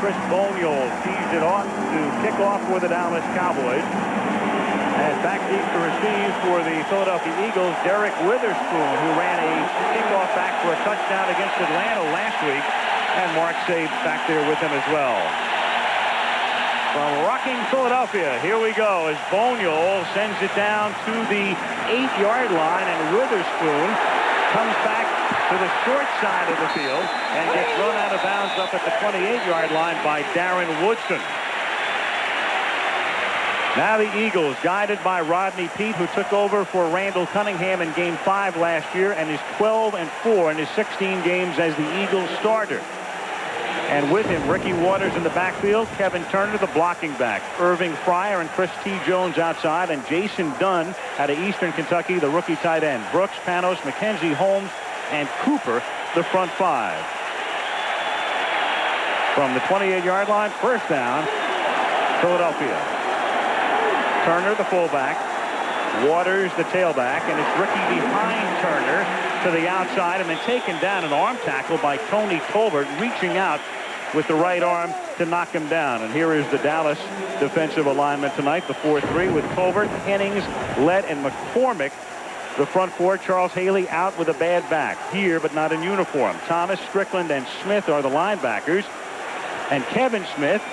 Chris Boniol tees it off to kick off for the Dallas Cowboys. And back deep to receive for the Philadelphia Eagles, Derek Witherspoon, who ran a kickoff back for a touchdown against Atlanta last week. And Mark Sabe back there with him as well. From rocking Philadelphia, here we go as Boniol sends it down to the 8-yard line, and Witherspoon comes back to the short side of the field and gets run out of bounds up at the 28-yard line by Darren Woodson. Now the Eagles, guided by Rodney Peete, who took over for Randall Cunningham in Game 5 last year and is 12-4 in his 16 games as the Eagles starter. And with him, Ricky Waters in the backfield, Kevin Turner, the blocking back, Irving Fryer and Chris T. Jones outside, and Jason Dunn out of Eastern Kentucky, the rookie tight end. Brooks, Panos, McKenzie, Holmes, and Cooper, the front 5. From the 28-yard line, first down, Philadelphia. Turner, the fullback. Waters, the tailback, and it's Ricky behind Turner to the outside, and then taken down an arm tackle by Tony Tolbert, reaching out with the right arm to knock him down. And here is the Dallas defensive alignment tonight, the 4-3 with Tolbert, Hennings, Lett, and McCormick. The front 4, Charles Haley out with a bad back, here but not in uniform. Thomas, Strickland, and Smith are the linebackers. And Kevin Smith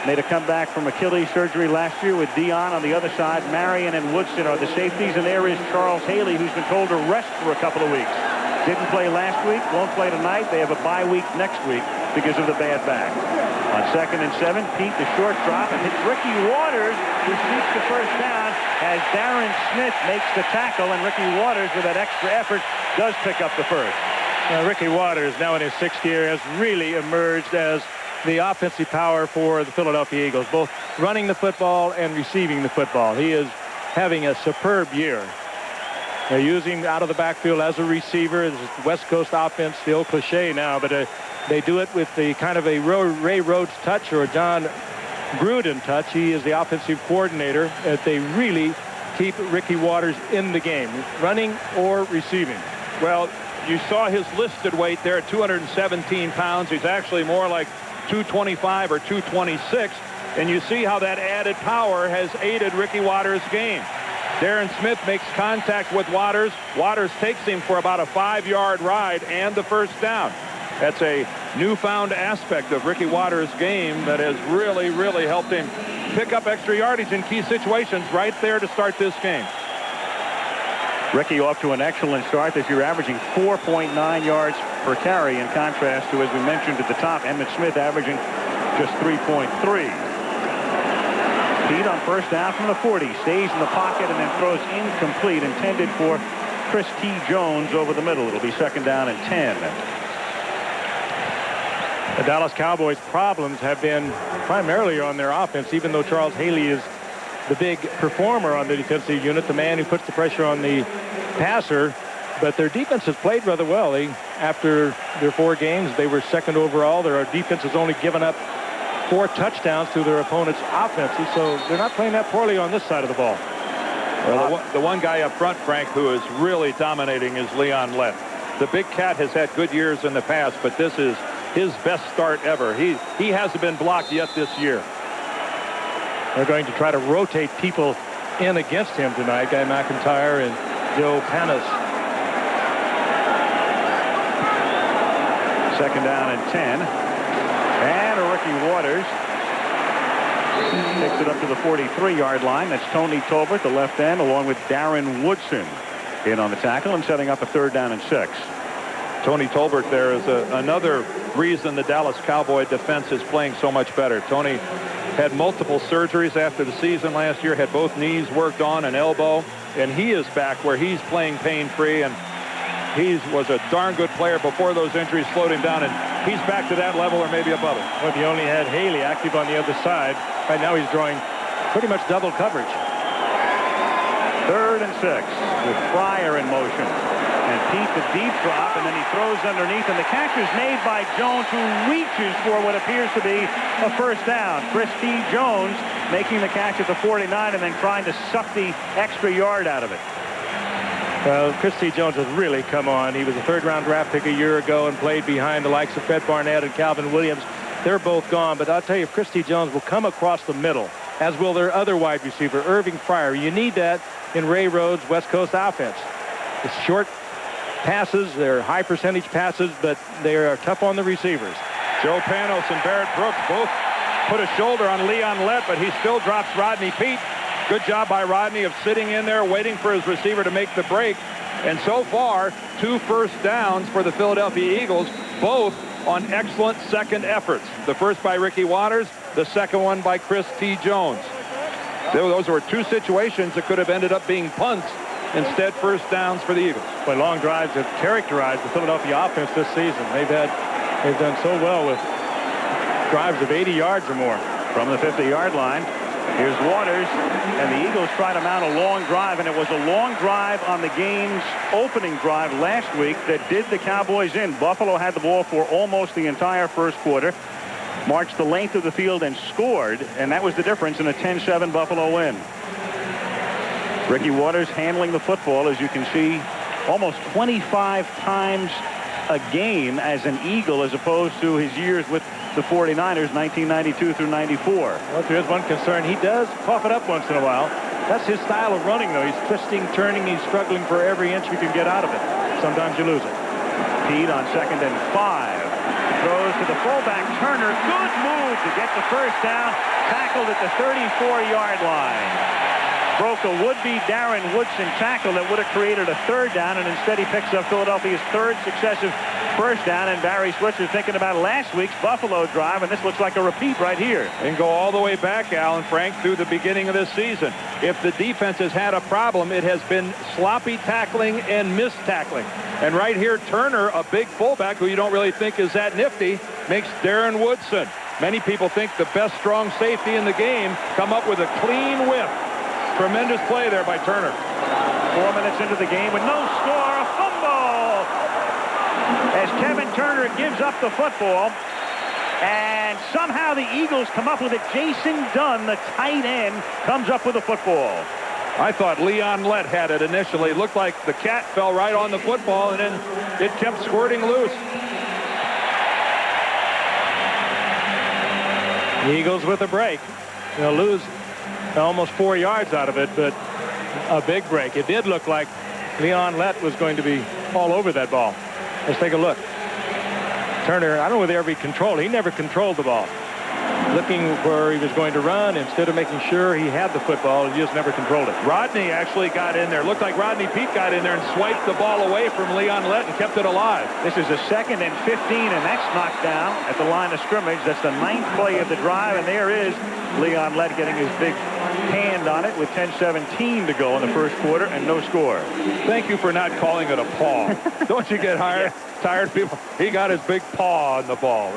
made a comeback from Achilles surgery last year with Dion on the other side. Marion and Woodson are the safeties, and there is Charles Haley, who's been told to rest for a couple of weeks. Didn't play last week, won't play tonight. They have a bye week next week because of the bad back. On 2nd and 7, Peete, the short drop, and hits Ricky Waters, who sneaks the first down as Darren Smith makes the tackle, and Ricky Waters, with that extra effort, does pick up the first. Ricky Waters, now in his 6th year, has really emerged as the offensive power for the Philadelphia Eagles, both running the football and receiving the football. He is having a superb year. They use him out of the backfield as a receiver. It's West Coast offense, the old cliche now, but they do it with the kind of a Ray Rhodes touch or a John Gruden touch. He is the offensive coordinator. They really keep Ricky Waters in the game, running or receiving. Well, you saw his listed weight there at 217 pounds. He's actually more like 225 or 226, and you see how that added power has aided Ricky Waters' game. Darren Smith makes contact with Waters. Waters takes him for about a 5-yard ride and the first down. That's a newfound aspect of Ricky Waters' game that has really, really helped him pick up extra yardage in key situations right there to start this game. Ricky off to an excellent start this year, averaging 4.9 yards per carry, in contrast to, as we mentioned at the top, Emmitt Smith averaging just 3.3. Peete on first down from the 40, stays in the pocket and then throws incomplete, intended for Chris T. Jones over the middle. It'll be 2nd down and 10. The Dallas Cowboys' problems have been primarily on their offense, even though Charles Haley is the big performer on the defensive unit, the man who puts the pressure on the passer. But their defense has played rather well. After their 4 games, they were 2nd overall. Their defense has only given up 4 touchdowns to their opponent's offenses, so they're not playing that poorly on this side of the ball. Well, the one guy up front, Frank, who is really dominating is Leon Lett. The big cat has had good years in the past, but this is his best start ever. He hasn't been blocked yet this year. They're going to try to rotate people in against him tonight. Guy McIntyre and Joe Panos. 2nd down and 10. And Ricky Waters takes it up to the 43-yard line. That's Tony Tolbert, the left end, along with Darren Woodson in on the tackle and setting up a 3rd down and 6. Tony Tolbert there is another reason the Dallas Cowboy defense is playing so much better. Tony had multiple surgeries after the season last year, had both knees worked on, an elbow, and he is back where he's playing pain-free, and he was a darn good player before those injuries slowed him down, and he's back to that level or maybe above it. Well, he only had Haley active on the other side. Right now he's drawing pretty much double coverage. 3rd and 6 with Fryer in motion. And Peete, the deep drop, and then he throws underneath, and the catch is made by Jones, who reaches for what appears to be a first down. Chris T. Jones making the catch at the 49 and then trying to suck the extra yard out of it. Well, Chris T. Jones has really come on. He was a 3rd-round draft pick a year ago and played behind the likes of Fred Barnett and Calvin Williams. they're both gone. But I'll tell you, Chris T. Jones will come across the middle, as will their other wide receiver, Irving Fryer. You need that in Ray Rhodes' West Coast offense. It's short passes, they're high percentage passes, but they are tough on the receivers. Joe Panos and Barrett Brooks both put a shoulder on Leon Lett, but he still drops Rodney Peete. Good job by Rodney of sitting in there, waiting for his receiver to make the break. And so far, 2 first downs for the Philadelphia Eagles, both on excellent second efforts. The first by Ricky Watters, the second one by Chris T. Jones. Those were 2 situations that could have ended up being punts. Instead, first downs for the Eagles. But long drives have characterized the Philadelphia offense this season. They've done so well with drives of 80 yards or more. From the 50-yard line, here's Waters, and the Eagles try to mount a long drive, and it was a long drive on the game's opening drive last week that did the Cowboys in. Buffalo had the ball for almost the entire first quarter, marched the length of the field and scored, and that was the difference in a 10-7 Buffalo win. Ricky Waters handling the football, as you can see, almost 25 times a game as an Eagle, as opposed to his years with the 49ers, 1992 through 94. Well, there is one concern. He does cough it up once in a while. That's his style of running, though. He's twisting, turning. He's struggling for every inch you can get out of it. Sometimes you lose it. Peete on 2nd and 5. Throws to the fullback, Turner. Good move to get the first down. Tackled at the 34-yard line. Broke a would-be Darren Woodson tackle that would have created a 3rd down, and instead he picks up Philadelphia's 3rd successive first down. And Barry Switzer thinking about last week's Buffalo drive, and this looks like a repeat right here. And go all the way back, Alan Frank, through the beginning of this season. If the defense has had a problem, it has been sloppy tackling and missed tackling. And right here, Turner, a big fullback who you don't really think is that nifty, makes Darren Woodson. Many people think the best strong safety in the game come up with a clean whip. Tremendous play there by Turner. 4 minutes into the game with no score, a fumble as Kevin Turner gives up the football, and somehow the Eagles come up with it. Jason Dunn, the tight end, comes up with the football. I thought Leon Lett had it initially. It looked like the cat fell right on the football, and then it kept squirting loose. The Eagles with a break. They'll lose almost 4 yards out of it, but a big break. It did look like Leon Lett was going to be all over that ball. Let's take a look. Turner, I don't know whether he controlled. He never controlled the ball. Looking where he was going to run instead of making sure he had the football, he just never controlled it. Rodney actually got in there. Looked like Rodney Peete got in there and swiped the ball away from Leon Lett and kept it alive. This is a 2nd and 15, and that's knocked down at the line of scrimmage. That's the 9th play of the drive, and there is Leon Lett getting his big hand on it with 10-17 to go in the first quarter and no score. Thank you for not calling it a paw. Don't you get tired of people? He got his big paw on the ball.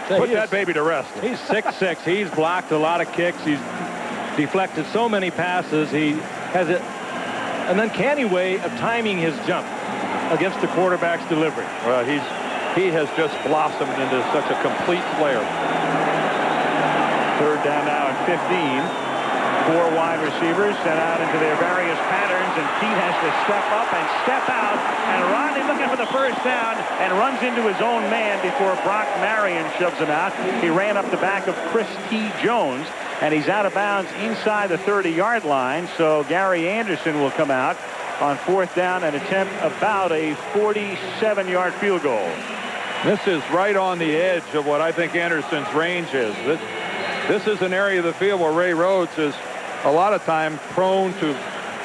Put that baby to rest. He's 6'6". He's blocked a lot of kicks. He's deflected so many passes. He has an uncanny way of timing his jump against the quarterback's delivery. Well, he has just blossomed into such a complete player. 3rd down now at 15. 4 wide receivers sent out into their various patterns, and Peete has to step up and step out, and Rodney looking for the first down and runs into his own man before Brock Marion shoves him out. He ran up the back of Chris T. Jones, and he's out of bounds inside the 30-yard line, so Gary Anderson will come out on 4th down and attempt about a 47-yard field goal. This is right on the edge of what I think Anderson's range is. This is an area of the field where Ray Rhodes is a lot of time prone to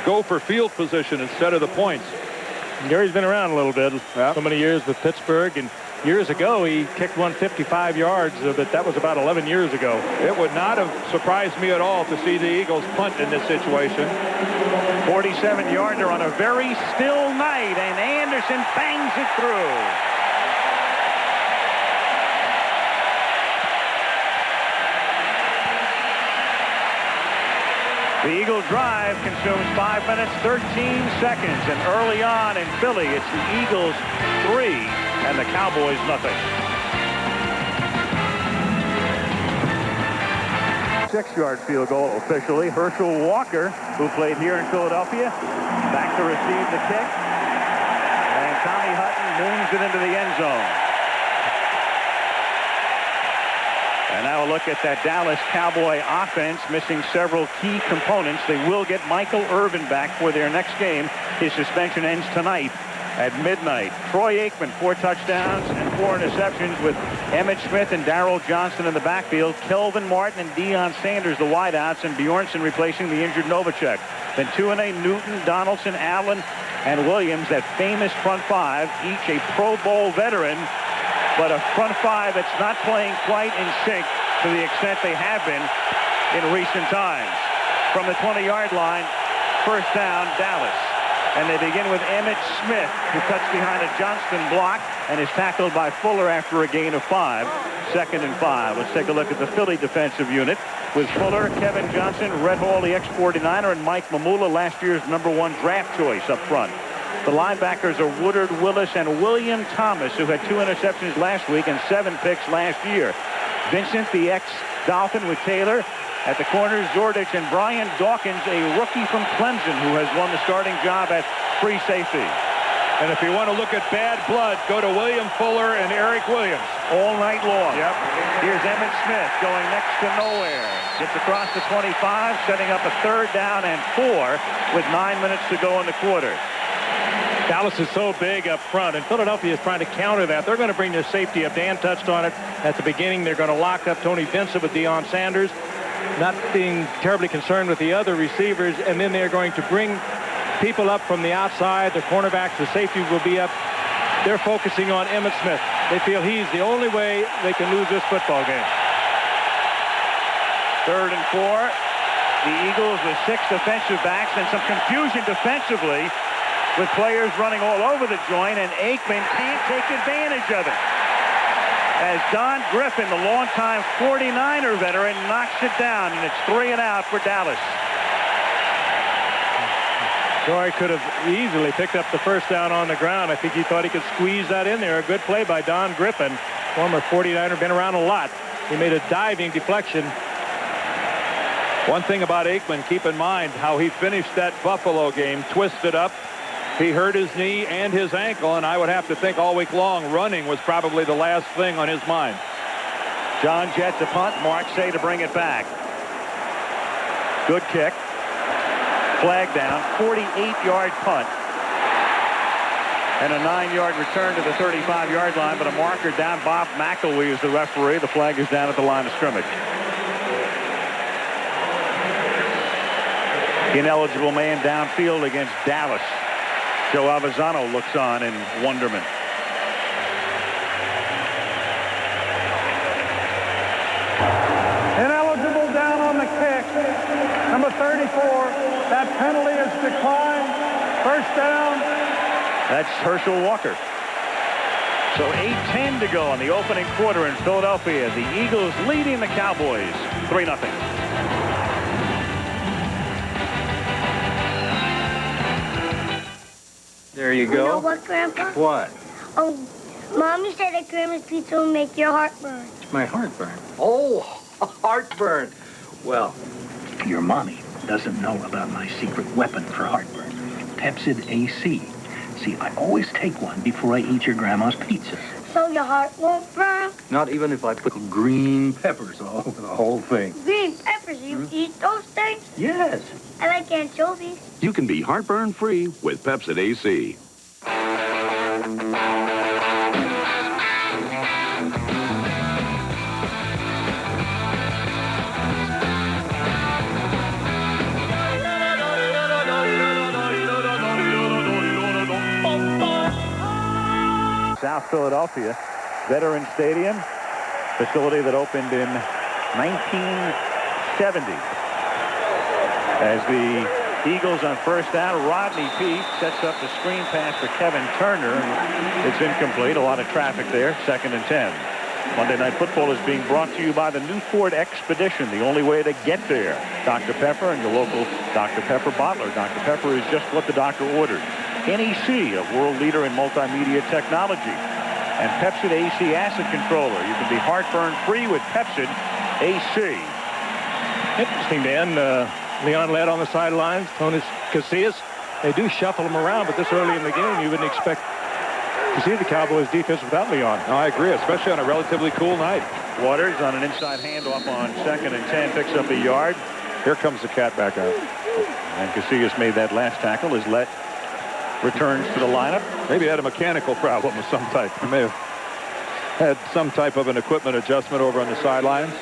go for field position instead of the points. Gary's been around a little bit. So many years with Pittsburgh, and years ago he kicked 155 yards, but that was about 11 years ago. It would not have surprised me at all to see the Eagles punt in this situation. 47-yarder on a very still night, and Anderson bangs it through. The Eagle drive consumes 5 minutes, 13 seconds, and early on in Philly, it's the Eagles 3 and the Cowboys nothing. 6-yard field goal officially. Herschel Walker, who played here in Philadelphia, back to receive the kick, and Tommy Hutton moves it into the end zone. And now a look at that Dallas Cowboy offense, missing several key components. They will get Michael Irvin back for their next game. His suspension ends tonight at midnight. Troy Aikman, 4 touchdowns and 4 interceptions, with Emmitt Smith and Darrell Johnson in the backfield. Kelvin Martin and Deion Sanders, the wideouts, and Bjornsson replacing the injured Novacek. Then Tuanay, Newton, Donaldson, Allen, and Williams, that famous front 5, each a Pro Bowl veteran, but a front 5 that's not playing quite in sync to the extent they have been in recent times. From the 20-yard line, first down, Dallas. And they begin with Emmitt Smith, who cuts behind a Johnston block and is tackled by Fuller after a gain of 5. 2nd and 5. Let's take a look at the Philly defensive unit with Fuller, Kevin Johnson, Red Hall, the ex-49er, and Mike Mamula, last year's #1 draft choice up front. The linebackers are Woodard, Willis, and William Thomas, who had 2 interceptions last week and 7 picks last year. Vincent, the ex-Dolphin, with Taylor. At the corners, Zordich and Brian Dawkins, a rookie from Clemson, who has won the starting job at free safety. And if you want to look at bad blood, go to William Fuller and Eric Williams. All night long. Yep. Here's Emmitt Smith going next to nowhere. Gets across the 25, setting up a 3rd down and 4 with 9 minutes to go in the quarter. Dallas is so big up front, and Philadelphia is trying to counter that. They're going to bring their safety up. Dan touched on it at the beginning. They're going to lock up Tony Vincent with Deion Sanders, not being terribly concerned with the other receivers, and then they're going to bring people up from the outside. The cornerbacks, the safety will be up. They're focusing on Emmitt Smith. They feel he's the only way they can lose this football game. 3rd and 4. The Eagles with 6 defensive backs and some confusion defensively, with players running all over the joint, and Aikman can't take advantage of it, as Don Griffin, the longtime 49er veteran, knocks it down, and it's 3 and out for Dallas. Troy could have easily picked up the first down on the ground. I think he thought he could squeeze that in there. A good play by Don Griffin, former 49er, been around a lot. He made a diving deflection. One thing about Aikman, keep in mind how he finished that Buffalo game, twisted up. He hurt his knee and his ankle, and I would have to think all week long running was probably the last thing on his mind. John Jett to punt. Mark Say to bring it back. Good kick. Flag down. 48-yard punt. And a 9-yard return to the 35-yard line, but a marker down. Bob McElwee is the referee. The flag is down at the line of scrimmage. Ineligible man downfield against Dallas. Joe Avezzano looks on in wonderment. Ineligible down on the kick. Number 34. That penalty is declined. First down. That's Herschel Walker. So 8:10 to go in the opening quarter in Philadelphia. The Eagles leading the Cowboys 3-0. There you go. You know what, Grandpa? What? Oh, Mommy said that Grandma's pizza will make your heart burn. My heartburn. Oh, heartburn. Well, Your mommy doesn't know about my secret weapon for heartburn, Pepsid AC. See, I always take one before I eat your grandma's pizza. So your heart won't burn? not even if I put green peppers all over the whole thing. Green peppers, you eat those things? Yes. I like anchovies. You can be heartburn-free with Pepsid AC. South Philadelphia Veterans Stadium, facility that opened in 1970. As the Eagles on first down, Rodney Peete sets up the screen pass for Kevin Turner. It's incomplete. A lot of traffic there. 2nd and 10. Monday Night Football is being brought to you by the New Ford Expedition, the only way to get there. Dr. Pepper and your local Dr. Pepper bottler. Dr. Pepper is just what the doctor ordered. NEC, a world leader in multimedia technology. And Pepsid AC Acid Controller. You can be heartburn-free with Pepsid AC. Interesting, Dan. Leon led on the sidelines. Tony Casillas. They do shuffle him around, but this early in the game, you wouldn't expect You see the Cowboys defense without Leon. No, I agree, especially on a relatively cool night. Waters on an inside handoff on 2nd and 10 picks up a yard. Here comes the cat back out. And Casillas made that last tackle as Lett returns to the lineup. Maybe he had a mechanical problem of some type. He may have had some type of an equipment adjustment over on the sidelines.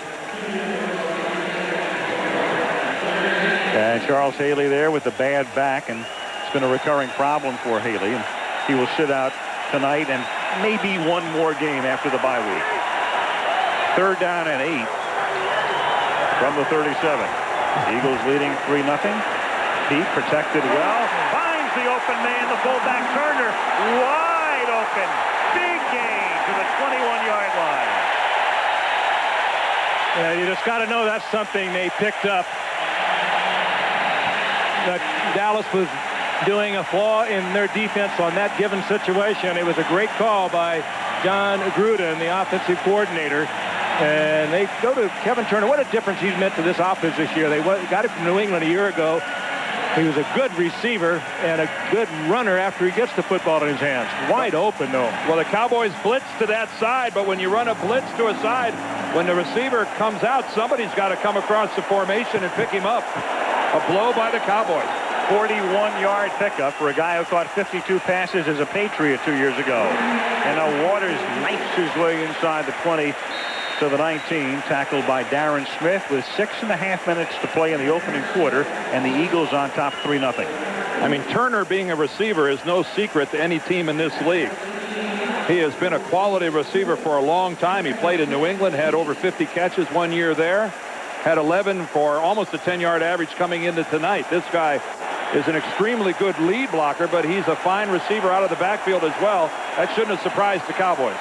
And Charles Haley there with the bad back, and it's been a recurring problem for Haley, and he will sit out tonight and maybe one more game after the bye week. 3rd down and 8 from the 37. Eagles leading 3-0. Pete protected well, finds the open man, the fullback Turner, wide open, big gain to the 21-yard line. Yeah, you just got to know that's something they picked up. That Dallas was doing a flaw in their defense on that given situation. It was a great call by John Gruden, the offensive coordinator. And they go to Kevin Turner. What a difference he's meant to this offense this year. They got it from New England a year ago. He was a good receiver and a good runner after he gets the football in his hands. Wide open, though. Well, the Cowboys blitz to that side, but when you run a blitz to a side, when the receiver comes out, somebody's got to come across the formation and pick him up. A blow by the Cowboys. 41-yard pickup for a guy who caught 52 passes as a Patriot 2 years ago. And now Waters knifes his way inside the 20 to the 19, tackled by Darren Smith with 6.5 minutes to play in the opening quarter, and the Eagles on top 3-0. I mean, Turner being a receiver is no secret to any team in this league. He has been a quality receiver for a long time. He played in New England, had over 50 catches 1 year there, had 11 for almost a 10-yard average coming into tonight. This guy is an extremely good lead blocker, but he's a fine receiver out of the backfield as well. That shouldn't have surprised the Cowboys.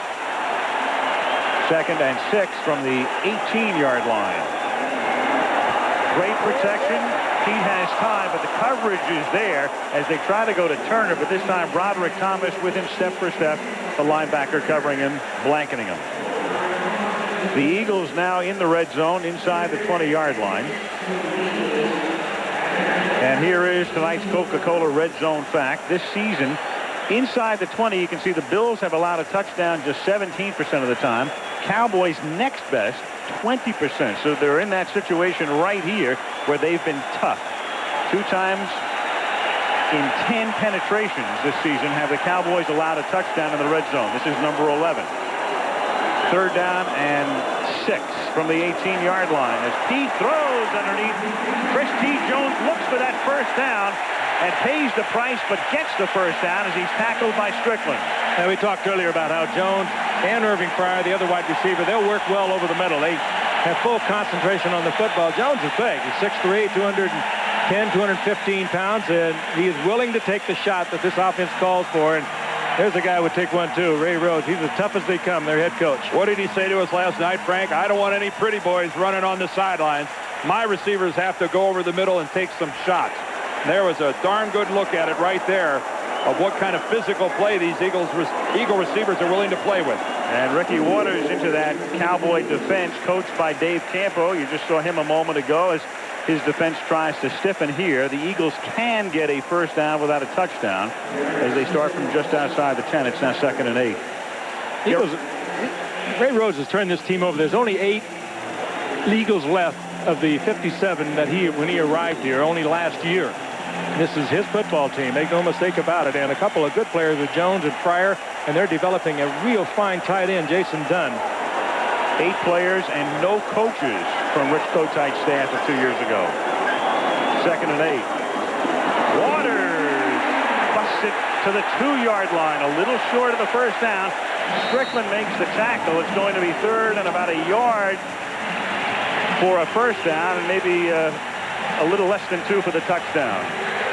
2nd and 6 from the 18-yard line. Great protection. Pete has time, but the coverage is there as they try to go to Turner, but this time Broderick Thomas with him step for step. The linebacker covering him, blanketing him. The Eagles now in the red zone inside the 20-yard line. And here is tonight's Coca-Cola red zone fact. This season, inside the 20, you can see the Bills have allowed a touchdown just 17% of the time. Cowboys next best, 20%. So they're in that situation right here where they've been tough. 2 times in 10 penetrations this season have the Cowboys allowed a touchdown in the red zone. This is number 11. 3rd down and 6 from the 18-yard line as Pete throws underneath. Chris T. Jones looks for that first down and pays the price, but gets the first down as he's tackled by Strickland. And we talked earlier about how Jones and Irving Fryer, the other wide receiver, they'll work well over the middle. They have full concentration on the football. Jones is big. He's 6'3", 210, 215 pounds, and he is willing to take the shot that this offense calls for. And there's a guy who would take one, too, Ray Rhodes. He's as tough as they come, their head coach. What did he say to us last night, Frank? I don't want any pretty boys running on the sidelines. My receivers have to go over the middle and take some shots. There was a darn good look at it right there of what kind of physical play these Eagle receivers are willing to play with. And Ricky Waters into that Cowboy defense coached by Dave Campo. You just saw him a moment ago as his defense tries to stiffen here. The Eagles can get a first down without a touchdown as they start from just outside the 10. It's now 2nd and 8. Ray Rhodes has turned this team over. There's only 8 Eagles left of the 57 that when he arrived here, only last year. This is his football team. Make no mistake about it. And a couple of good players with Jones and Fryer, and they're developing a real fine tight end, Jason Dunn. 8 players and no coaches from Rich Kotite's staff of 2 years ago. 2nd and 8. Waters busts it to the 2-yard line, a little short of the first down. Strickland makes the tackle. It's going to be 3rd and about a yard for a first down, and maybe a little less than 2 for the touchdown.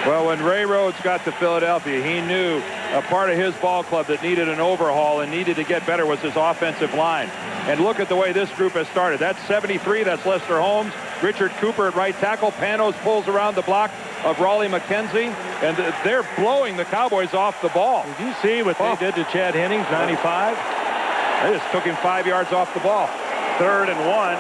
Well, when Ray Rhodes got to Philadelphia, he knew a part of his ball club that needed an overhaul and needed to get better was his offensive line. And look at the way this group has started. That's 73. That's Lester Holmes. Richard Cooper at right tackle. Panos pulls around the block of Raleigh McKenzie. And they're blowing the Cowboys off the ball. Did you see what they did to Chad Hennings, 95? They just took him 5 yards off the ball. 3rd and 1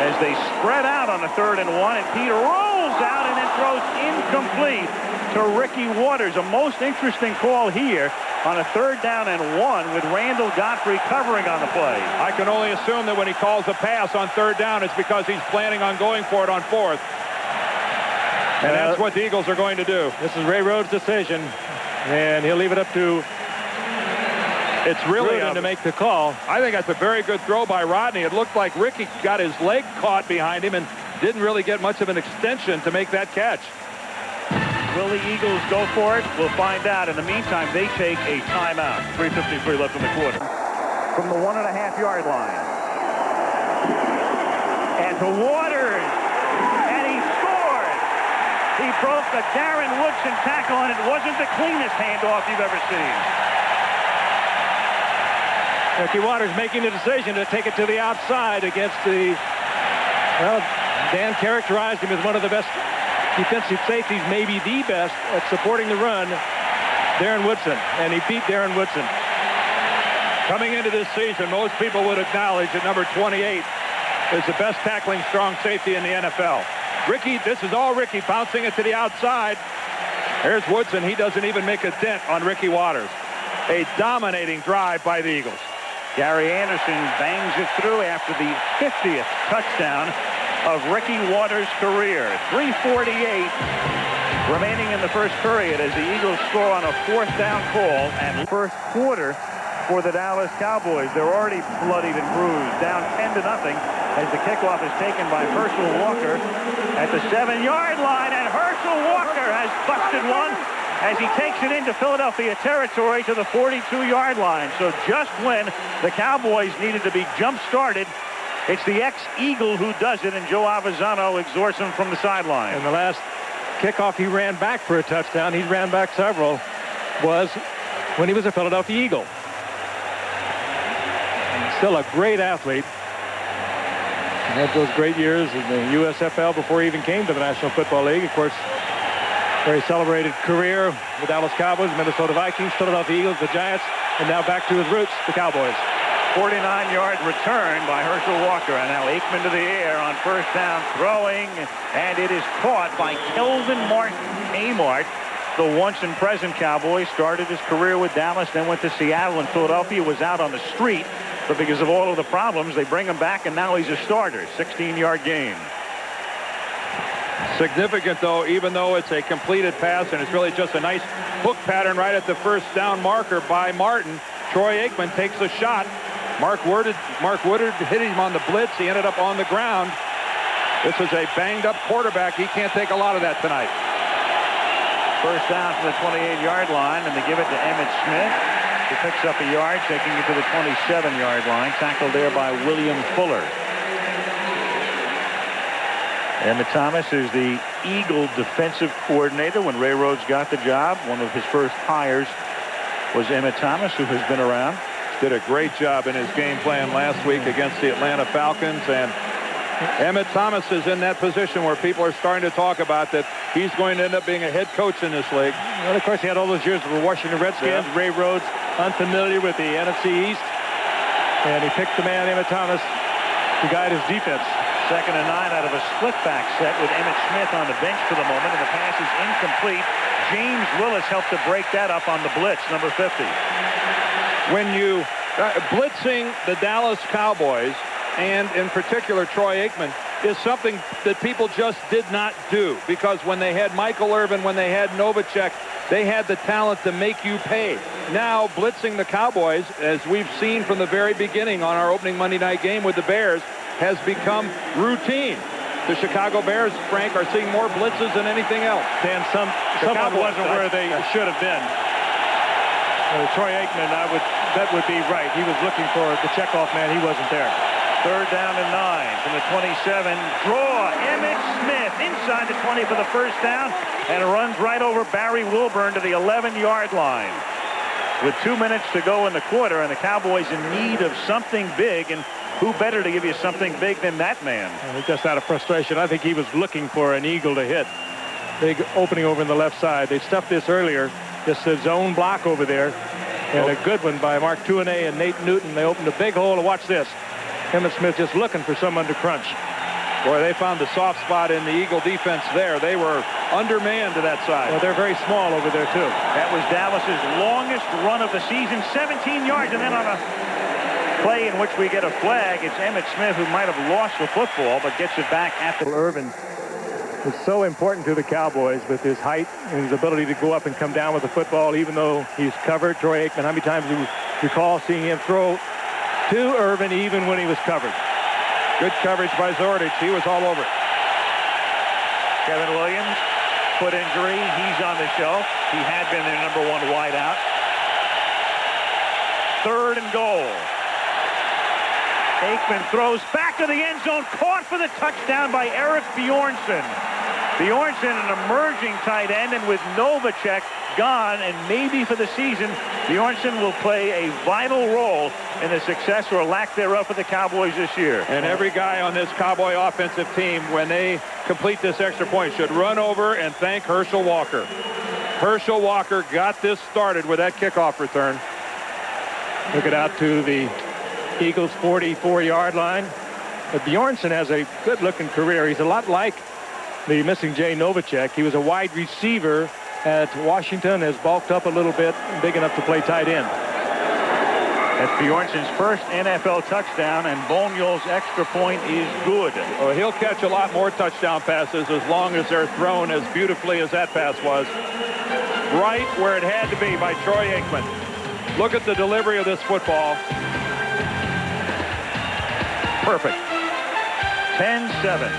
as they spread out on a 3rd and 1. And Pete rolls out and then throws incomplete to Ricky Waters. A most interesting call here on a 3rd down and 1 with Randall Godfrey covering on the play. I can only assume that when he calls a pass on 3rd down, it's because he's planning on going for it on 4th. And that's what the Eagles are going to do. This is Ray Rhodes' decision, and he'll leave it up to It's really Gruden to make the call. I think that's a very good throw by Rodney. It looked like Ricky got his leg caught behind him and didn't really get much of an extension to make that catch. Will the Eagles go for it? We'll find out. In the meantime, they take a timeout. 3:53 left in the quarter. From the 1.5-yard line. And to Waters. And he scored. He broke the Darren Woodson tackle, and it wasn't the cleanest handoff you've ever seen. Ricky Waters making the decision to take it to the outside against the, well, Dan characterized him as one of the best defensive safeties, maybe the best at supporting the run, Darren Woodson, and he beat Darren Woodson. Coming into this season, most people would acknowledge that number 28 is the best tackling strong safety in the NFL. Ricky, this is all Ricky, bouncing it to the outside. Here's Woodson. He doesn't even make a dent on Ricky Waters. A dominating drive by the Eagles. Gary Anderson bangs it through after the 50th touchdown of Ricky Waters' career. 3:48 remaining in the first period as the Eagles score on a 4th down call, and first quarter for the Dallas Cowboys. They're already bloodied and bruised, down 10-0 as the kickoff is taken by Herschel Walker at the 7-yard line, and Herschel Walker has busted one as he takes it into Philadelphia territory to the 42-yard line. So just when the Cowboys needed to be jump-started, it's the ex-Eagle who does it, and Joe Avezzano exhorts him from the sideline. And the last kickoff he ran back for a touchdown, he ran back several, was when he was a Philadelphia Eagle. And still a great athlete. He had those great years in the USFL before he even came to the National Football League. Of course, very celebrated career with the Dallas Cowboys, Minnesota Vikings, Philadelphia Eagles, the Giants, and now back to his roots, the Cowboys. 49-yard return by Herschel Walker, and now Aikman to the air on 1st down, throwing, and it is caught by Kelvin Martin Amart. The once and present Cowboy started his career with Dallas, then went to Seattle and Philadelphia, was out on the street, but because of all of the problems, they bring him back, and now he's a starter. 16-yard gain. Significant, though, even though it's a completed pass, and it's really just a nice hook pattern right at the 1st down marker by Martin. Troy Aikman takes a shot. Mark Woodard hit him on the blitz. He ended up on the ground. This is a banged-up quarterback. He can't take a lot of that tonight. 1st down from the 28-yard line, and they give it to Emmitt Smith. He picks up a yard, taking it to the 27-yard line. Tackled there by William Fuller. Emmett Thomas is the Eagle defensive coordinator when Ray Rhodes got the job. One of his first hires was Emmett Thomas, who has been around. Did a great job in his game plan last week against the Atlanta Falcons, and Emmett Thomas is in that position where people are starting to talk about that he's going to end up being a head coach in this league. Well, of course, he had all those years with the Washington Redskins. Yeah. Ray Rhodes, unfamiliar with the NFC East, and he picked the man, Emmett Thomas, to guide his defense. 2nd and 9 out of a split back set with Emmitt Smith on the bench for the moment, and the pass is incomplete. James Willis helped to break that up on the blitz, number 50. When you blitzing the Dallas Cowboys, and in particular Troy Aikman, is something that people just did not do, because when they had Michael Irvin, when they had Novacek, they had the talent to make you pay. Now blitzing the Cowboys, as we've seen from the very beginning on our opening Monday night game with the Bears, has become routine. The Chicago Bears, Frank, are seeing more blitzes than anything else. Dan, someone wasn't where they should have been. Troy Aikman, that would be right. He was looking for the checkoff man. He wasn't there. 3rd down and 9 from the 27. Draw. Emmitt Smith inside the 20 for the 1st down, and runs right over Barry Wilburn to the 11-yard line. With 2 minutes to go in the quarter, and the Cowboys in need of something big, and who better to give you something big than that man? Just out of frustration, I think he was looking for an eagle to hit. Big opening over in the left side. They stuffed this earlier. Just a zone block over there. And a good one by Mark Tuanay and Nate Newton. They opened a big hole. And watch this. Emmitt Smith just looking for someone to crunch. Boy, they found the soft spot in the Eagle defense there. They were undermanned to that side. Well, they're very small over there, too. That was Dallas's longest run of the season, 17 yards, and then on a play in which we get a flag, it's Emmitt Smith who might have lost the football, but gets it back at the... Irvin is so important to the Cowboys with his height and his ability to go up and come down with the football, even though he's covered. Troy Aikman, how many times do you recall seeing him throw to Irvin even when he was covered? Good coverage by Zordich. He was all over it. Kevin Williams, foot injury. He's on the shelf. He had been their #1 wideout. 3rd and goal. Aikman throws back to the end zone, caught for the touchdown by Eric Bjornsson. Bjornsson, an emerging tight end, and with Novacek gone, and maybe for the season, Bjornsson will play a vital role in the success or lack thereof for the Cowboys this year. And every guy on this Cowboy offensive team, when they complete this extra point, should run over and thank Herschel Walker. Herschel Walker got this started with that kickoff return. Took it out to the Eagles' 44-yard line. But Bjornsson has a good-looking career. He's a lot like the missing Jay Novacek. He was a wide receiver at Washington, has bulked up a little bit, big enough to play tight end. That's Bjornsson's first NFL touchdown, and Boniol's extra point is good. Well, he'll catch a lot more touchdown passes as long as they're thrown as beautifully as that pass was. Right where it had to be by Troy Aikman. Look at the delivery of this football. Perfect. 10-7.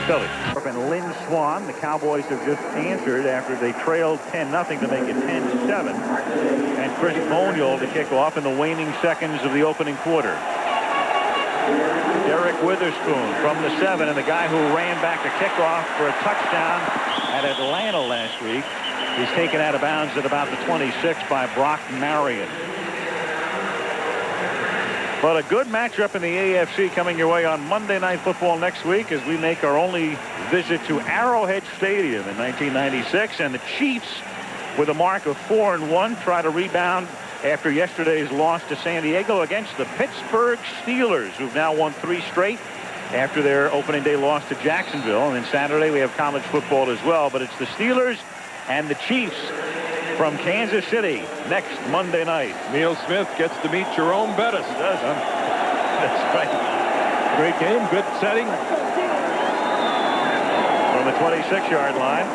Philly. And Lynn Swan, the Cowboys have just answered after they trailed 10-0 to make it 10-7. And Chris Boniol to kick off in the waning seconds of the opening quarter. Derek Witherspoon from the 7, and the guy who ran back the kickoff for a touchdown at Atlanta last week is taken out of bounds at about the 26 by Brock Marion. But a good matchup in the AFC coming your way on Monday Night Football next week as we make our only visit to Arrowhead Stadium in 1996. And the Chiefs, with a mark of 4-1, try to rebound after yesterday's loss to San Diego against the Pittsburgh Steelers, who've now won 3 straight after their opening day loss to Jacksonville. And then Saturday we have college football as well. But it's the Steelers and the Chiefs from Kansas City next Monday night. Neil Smith gets to meet Jerome Bettis. Does, huh? That's right. Great game, good setting. From the 26-yard line,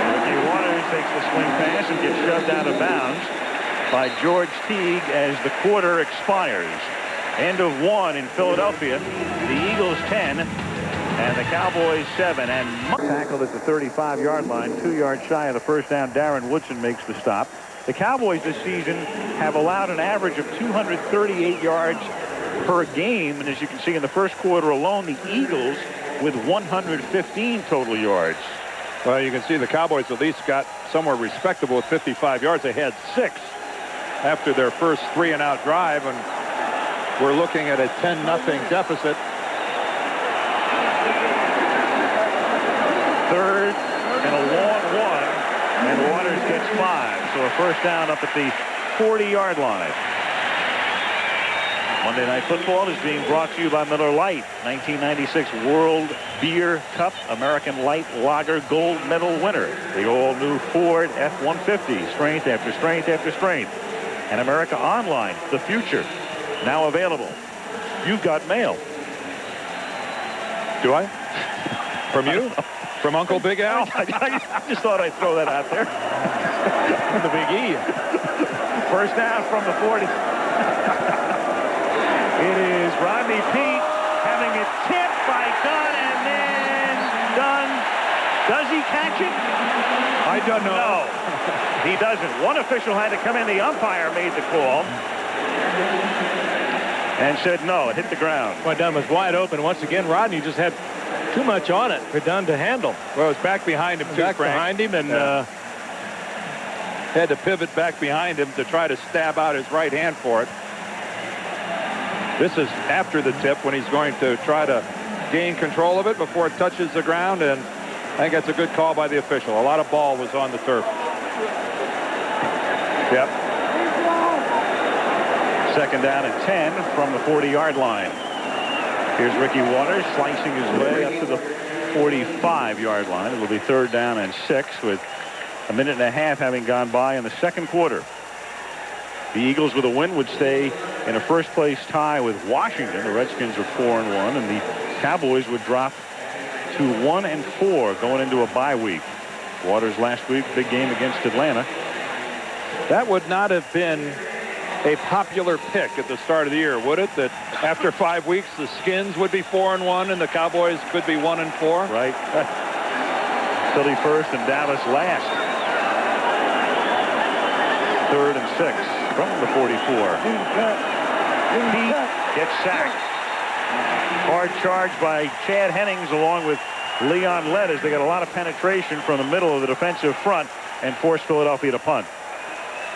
Ricky Waters takes the swing pass and gets shoved out of bounds by George Teague as the quarter expires. End of 1 in Philadelphia. The Eagles 10. And the Cowboys 7. And tackled at the 35-yard line, 2 yards shy of the first down. Darren Woodson makes the stop. The Cowboys this season have allowed an average of 238 yards per game. And as you can see in the first quarter alone, the Eagles with 115 total yards. Well, you can see the Cowboys at least got somewhere respectable with 55 yards. They had 6 after their first 3-and-out drive. And we're looking at a 10-0 deficit. 3rd and a long 1, and Waters gets 5. So a first down up at the 40-yard line. Monday Night Football is being brought to you by Miller Lite, 1996 World Beer Cup American Light Lager gold medal winner. The all-new Ford F-150, strength after strength after strength. And America Online, the future, now available. You've got mail. Do I? From you? From Uncle Big Al? I just thought I'd throw that out there. The Big E. First down from the 40. It is Rodney Peete having it tipped by Dunn, and then Dunn. Does he catch it? I don't know. No, he doesn't. One official had to come in. The umpire made the call and said no, it hit the ground. Well, Dunn was wide open. Once again, Rodney just had too much on it for Dunn to handle. Well, it was back behind him, too, Back Frank. behind him, and had to pivot back behind him to try to stab out his right hand for it. This is after the tip when he's going to try to gain control of it before it touches the ground, and I think that's a good call by the official. A lot of ball was on the turf. Yep. Second down and 10 from the 40-yard line. Here's Ricky Waters slicing his way up to the 45-yard line. It will be 3rd down and 6 with a minute and a half having gone by in the second quarter. The Eagles with a win would stay in a first-place tie with Washington. The Redskins are 4-1, and the Cowboys would drop to 1-4 going into a bye week. Waters last week, big game against Atlanta. That would not have been a popular pick at the start of the year, would it? That after 5 weeks, the Skins would be 4-1 and the Cowboys could be 1-4? Right. Philly first and Dallas last. 3rd and 6 from the 44. Pete gets sacked. Hard charge by Chad Hennings along with Leon Lett as they got a lot of penetration from the middle of the defensive front and forced Philadelphia to punt.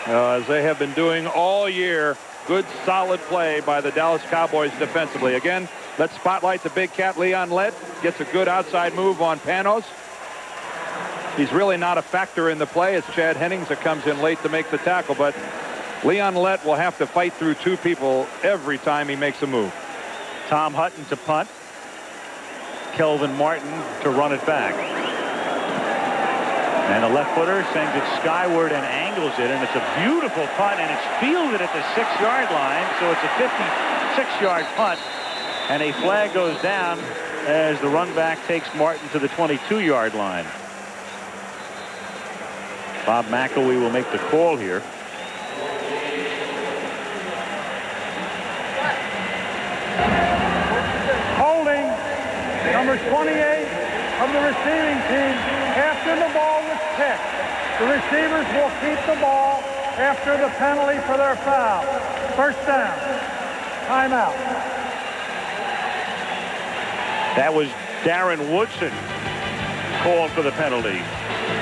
As they have been doing all year, good solid play by the Dallas Cowboys defensively. Again, let's spotlight the big cat Leon Lett. Gets a good outside move on Panos. He's really not a factor in the play. It's Chad Hennings that comes in late to make the tackle, but Leon Lett will have to fight through 2 people every time he makes a move. Tom Hutton to punt. Kelvin Martin to run it back. And the left footer sends it skyward and angles it, and it's a beautiful punt, and it's fielded at the 6-yard line, so it's a 56-yard punt, and a flag goes down as the run back takes Martin to the 22-yard line. Bob McElwee will make the call here. Holding number 28 of the receiving team after the ball was kicked. The receivers will keep the ball after the penalty for their foul. First down. Timeout. That was Darren Woodson called for the penalty.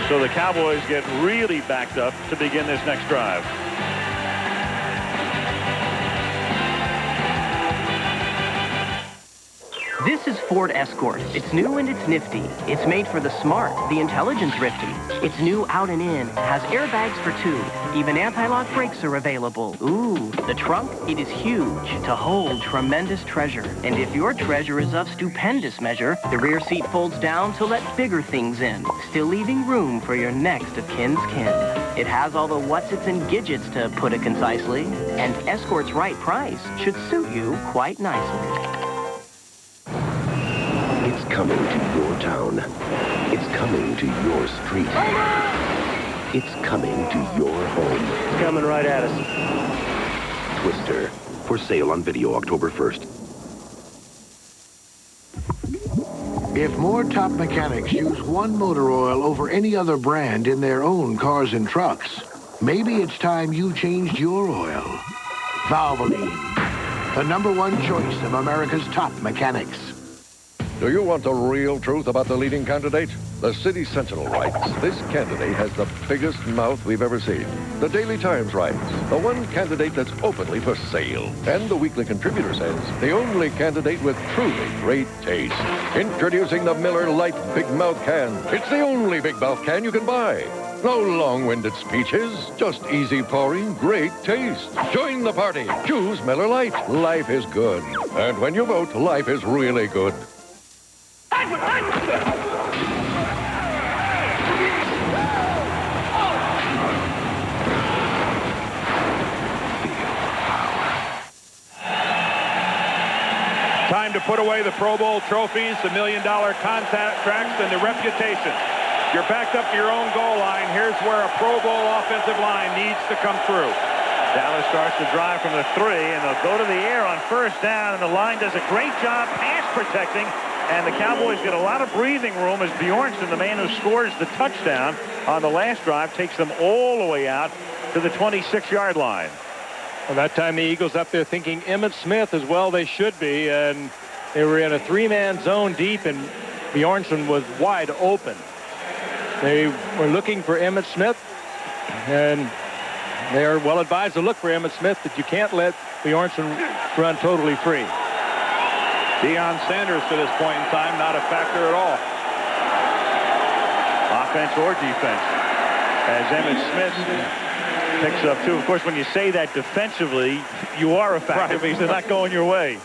So the Cowboys get really backed up to begin this next drive. This is Ford Escort. It's new and it's nifty. It's made for the smart, the intelligent thrifty. It's new out and in, has airbags for 2. Even anti-lock brakes are available. Ooh, the trunk, it is huge to hold tremendous treasure. And if your treasure is of stupendous measure, the rear seat folds down to let bigger things in, still leaving room for your next of kin's kin. It has all the whatsits and gidgets, to put it concisely, and Escort's right price should suit you quite nicely. It's coming to your town. It's coming to your street. It's coming to your home. It's coming right at us. Twister. For sale on video October 1st. If more top mechanics use one motor oil over any other brand in their own cars and trucks, maybe it's time you changed your oil. Valvoline, the #1 choice of America's top mechanics. Do you want the real truth about the leading candidate? The City Sentinel writes, this candidate has the biggest mouth we've ever seen. The Daily Times writes, the one candidate that's openly for sale. And the Weekly Contributor says, the only candidate with truly great taste. Introducing the Miller Lite Big Mouth Can. It's the only big mouth can you can buy. No long-winded speeches, just easy pouring, great taste. Join the party. Choose Miller Lite. Life is good. And when you vote, life is really good. Time to put away the Pro Bowl trophies, the $1 million contracts, and the reputation. You're backed up to your own goal line. Here's where a Pro Bowl offensive line needs to come through. Dallas starts to drive from the 3, and they'll go to the air on first down, and the line does a great job pass protecting. And the Cowboys get a lot of breathing room as Bjornsson, the man who scores the touchdown on the last drive, takes them all the way out to the 26-yard line. Well, that time the Eagles up there thinking Emmitt Smith as well they should be, and they were in a 3-man zone deep, and Bjornsson was wide open. They were looking for Emmitt Smith, and they are well advised to look for Emmitt Smith, but you can't let Bjornsson run totally free. Deion Sanders to this point in time, not a factor at all. Offense or defense. As Emmitt Smith picks up 2. Of course, when you say that defensively, you are a factor because they're not going your way.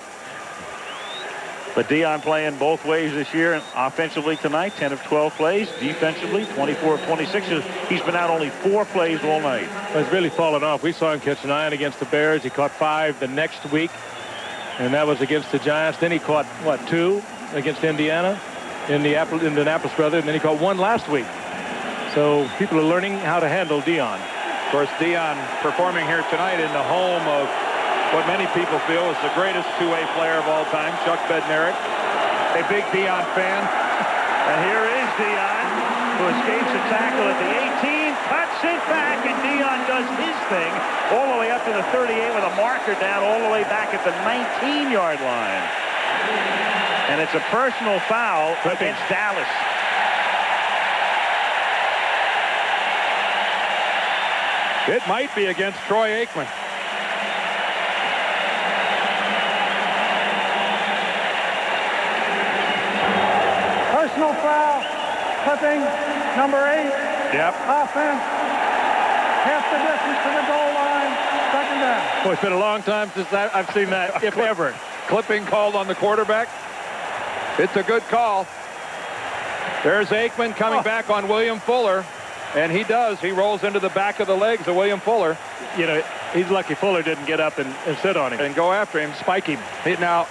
But Dion playing both ways this year, and offensively tonight, 10 of 12 plays. Defensively, 24 of 26. He's been out only 4 plays all night. He's really fallen off. We saw him catch 9 against the Bears. He caught 5 the next week, and that was against the Giants. Then he caught, 2 against Indiana, Indianapolis, brother, and then he caught 1 last week. So people are learning how to handle Dion. Of course, Dion performing here tonight in the home of what many people feel is the greatest two-way player of all time, Chuck Bednarik, a big Dion fan. And here is Dion, who escapes a tackle at the 18, cuts it back, and Dion does his thing all the way up to the 38 with a marker down all the way back at the 19-yard line. And it's a personal foul against Dallas. It might be against Troy Aikman. Personal foul, clipping, number 8. Yep. Offense, half the distance to the goal line, second down. Boy, it's been a long time since I've seen that, if ever. Clipping called on the quarterback. It's a good call. There's Aikman coming back on William Fuller. And he does. He rolls into the back of the legs of William Fuller. You know, he's lucky Fuller didn't get up and sit on him. And go after him, spike him. Now,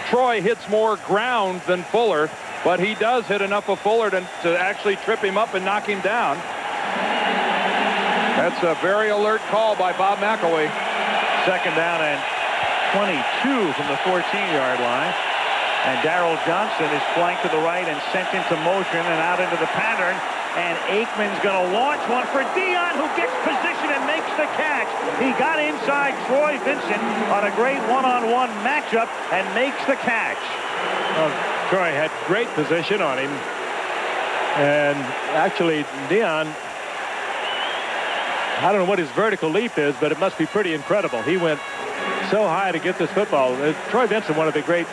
Troy hits more ground than Fuller, but he does hit enough of Fuller to actually trip him up and knock him down. That's a very alert call by Bob McElwee. Second down and 22 from the 14-yard line. And Darrell Johnson is flanked to the right and sent into motion and out into the pattern. And Aikman's going to launch one for Dion, who gets position and makes the catch. He got inside Troy Vincent on a great one-on-one matchup and makes the catch. Troy had great position on him. And actually, Dion, I don't know what his vertical leap is, but it must be pretty incredible. He went so high to get this football. Troy Vincent, one of the great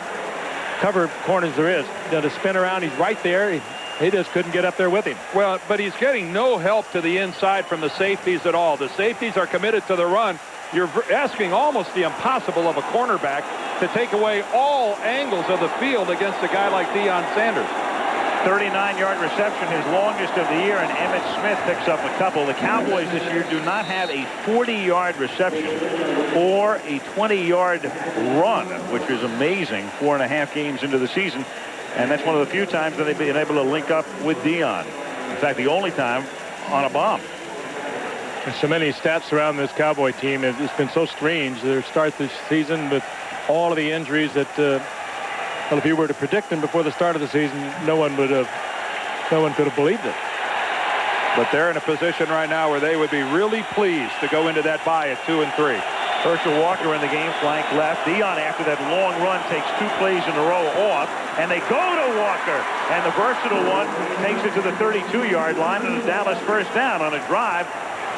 cover corners there is. To spin around, he's right there. He just couldn't get up there with him. Well, but he's getting no help to the inside from the safeties at all. The safeties are committed to the run. You're asking almost the impossible of a cornerback to take away all angles of the field against a guy like Deion Sanders. 39-yard reception, his longest of the year, and Emmitt Smith picks up a couple. The Cowboys this year do not have a 40-yard reception or a 20-yard run, which is amazing 4.5 games into the season. And that's one of the few times that they've been able to link up with Dion. In fact, the only time on a bomb. There's so many stats around this Cowboy team. It's been so strange. Their start this season with all of the injuries that, well, if you were to predict them before the start of the season, no one could have believed it. But they're in a position right now where they would be really pleased to go into that bye at 2-3. Herschel Walker in the game, flank left. Dion, after that long run, takes 2 plays in a row off, and they go to Walker. And the versatile one takes it to the 32-yard line, and a Dallas first down on a drive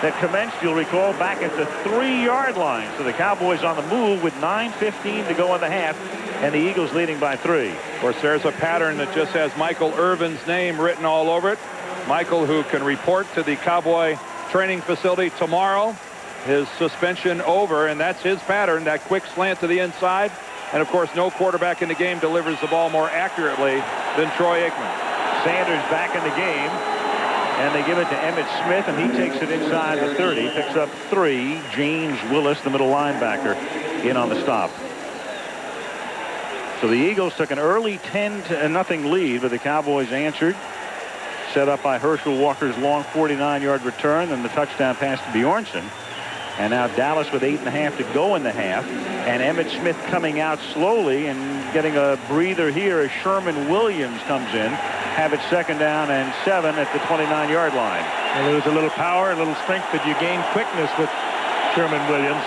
that commenced, you'll recall, back at the 3-yard line. So the Cowboys on the move with 9:15 to go in the half, and the Eagles leading by 3. Of course, there's a pattern that just has Michael Irvin's name written all over it. Michael, who can report to the Cowboy training facility tomorrow. His suspension over, and that's his pattern, that quick slant to the inside. And, of course, no quarterback in the game delivers the ball more accurately than Troy Aikman. Sanders back in the game, and they give it to Emmitt Smith, and he takes it inside the 30, picks up 3. James Willis, the middle linebacker, in on the stop. So the Eagles took an early 10-0 lead, but the Cowboys answered. Set up by Herschel Walker's long 49-yard return and the touchdown pass to Bjornsson. And now Dallas with 8.5 to go in the half. And Emmitt Smith coming out slowly and getting a breather here as Sherman Williams comes in. Have it 2nd down and 7 at the 29-yard line. And there's a little power, a little strength, but you gain quickness with Sherman Williams.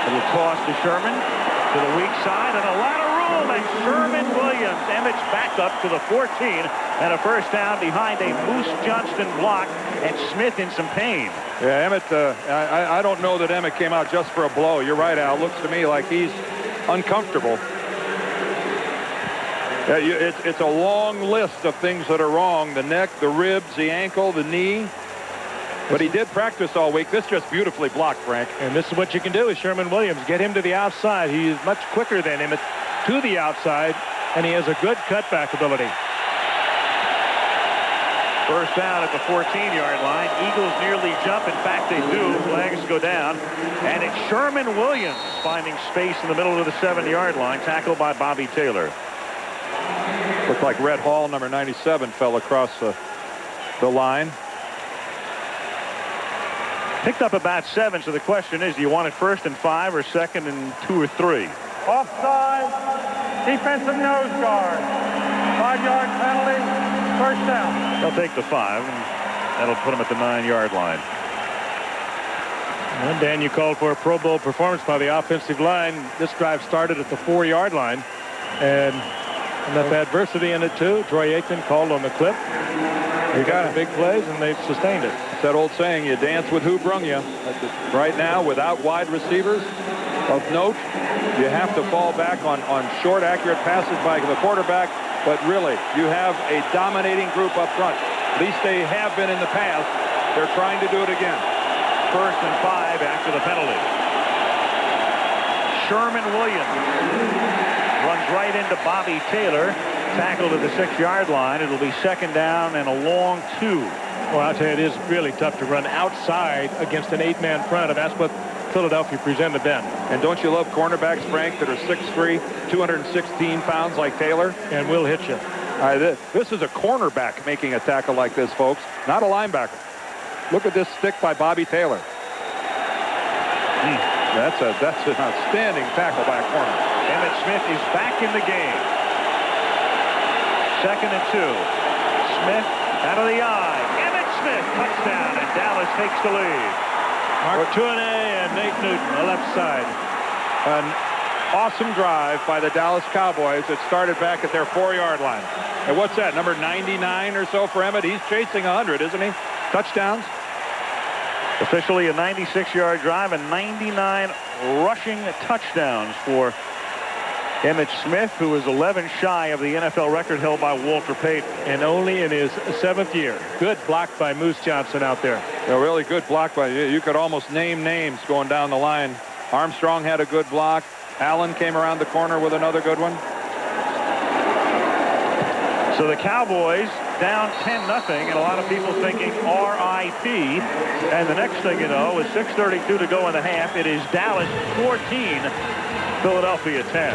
Little toss to Sherman to the weak side, and a lot of room, and Sherman Williams. Emmitt's back up to the 14, and a first down behind a Moose Johnston block, and Smith in some pain. Yeah, Emmitt, I don't know that Emmitt came out just for a blow. You're right, Al. It looks to me like he's uncomfortable. It's a long list of things that are wrong. The neck, the ribs, the ankle, the knee. But he did practice all week. This just beautifully blocked, Frank. And this is what you can do with Sherman Williams. Get him to the outside. He is much quicker than him to the outside, and he has a good cutback ability. First down at the 14-yard line. Eagles nearly jump. In fact, they do. Flags go down. And it's Sherman Williams finding space in the middle of the 7-yard line, tackled by Bobby Taylor. Looked like Red Hall, number 97, fell across the line. Picked up about 7, so the question is, do you want it 1st and 5 or 2nd and 2 or 3? Offside, defensive nose guard. 5-yard penalty, first down. They'll take the 5, and that'll put them at the 9-yard line. And Dan, you called for a Pro Bowl performance by the offensive line. This drive started at the 4-yard line, and enough adversity in it, too. Troy Aikman called on the clip. They got big plays, and they've sustained it. It's that old saying, you dance with who brung you. Right now, without wide receivers of note, you have to fall back on short, accurate passes by the quarterback. But really, you have a dominating group up front. At least they have been in the past. They're trying to do it again. 1st and 5 after the penalty. Sherman Williams runs right into Bobby Taylor. Tackled at the 6-yard line. It'll be 2nd down and a long 2. Well, I'll tell you, it is really tough to run outside against an 8-man front, and that's what Philadelphia presented then. And don't you love cornerbacks, Frank, that are 6'3", 216 pounds like Taylor? And will hit you. This is a cornerback making a tackle like this, folks, not a linebacker. Look at this stick by Bobby Taylor. That's an outstanding tackle by a corner. Emmitt Smith is back in the game. 2nd and 2. Smith out of the eye. Emmitt Smith, touchdown, and Dallas takes the lead. Mark Tournay and Nate Newton, the left side. An awesome drive by the Dallas Cowboys. It started back at their 4-yard line. And what's that, number 99 or so for Emmitt? He's chasing 100, isn't he? Touchdowns. Officially a 96-yard drive and 99 rushing touchdowns for Emmitt Smith, who is 11 shy of the NFL record held by Walter Payton. And only in his 7th year. Good block by Moose Johnson out there. A really good block by you. You could almost name names going down the line. Armstrong had a good block. Allen came around the corner with another good one. So the Cowboys down 10-0, and a lot of people thinking RIP. And the next thing you know, with 6:32 to go in the half, it is Dallas 14, Philadelphia 10.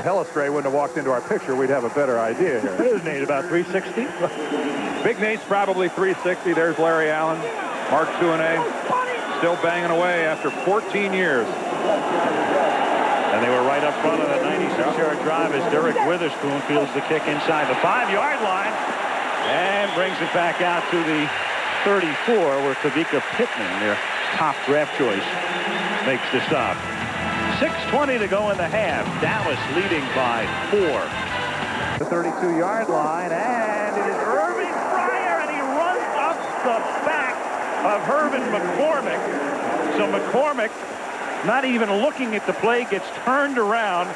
Hellestray wouldn't have walked into our picture, we'd have a better idea here. There's Nate, about 360. Big Nate's probably 360. There's Larry Allen. Mark Tournay still banging away after 14 years. And they were right up front of the 96-yard drive as Derek Witherspoon fields the kick inside the 5-yard line and brings it back out to the 34, where Kavika Pittman, their top draft choice, makes the stop. 6:20 to go in the half. Dallas leading by 4. The 32-yard line, and it is Irving Fryer, and he runs up the back of Herman McCormick. So McCormick, not even looking at the play, gets turned around,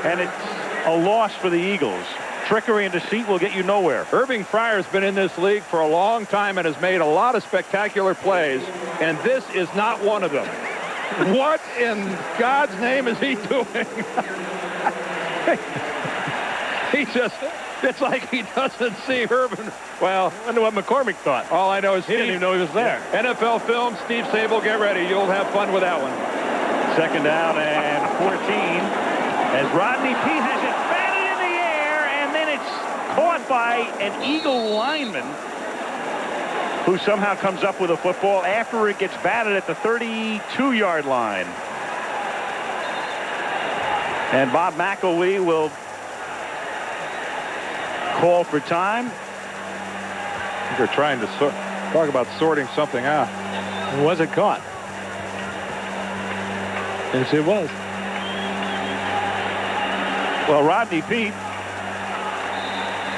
and it's a loss for the Eagles. Trickery and deceit will get you nowhere. Irving Fryer's been in this league for a long time and has made a lot of spectacular plays, and this is not one of them. What in God's name is he doing? It's like he doesn't see Urban. Well, I wonder what McCormick thought. All I know is he didn't even know he was there. NFL film, Steve Sable, get ready. You'll have fun with that one. 2nd down and 14 as Rodney Peete has it batted in the air, and then it's caught by an Eagle lineman who somehow comes up with a football after it gets batted at the 32-yard line. And Bob McElwee will call for time. They're trying to talk about sorting something out. Was it caught? Yes, it was. Well, Rodney Peete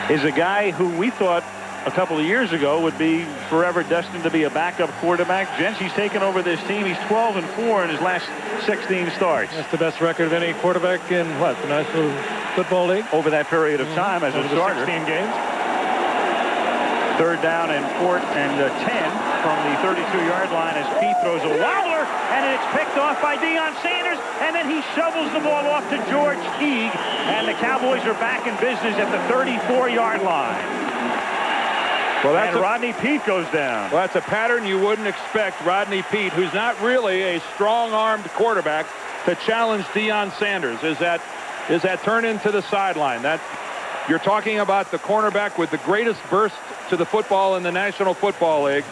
is a guy who we thought a couple of years ago would be forever destined to be a backup quarterback. Jency's taken over this team. He's 12-4 in his last 16 starts. That's the best record of any quarterback in what, the National Football League? Over that period of time as a starter. 16 games. Third down and 10 from the 32-yard line as Pete throws a wobbler, and it's picked off by Deion Sanders, and then he shovels the ball off to George Teague, and the Cowboys are back in business at the 34-yard line. Well, and Rodney Peete goes down. Well, that's a pattern you wouldn't expect Rodney Peete, who's not really a strong-armed quarterback, to challenge Deion Sanders. Is that turn into the sideline? That you're talking about the cornerback with the greatest burst to the football in the National Football League.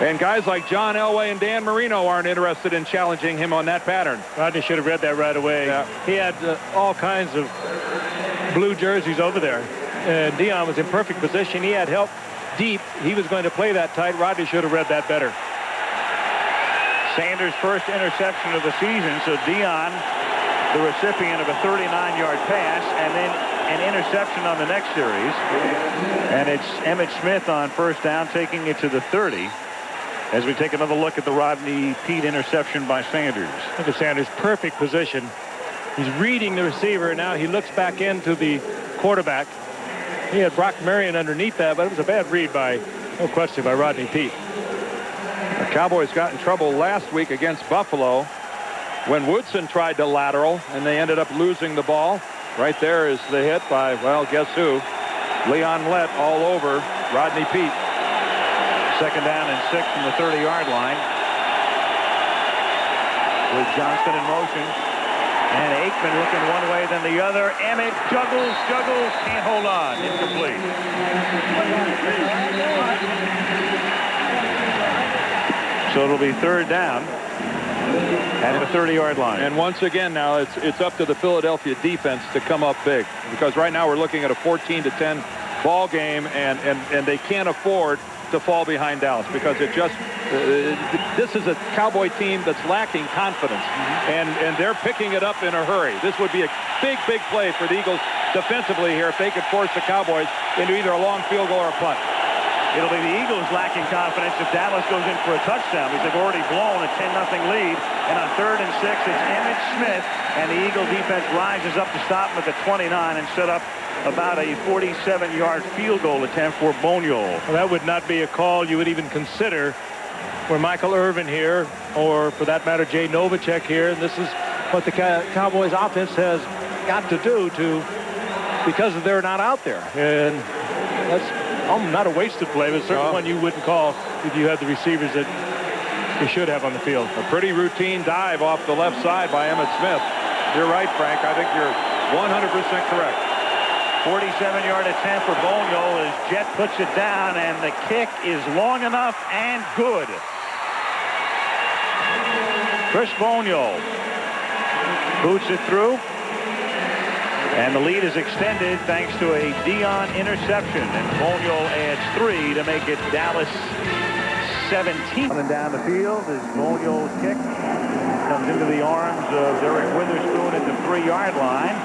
And guys like John Elway and Dan Marino aren't interested in challenging him on that pattern. Rodney should have read that right away. Yeah. He had all kinds of blue jerseys over there. And Deion was in perfect position. He had help deep. He was going to play that tight. Rodney should have read that better. Sanders' first interception of the season, so Deion, the recipient of a 39-yard pass, and then an interception on the next series. And it's Emmitt Smith on first down, taking it to the 30. As we take another look at the Rodney Peete interception by Sanders. Look at Sanders' perfect position. He's reading the receiver, and now he looks back into the quarterback. He had Brock Marion underneath that, but it was a bad read by, no question, by Rodney Peete. The Cowboys got in trouble last week against Buffalo when Woodson tried to lateral, and they ended up losing the ball. Right there is the hit by, well, guess who? Leon Lett all over Rodney Peete. Second down and 6 from the 30-yard line. With Johnston in motion. And Aikman looking one way then the other. Emmitt juggles, can't hold on. Incomplete. So it'll be third down at the 30-yard line. And once again now it's up to the Philadelphia defense to come up big, because right now we're looking at a 14-10 ball game, and they can't afford to fall behind Dallas, because it just this is a Cowboy team that's lacking confidence, and they're picking it up in a hurry. This would be a big play for the Eagles defensively here if they could force the Cowboys into either a long field goal or a punt. It'll be the Eagles lacking confidence if Dallas goes in for a touchdown, because they've already blown a 10-0 lead. And on 3rd and 6, it's Emmitt Smith, and the Eagle defense rises up to stop him at the 29 and set up about a 47-yard field goal attempt for Boniol. Well, that would not be a call you would even consider for Michael Irvin here, or for that matter, Jay Novacek here. And this is what the Cowboys offense has got to do because they're not out there. And that's not a wasted play, but certainly one you wouldn't call if you had the receivers that you should have on the field. A pretty routine dive off the left side by Emmitt Smith. You're right, Frank. I think you're 100% correct. 47-yard attempt for Boniol as Jet puts it down, and the kick is long enough and good. Chris Boniol boots it through, and the lead is extended thanks to a Deion interception, and Boniol adds 3 to make it Dallas 17. And down the field is Boniol's kick. Comes into the arms of Derek Witherspoon at the 3-yard line.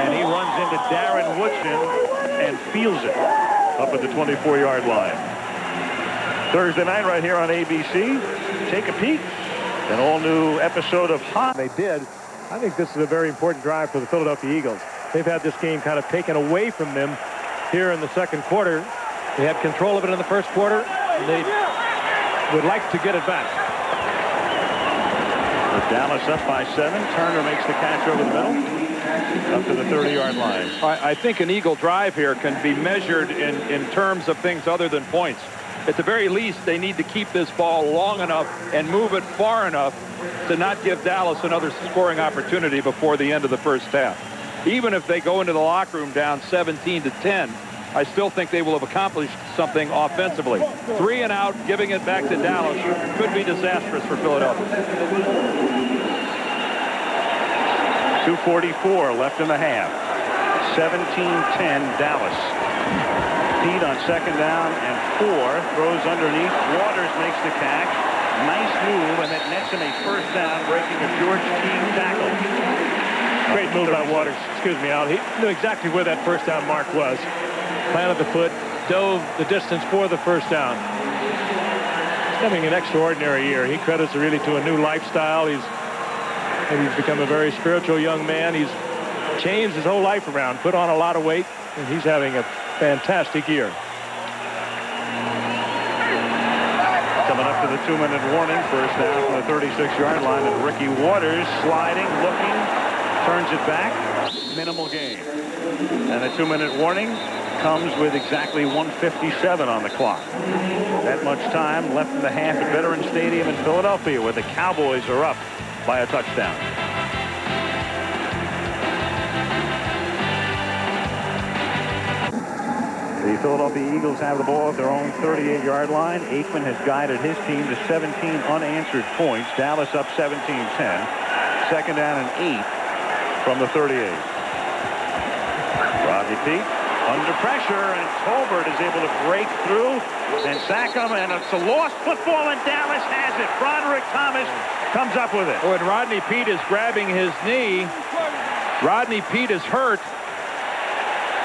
And he runs into Darren Woodson and feels it up at the 24-yard line. Thursday night right here on ABC. Take a peek. An all-new episode of Hot. They did. I think this is a very important drive for the Philadelphia Eagles. They've had this game kind of taken away from them here in the second quarter. They had control of it in the first quarter, and they would like to get it back. With Dallas up by 7, Turner makes the catch over the middle. Up to the 30-yard line. I think an Eagle drive here can be measured in terms of things other than points. At the very least, they need to keep this ball long enough and move it far enough to not give Dallas another scoring opportunity before the end of the first half. Even if they go into the locker room down 17-10, I still think they will have accomplished something offensively. 3 and out, giving it back to Dallas could be disastrous for Philadelphia. 2:44 left in the half. 17-10 Dallas. Peete on second down and 4. Throws underneath. Waters makes the catch. Nice move, and that nets him a first down, breaking a George Teague tackle. Great move by Waters. Excuse me, Al. He knew exactly where that first down mark was. planted the foot, dove the distance for the first down. He's having an extraordinary year. He credits it really to a new lifestyle. He's become a very spiritual young man. He's changed his whole life around, put on a lot of weight, and he's having a fantastic year. Coming up to the 2-minute warning, first down from the 36-yard line, and Ricky Waters sliding, looking, turns it back, minimal gain. And a 2-minute warning comes with exactly 1:57 on the clock. That much time left in the half at Veterans Stadium in Philadelphia, where the Cowboys are up by a touchdown. The Philadelphia Eagles have the ball at their own 38-yard line. Aikman has guided his team to 17 unanswered points. Dallas up 17-10. Second down and 8 from the 38. Rodney Peete under pressure, and Tolbert is able to break through and sack him, and it's a lost football, and Dallas has it. Broderick Thomas comes up with it. When Rodney Peete is grabbing his knee, Rodney Peete is hurt.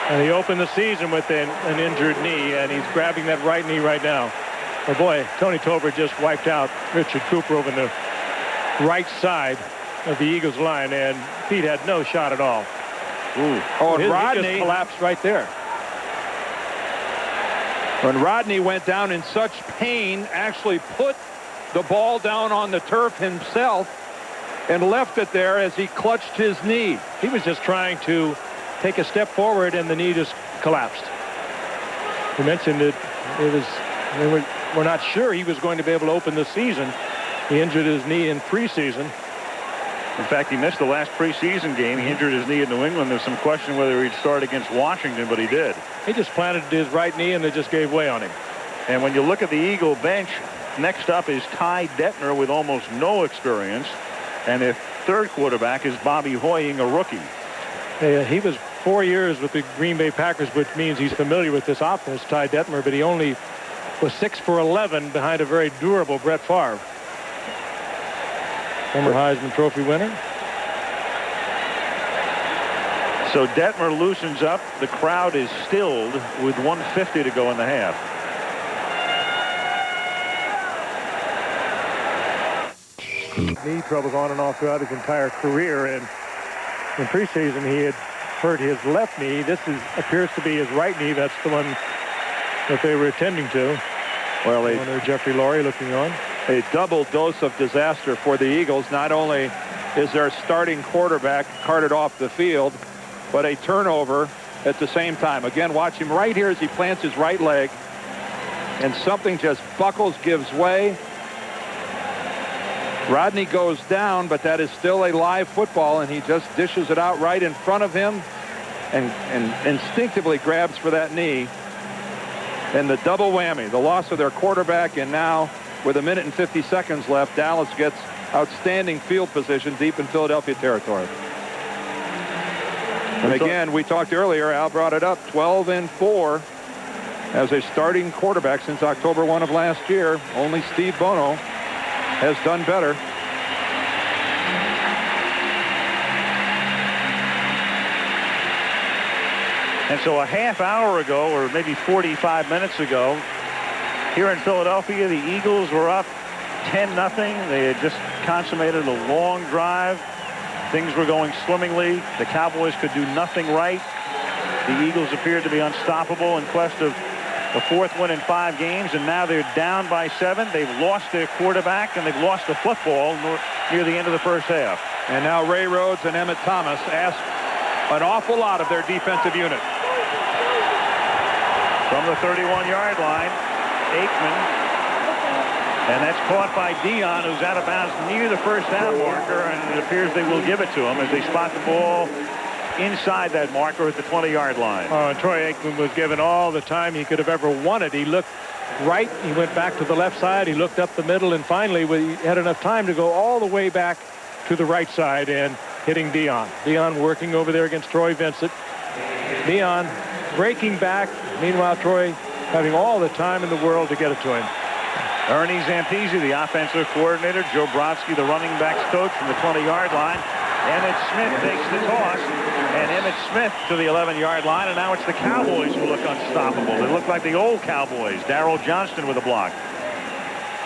And he opened the season with an injured knee, and he's grabbing that right knee right now. Oh boy, Tony Tolbert just wiped out Richard Cooper over the right side of the Eagles line, and Peete had no shot at all. Ooh. Oh, and Rodney just collapsed right there. When Rodney went down in such pain, actually put the ball down on the turf himself and left it there as he clutched his knee. He was just trying to take a step forward, and the knee just collapsed. You mentioned it was, we're not sure he was going to be able to open the season. He injured his knee in preseason. In fact, he missed the last preseason game. He injured his knee in New England. There's some question whether he'd start against Washington, but he did. He just planted his right knee, and they just gave way on him. And when you look at the Eagle bench, next up is Ty Detmer with almost no experience. And their third quarterback is Bobby Hoying, a rookie. He was 4 years with the Green Bay Packers, which means he's familiar with this offense, Ty Detmer, but he only was 6 for 11 behind a very durable Brett Favre. Former Heisman Trophy winner. So Detmer loosens up. The crowd is stilled with 1:50 to go in the half. Knee troubles on and off throughout his entire career, and in preseason he had hurt his left knee. This appears to be his right knee. That's the one that they were attending to. Well, Jeffrey Lurie looking on. A double dose of disaster for the Eagles. Not only is their starting quarterback carted off the field, but a turnover at the same time. Again, watch him right here as he plants his right leg, and something just buckles, gives way. Rodney goes down, but that is still a live football, and he just dishes it out right in front of him and instinctively grabs for that knee. And the double whammy, the loss of their quarterback, and now with 1 minute and 50 seconds left, Dallas gets outstanding field position deep in Philadelphia territory. And again, we talked earlier, Al brought it up, 12-4 as a starting quarterback since October 1 of last year. Only Steve Bono has done better. And so a half hour ago, or maybe 45 minutes ago, here in Philadelphia, the Eagles were up 10-0. They had just consummated a long drive. Things were going swimmingly. The Cowboys could do nothing right. The Eagles appeared to be unstoppable in quest of the fourth win in 5 games, and now they're down by 7. They've lost their quarterback, and they've lost the football near the end of the first half. And now Ray Rhodes and Emmett Thomas ask an awful lot of their defensive unit. From the 31-yard line, Aikman, and that's caught by Dion, who's out of bounds near the first down marker, and it appears they will give it to him as they spot the ball inside that marker at the 20-yard line. And Troy Aikman was given all the time he could have ever wanted. He looked right, he went back to the left side, he looked up the middle, and finally he had enough time to go all the way back to the right side and hitting Dion. Dion working over there against Troy Vincent. Dion breaking back. Meanwhile, Troy having all the time in the world to get it to him. Ernie Zampese, the offensive coordinator. Joe Brodsky, the running backs coach, from the 20-yard line. Emmitt Smith takes the toss, and Emmitt Smith to the 11-yard line, and now it's the Cowboys who look unstoppable. They look like the old Cowboys. Darryl Johnston with a block.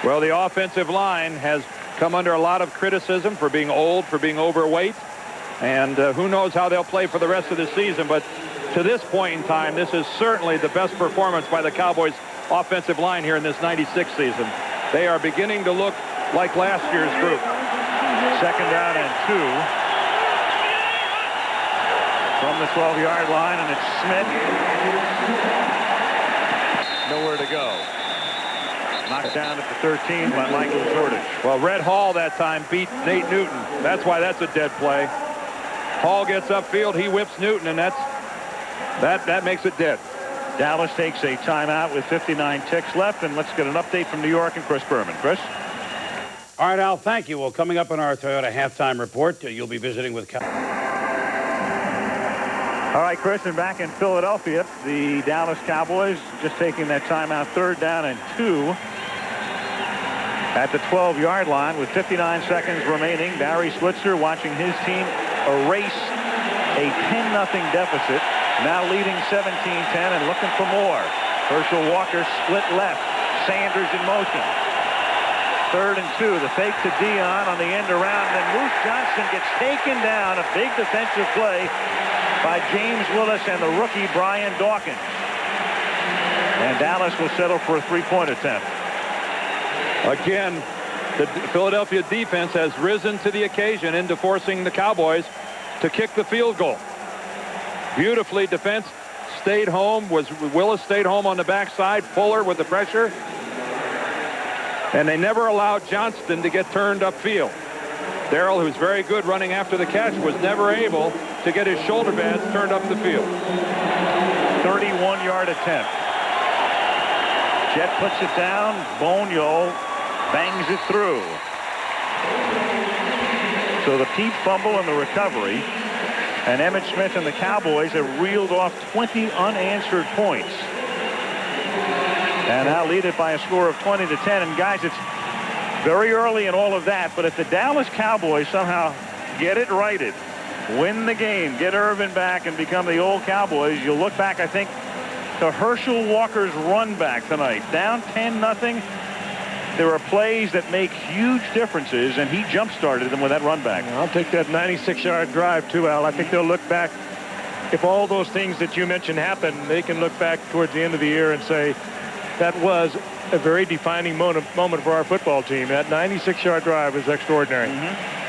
Well, the offensive line has come under a lot of criticism for being old, for being overweight, and who knows how they'll play for the rest of the season. But to this point in time, this is certainly the best performance by the Cowboys offensive line here in this 96 season. They are beginning to look like last year's group. 2nd down and 2 from the 12-yard line, and it's Smith. Nowhere to go. Knocked down at the 13 by Michael Zordich. Well, Red Hall that time beat Nate Newton. That's why that's a dead play. Hall gets upfield, he whips Newton, and that makes it dead. Dallas takes a timeout with 59 ticks left, and let's get an update from New York and Chris Berman. Chris? All right, Al, thank you. Well, coming up on our Toyota halftime report, you'll be visiting with All right, Chris, and back in Philadelphia, the Dallas Cowboys just taking that timeout, 3rd down and 2 at the 12-yard line with 59 seconds remaining. Barry Switzer watching his team erase a 10-0 deficit, now leading 17-10 and looking for more. Herschel Walker split left. Sanders in motion. 3rd and 2. The fake to Dion on the end around. Then Moose Johnston gets taken down. A big defensive play by James Willis and the rookie Brian Dawkins. And Dallas will settle for a 3-point attempt. Again, the Philadelphia defense has risen to the occasion into forcing the Cowboys to kick the field goal. Beautifully, defense stayed home. Willis stayed home on the backside. Fuller with the pressure. And they never allowed Johnston to get turned upfield. Darryl, who's very good running after the catch, was never able to get his shoulder pads turned up the field. 31-yard attempt. Jet puts it down. Bonio bangs it through. So the Pete fumble and the recovery. And Emmitt Smith and the Cowboys have reeled off 20 unanswered points. And now lead it by a score of 20-10. And guys, it's very early in all of that, but if the Dallas Cowboys somehow get it righted, win the game, get Irvin back, and become the old Cowboys, you'll look back, I think, to Herschel Walker's run back tonight. Down 10-0. There are plays that make huge differences, and he jump-started them with that run back. I'll take that 96-yard drive, too, Al. I think they'll look back. If all those things that you mentioned happen, they can look back towards the end of the year and say, that was a very defining moment for our football team. That 96-yard drive was extraordinary.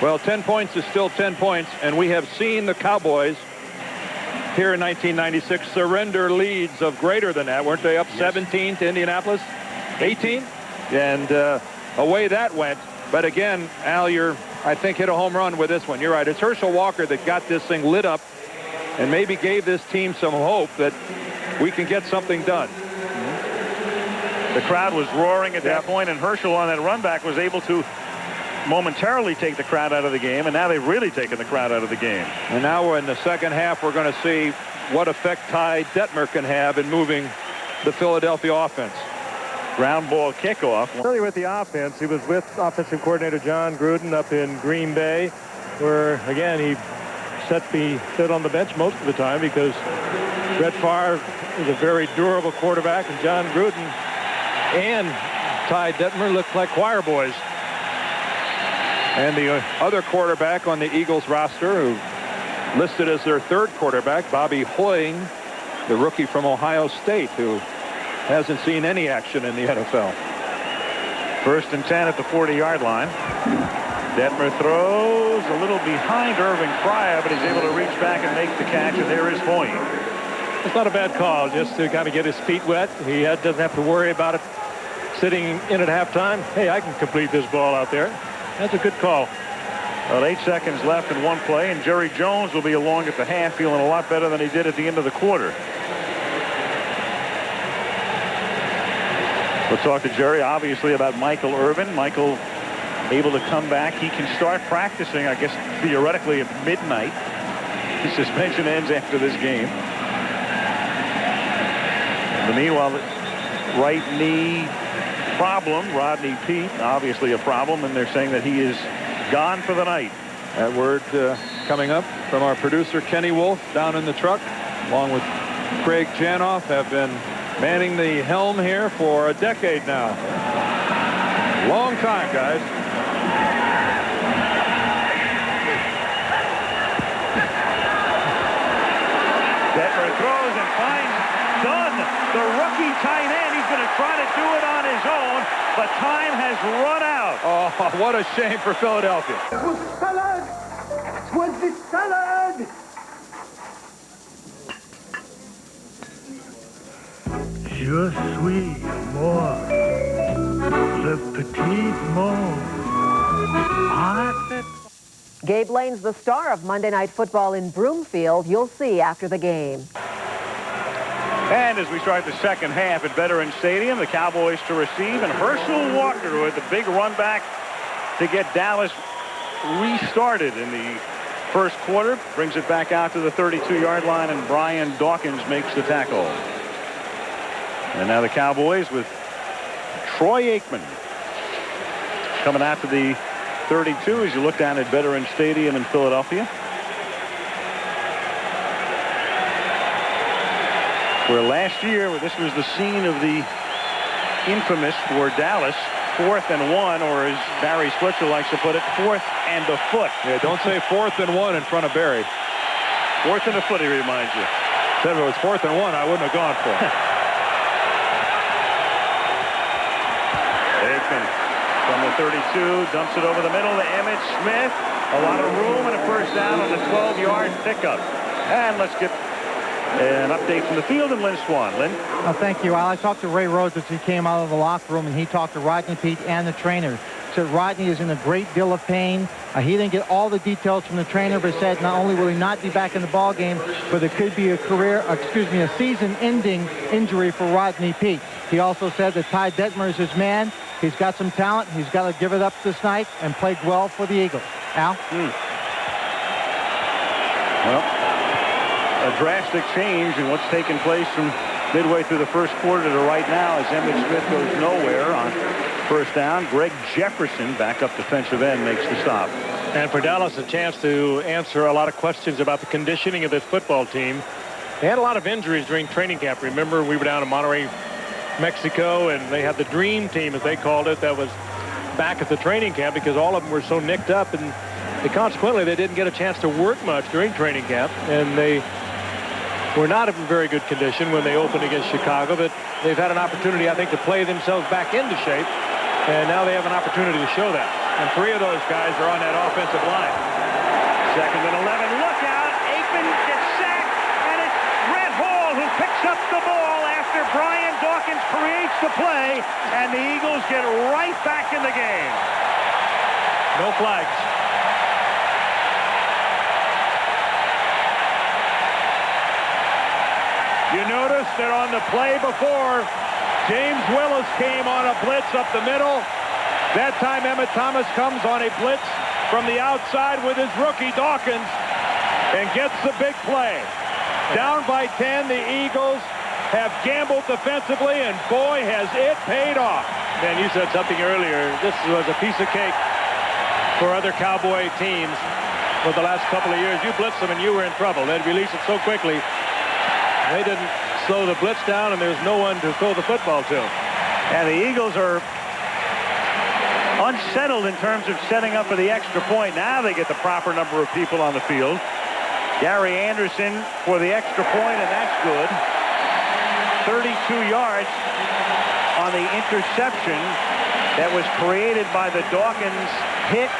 Well, 10 points is still 10 points, and we have seen the Cowboys here in 1996 surrender leads of greater than that. Weren't they up 17 to Indianapolis? 18? And away that went. But again, Al, I think, hit a home run with this one. You're right. It's Herschel Walker that got this thing lit up and maybe gave this team some hope that we can get something done. The crowd was roaring at that point, and Herschel on that run back was able to momentarily take the crowd out of the game, and now they've really taken the crowd out of the game. And now in the second half, we're going to see what effect Ty Detmer can have in moving the Philadelphia offense. Ground ball kickoff. Earlier with the offense, he was with offensive coordinator John Gruden up in Green Bay, where, again, he sit on the bench most of the time because Brett Favre is a very durable quarterback, and John Gruden and Ty Detmer looked like choir boys. And the other quarterback on the Eagles roster, who listed as their 3rd quarterback, Bobby Hoying, the rookie from Ohio State, who hasn't seen any action in the NFL. 1st and 10 at the 40-yard line. Detmer throws a little behind Irving Fryer, but he's able to reach back and make the catch, and there is Hoying. It's not a bad call, just to kind of get his feet wet. He doesn't have to worry about it sitting in at halftime. Hey, I can complete this ball out there. That's a good call. About 8 seconds left in one play, and Jerry Jones will be along at the half, feeling a lot better than he did at the end of the quarter. We'll talk to Jerry, obviously, about Michael Irvin. Michael able to come back. He can start practicing, I guess, theoretically at midnight. His suspension ends after this game. But meanwhile, the right knee problem, Rodney Peete, obviously a problem, and they're saying that he is gone for the night. That word coming up from our producer, Kenny Wolf, down in the truck, along with Craig Janoff, have been manning the helm here for a decade now. Long time, guys. Detmer throws and finds Dunn, the rookie tight end. He's going to try to do it on his own, but time has run out. Oh, what a shame for Philadelphia. It was salad! It was the salad! Je suis mort. Le petit mort. Gabe Lane's the star of Monday Night Football in Broomfield. You'll see after the game. And as we start the second half at Veterans Stadium, the Cowboys to receive, and Herschel Walker with the big run back to get Dallas restarted in the first quarter. Brings it back out to the 32-yard line, and Brian Dawkins makes the tackle. And now the Cowboys with Troy Aikman coming out to the 32 as you look down at Veterans Stadium in Philadelphia, where last year this was the scene of the infamous for Dallas 4th and 1, or as Barry Switzer likes to put it, 4th and a foot. Yeah, don't say 4th and 1 in front of Barry. 4th and a foot, he reminds you. Said if it was 4th and 1, I wouldn't have gone for it. Aikman from the 32 dumps it over the middle to Emmitt Smith. A lot of room and a first down on the 12-yard pickup. And let's get an update from the field and Lynn Swan. Lynn? Thank you, Al. I talked to Ray Rhodes as he came out of the locker room, and he talked to Rodney Peete and the trainer. Said Rodney is in a great deal of pain. He didn't get all the details from the trainer, but said not only will he not be back in the ball game, but there could be a season-ending injury for Rodney Peete. He also said that Ty Detmer is his man. He's got some talent. He's got to give it up this night and played well for the Eagles. Al? Well, a drastic change in what's taken place from midway through the first quarter to right now as Emmitt Smith goes nowhere on first down. Greg Jefferson, backup defensive end, makes the stop. And for Dallas, a chance to answer a lot of questions about the conditioning of this football team. They had a lot of injuries during training camp. Remember, we were down in Monterrey, Mexico, and they had the dream team, as they called it, that was back at the training camp because all of them were so nicked up, and consequently they didn't get a chance to work much during training camp, and they were not in very good condition when they opened against Chicago, but they've had an opportunity, I think, to play themselves back into shape, and now they have an opportunity to show that. And 3 of those guys are on that offensive line. 2nd and 11. Look out. Aikman gets sacked, and it's Red Hall who picks up the ball after Brian Dawkins creates the play, and the Eagles get right back in the game. No flags. You notice that on the play before, James Willis came on a blitz up the middle. That time Emmett Thomas comes on a blitz from the outside with his rookie Dawkins and gets the big play. Down by 10, the Eagles have gambled defensively, and boy, has it paid off. Man, you said something earlier. This was a piece of cake for other Cowboy teams for the last couple of years. You blitzed them and you were in trouble. They'd release it so quickly. They didn't slow the blitz down, and there's no one to throw the football to. And the Eagles are unsettled in terms of setting up for the extra point. Now they get the proper number of people on the field. Gary Anderson for the extra point, and that's good. 32 yards on the interception that was created by the Dawkins hit.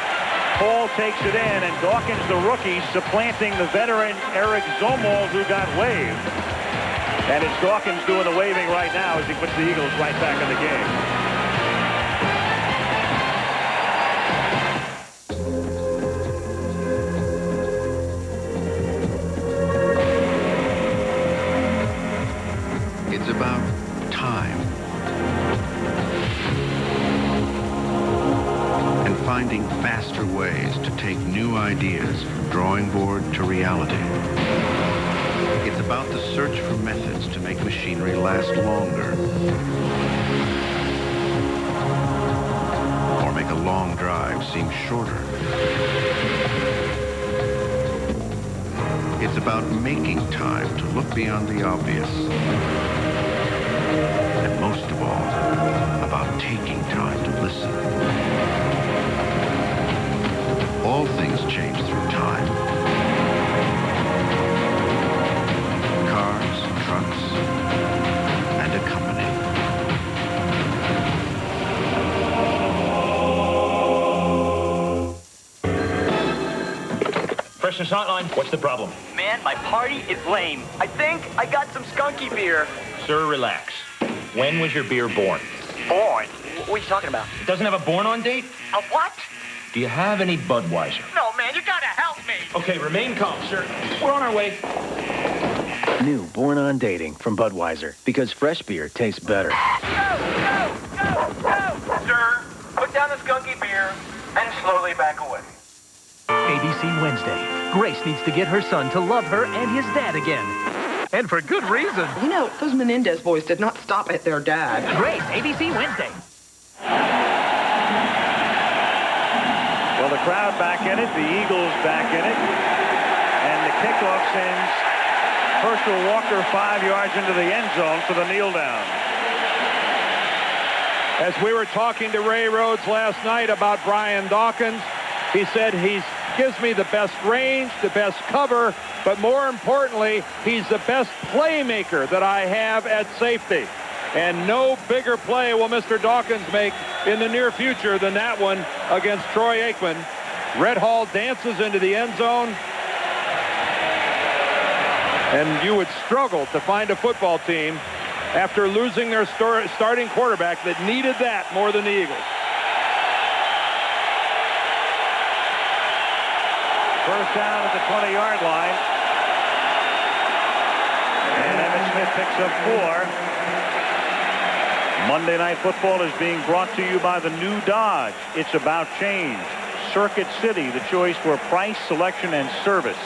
Paul takes it in, and Dawkins, the rookie, supplanting the veteran Eric Zomold, who got waived. And it's Dawkins doing the waving right now as he puts the Eagles right back in the game. It's about time. And finding faster ways to take new ideas from drawing board to reality. It's about the search for methods to make machinery last longer. Or make a long drive seem shorter. It's about making time to look beyond the obvious. And most of all, about taking time to listen. All things change through time. Cars, trucks, and a company. Freshness Hotline, what's the problem? Man, my party is lame. I think I got some skunky beer. Sir, relax. When was your beer born? Born? What are you talking about? It doesn't have a born-on date? A what? Do you have any Budweiser? No, man, you gotta help me. Okay, remain calm, sir. We're on our way. New Born on Dating from Budweiser, because fresh beer tastes better. No! Sir, put down the skunky beer and slowly back away. ABC Wednesday. Grace needs to get her son to love her and his dad again. And for good reason. You know, those Menendez boys did not stop at their dad. Grace, ABC Wednesday. Well, the crowd back in it, the Eagles back in it, and the kickoff sends Herschel Walker 5 yards into the end zone for the kneel down. As we were talking to Ray Rhodes last night about Brian Dawkins, he said he gives me the best range, the best cover, but more importantly, he's the best playmaker that I have at safety. And no bigger play will Mr. Dawkins make in the near future than that one against Troy Aikman. Red Hall dances into the end zone. And you would struggle to find a football team after losing their starting quarterback that needed that more than the Eagles. First down at the 20-yard line. And Emmitt Smith picks up 4. Monday Night Football is being brought to you by the new Dodge. It's about change. Circuit City, the choice for price, selection, and service.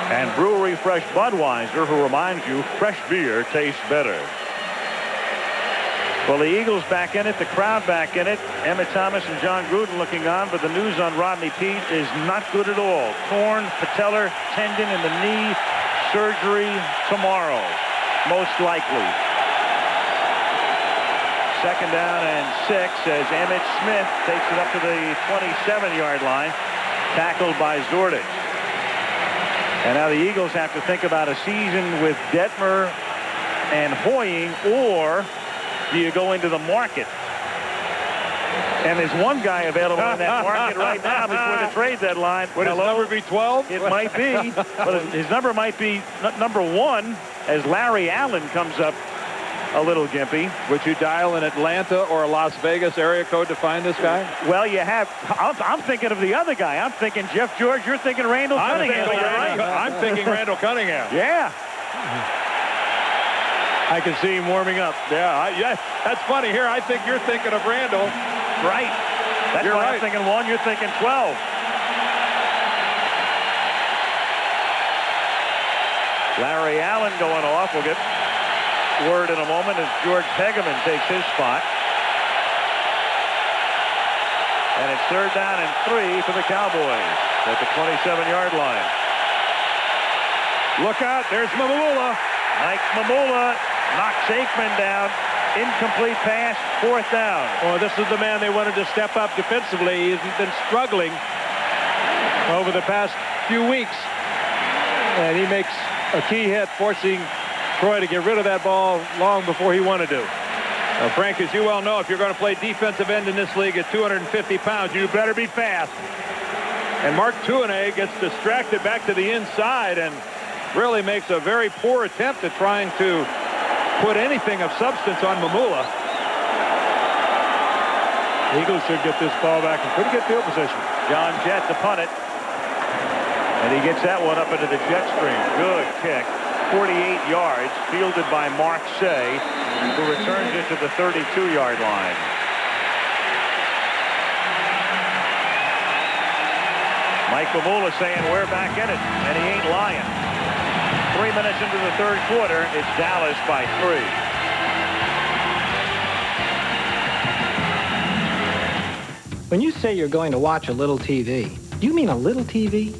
And Brewery Fresh Budweiser, who reminds you fresh beer tastes better. Well, the Eagles back in it, the crowd back in it. Emmett Thomas and John Gruden looking on, but the news on Rodney Peete is not good at all. Torn patellar tendon in the knee, surgery tomorrow, most likely. Second down and 6 as Emmitt Smith takes it up to the 27-yard line, tackled by Zordich. And now the Eagles have to think about a season with Detmer and Hoying, or do you go into the market? And there's one guy available in that market right now before the trade deadline. Would his number be 12? It might be. But his number might be number 1 as Larry Allen comes up a little gimpy. Would you dial an Atlanta or a Las Vegas area code to find this guy? Well, you have. I'm thinking of the other guy. I'm thinking Jeff George. You're thinking Randall Cunningham. I'm thinking Randall Cunningham. Yeah. I can see him warming up. Yeah, that's funny. Here, I think you're thinking of Randall. Right. That's you're why right. I'm thinking 1. You're thinking 12. Larry Allen going off. We'll get word in a moment as George Hegeman takes his spot. And it's third down and 3 for the Cowboys at the 27-yard line. Look out. There's Mamula. Mike Mamula knocks Aikman down. Incomplete pass, 4th down. Well, this is the man they wanted to step up defensively. He's been struggling over the past few weeks. And he makes a key hit, forcing Troy to get rid of that ball long before he wanted to. Well, Frank, as you well know, if you're going to play defensive end in this league at 250 pounds, you better be fast. And Mark Tuinei gets distracted back to the inside and really makes a very poor attempt at trying to put anything of substance on Mamula. Eagles should get this ball back in pretty good field position. John Jett to punt it. And he gets that one up into the jet stream. Good kick. 48 yards, fielded by Mark Shea, who returns it to the 32-yard line. Mike Mamula saying we're back in it, and he ain't lying. 3 minutes into the third quarter, it's Dallas by 3. When you say you're going to watch a little TV, do you mean a little TV?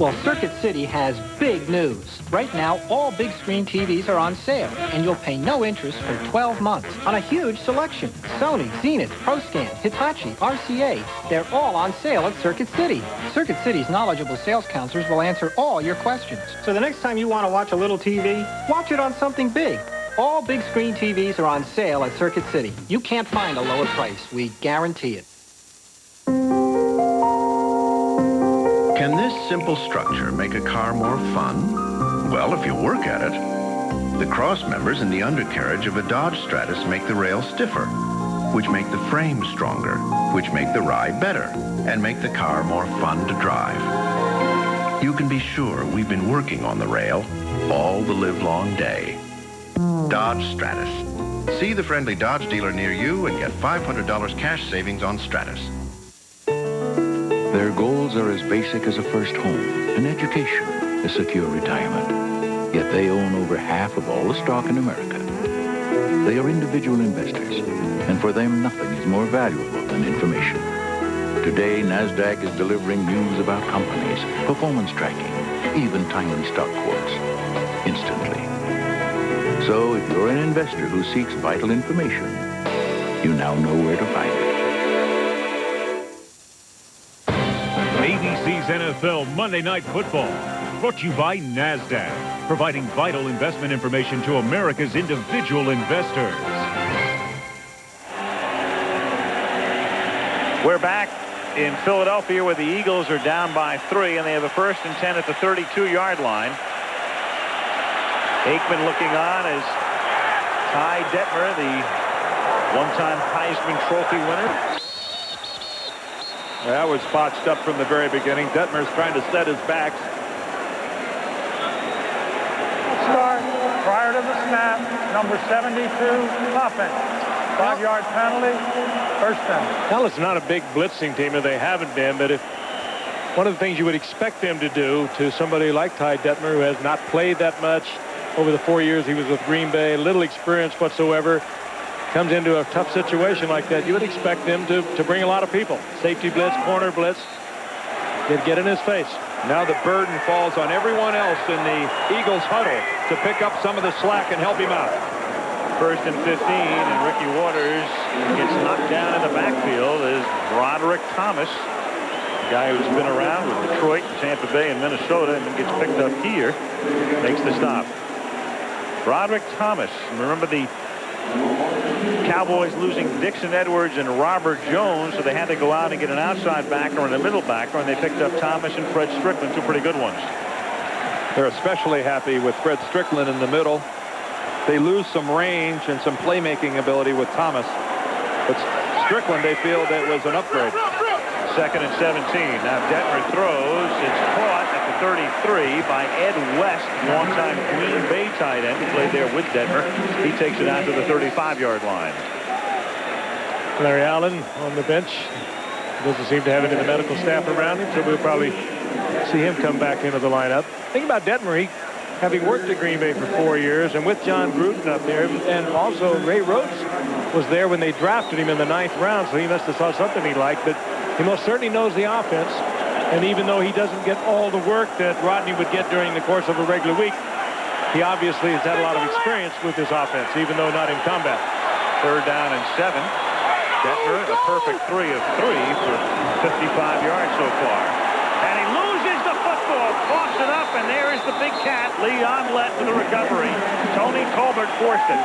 Well, Circuit City has big news. Right now, all big screen TVs are on sale, and you'll pay no interest for 12 months on a huge selection. Sony, Zenith, ProScan, Hitachi, RCA, they're all on sale at Circuit City. Circuit City's knowledgeable sales counselors will answer all your questions. So the next time you want to watch a little TV, watch it on something big. All big screen TVs are on sale at Circuit City. You can't find a lower price. We guarantee it. Can this simple structure make a car more fun? Well, if you work at it. The cross members in the undercarriage of a Dodge Stratus make the rail stiffer, which make the frame stronger, which make the ride better, and make the car more fun to drive. You can be sure we've been working on the rail all the livelong day. Dodge Stratus. See the friendly Dodge dealer near you and get $500 cash savings on Stratus. Their goals are as basic as a first home, an education, a secure retirement. Yet they own over half of all the stock in America. They are individual investors, and for them nothing is more valuable than information. Today, NASDAQ is delivering news about companies, performance tracking, even timely stock quotes, instantly. So if you're an investor who seeks vital information, you now know where to find it. ABC's NFL Monday Night Football, brought to you by NASDAQ, providing vital investment information to America's individual investors. We're back in Philadelphia where the Eagles are down by 3, and they have a 1st and 10 at the 32-yard line. Aikman looking on as Ty Detmer, the one-time Heisman Trophy winner. That was botched up from the very beginning. Detmer's trying to set his backs. Start prior to the snap, number 72, offense. 5-yard penalty, 1st down. Well, it's not a big blitzing team, and they haven't been, but if one of the things you would expect them to do to somebody like Ty Detmer, who has not played that much over the 4 years he was with Green Bay, little experience whatsoever, comes into a tough situation like that, you would expect them to bring a lot of people. Safety blitz, corner blitz. They'd get in his face. Now the burden falls on everyone else in the Eagles huddle to pick up some of the slack and help him out. 1st and 15, and Ricky Waters gets knocked down in the backfield as Broderick Thomas, the guy who's been around with Detroit, Tampa Bay, and Minnesota, and then gets picked up here, makes the stop. Broderick Thomas, remember the Cowboys losing Dixon Edwards and Robert Jones, so they had to go out and get an outside backer and a middle backer, and they picked up Thomas and Fred Strickland, 2 pretty good ones. They're especially happy with Fred Strickland in the middle. They lose some range and some playmaking ability with Thomas, but Strickland, they feel that was an upgrade. 2nd and 17. Now Detmer throws. It's caught at the 33 by Ed West, longtime Green Bay tight end. He played there with Detmer. He takes it out to the 35-yard line. Larry Allen on the bench. Doesn't seem to have any of the medical staff around him, so we'll probably see him come back into the lineup. Think about Detmer. He, having worked at Green Bay for 4 years and with John Gruden up there, and also Ray Rhodes was there when they drafted him in the 9th round, so he must have saw something he liked, but he most certainly knows the offense, and even though he doesn't get all the work that Rodney would get during the course of a regular week, he obviously has had a lot of experience with this offense, even though not in combat. 3rd down and 7. Detmer, a perfect 3 of 3 for 55 yards so far. And he loses the football, coughs it up, and there is the big cat, Leon Lett, with the recovery. Tony Colbert forced it.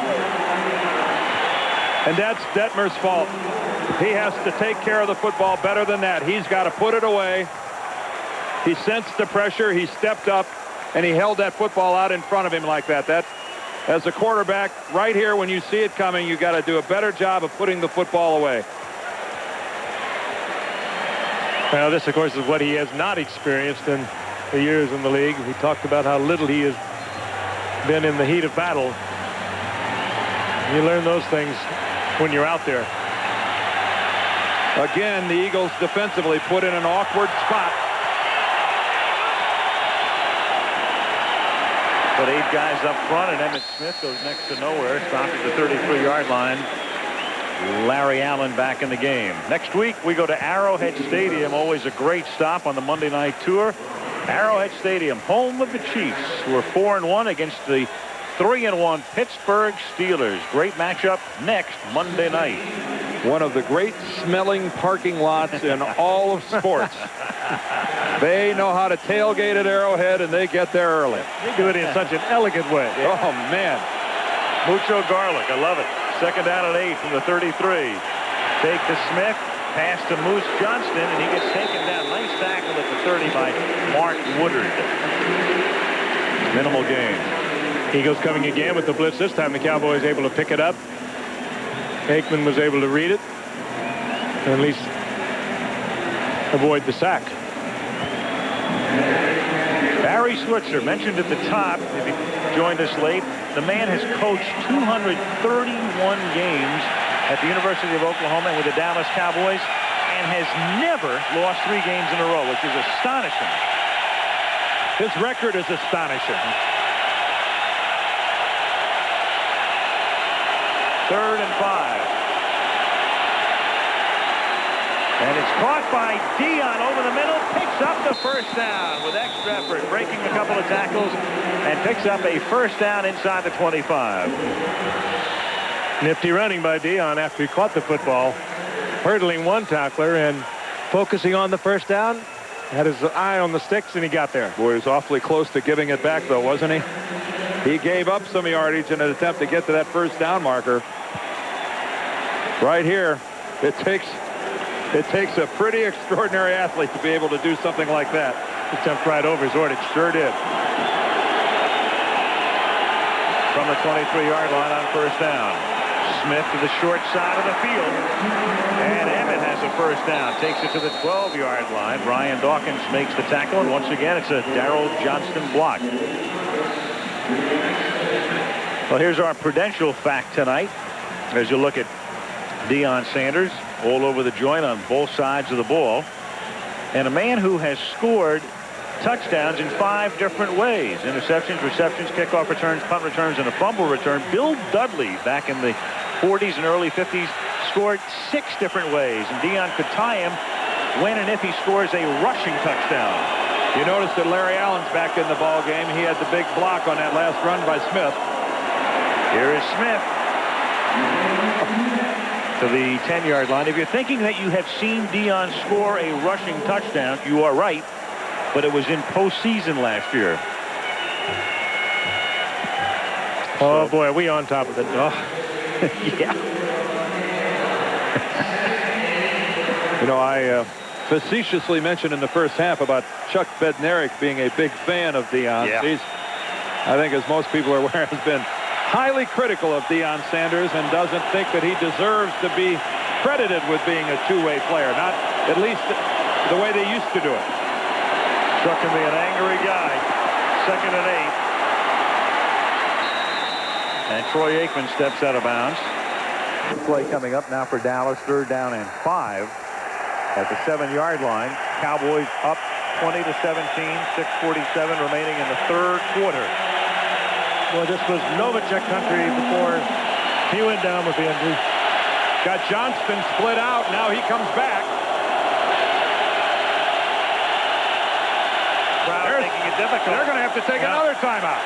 And that's Detmer's fault. He has to take care of the football better than that. He's got to put it away. He sensed the pressure. He stepped up, and he held that football out in front of him like that. That, as a quarterback, right here, when you see it coming, you got to do a better job of putting the football away. Well, this, of course, is what he has not experienced in the years in the league. We talked about how little he has been in the heat of battle. You learn those things when you're out there. Again, the Eagles defensively put in an awkward spot. But 8 guys up front, and Emmitt Smith goes next to nowhere. Stopped at the 33-yard line. Larry Allen back in the game. Next week, we go to Arrowhead Stadium. Always a great stop on the Monday night tour. Arrowhead Stadium, home of the Chiefs, who are 4-1 against the 3-1 Pittsburgh Steelers. Great matchup next Monday night. One of the great smelling parking lots in all of sports. They know how to tailgate at Arrowhead, and they get there early. They do it in such an elegant way. Yeah. Oh, man. Mucho garlic. I love it. Second down and 8 from the 33. Fake to Smith. Pass to Moose Johnston, and he gets taken down. Nice tackle at the 30 by Mark Woodard. Minimal gain. Eagles coming again with the blitz. This time the Cowboys able to pick it up. Aikman was able to read it, and at least avoid the sack. Barry Switzer, mentioned at the top, if you joined us late, the man has coached 231 games at the University of Oklahoma and with the Dallas Cowboys, and has never lost 3 games in a row, which is astonishing. His record is astonishing. 3rd and 5. And it's caught by Dion over the middle, picks up the first down with extra effort, breaking a couple of tackles, and picks up a first down inside the 25. Nifty running by Dion after he caught the football, hurdling one tackler and focusing on the first down. Had his eye on the sticks, and he got there. Boy, he was awfully close to giving it back, though, wasn't he? He gave up some yardage in an attempt to get to that first down marker. Right here, it takes a pretty extraordinary athlete to be able to do something like that. He jumped right over Zordich. Sure did. From the 23-yard line on first down. Smith to the short side of the field. And Emmett has a first down. Takes it to the 12-yard line. Brian Dawkins makes the tackle. And once again, it's a Darrell Johnston block. Well, here's our prudential fact tonight. As you look at Deion Sanders all over the joint on both sides of the ball. And a man who has scored touchdowns in 5 different ways. Interceptions, receptions, kickoff returns, punt returns, and a fumble return. Bill Dudley, back in the 40s and early 50s, scored 6 different ways. And Deion could tie him when and if he scores a rushing touchdown. You notice that Larry Allen's back in the ball game. He had the big block on that last run by Smith. Here is Smith to the 10-yard line. If you're thinking that you have seen Deion score a rushing touchdown, you are right. But it was in postseason last year. Oh, boy, are we on top of it? Oh. Yeah. You know, I facetiously mentioned in the first half about Chuck Bednarik being a big fan of Deion. Yeah. He's, I think, as most people are aware, has been highly critical of Deion Sanders and doesn't think that he deserves to be credited with being a two-way player. Not at least the way they used to do it. Chuck can be an angry guy. 2nd and 8. And Troy Aikman steps out of bounds. The play coming up now for Dallas. 3rd down and 5 at the 7-yard line. Cowboys up 20-17. 6:47 remaining in the 3rd quarter. Boy, this was Novacek country before he went down with the injury. Got Johnston split out. Now he comes back. Crowd making it difficult. They're going to have to take another timeout.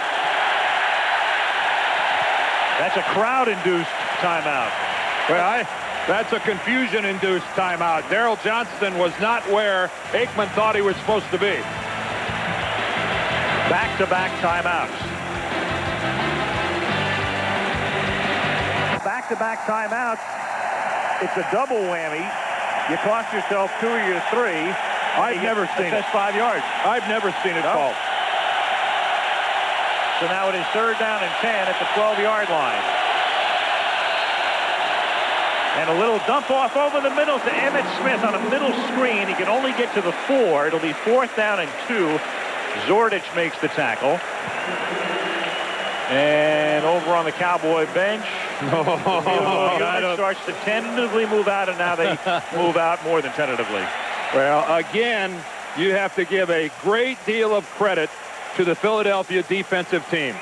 That's a crowd-induced timeout. Well, that's a confusion-induced timeout. Darrell Johnston was not where Aikman thought he was supposed to be. Back-to-back timeouts. Back-to-back timeouts. It's a double whammy. You cost yourself 2 or your 3. I've never seen it. That's 5 yards. I've never seen it called. So now it is 3rd down and 10 at the 12-yard line. And a little dump off over the middle to Emmitt Smith on a middle screen. He can only get to the 4. It'll be 4th down and 2. Zordich makes the tackle. And over on the Cowboy bench, starts to tentatively move out, and now they move out more than tentatively. Well, again, you have to give a great deal of credit to the Philadelphia defensive team.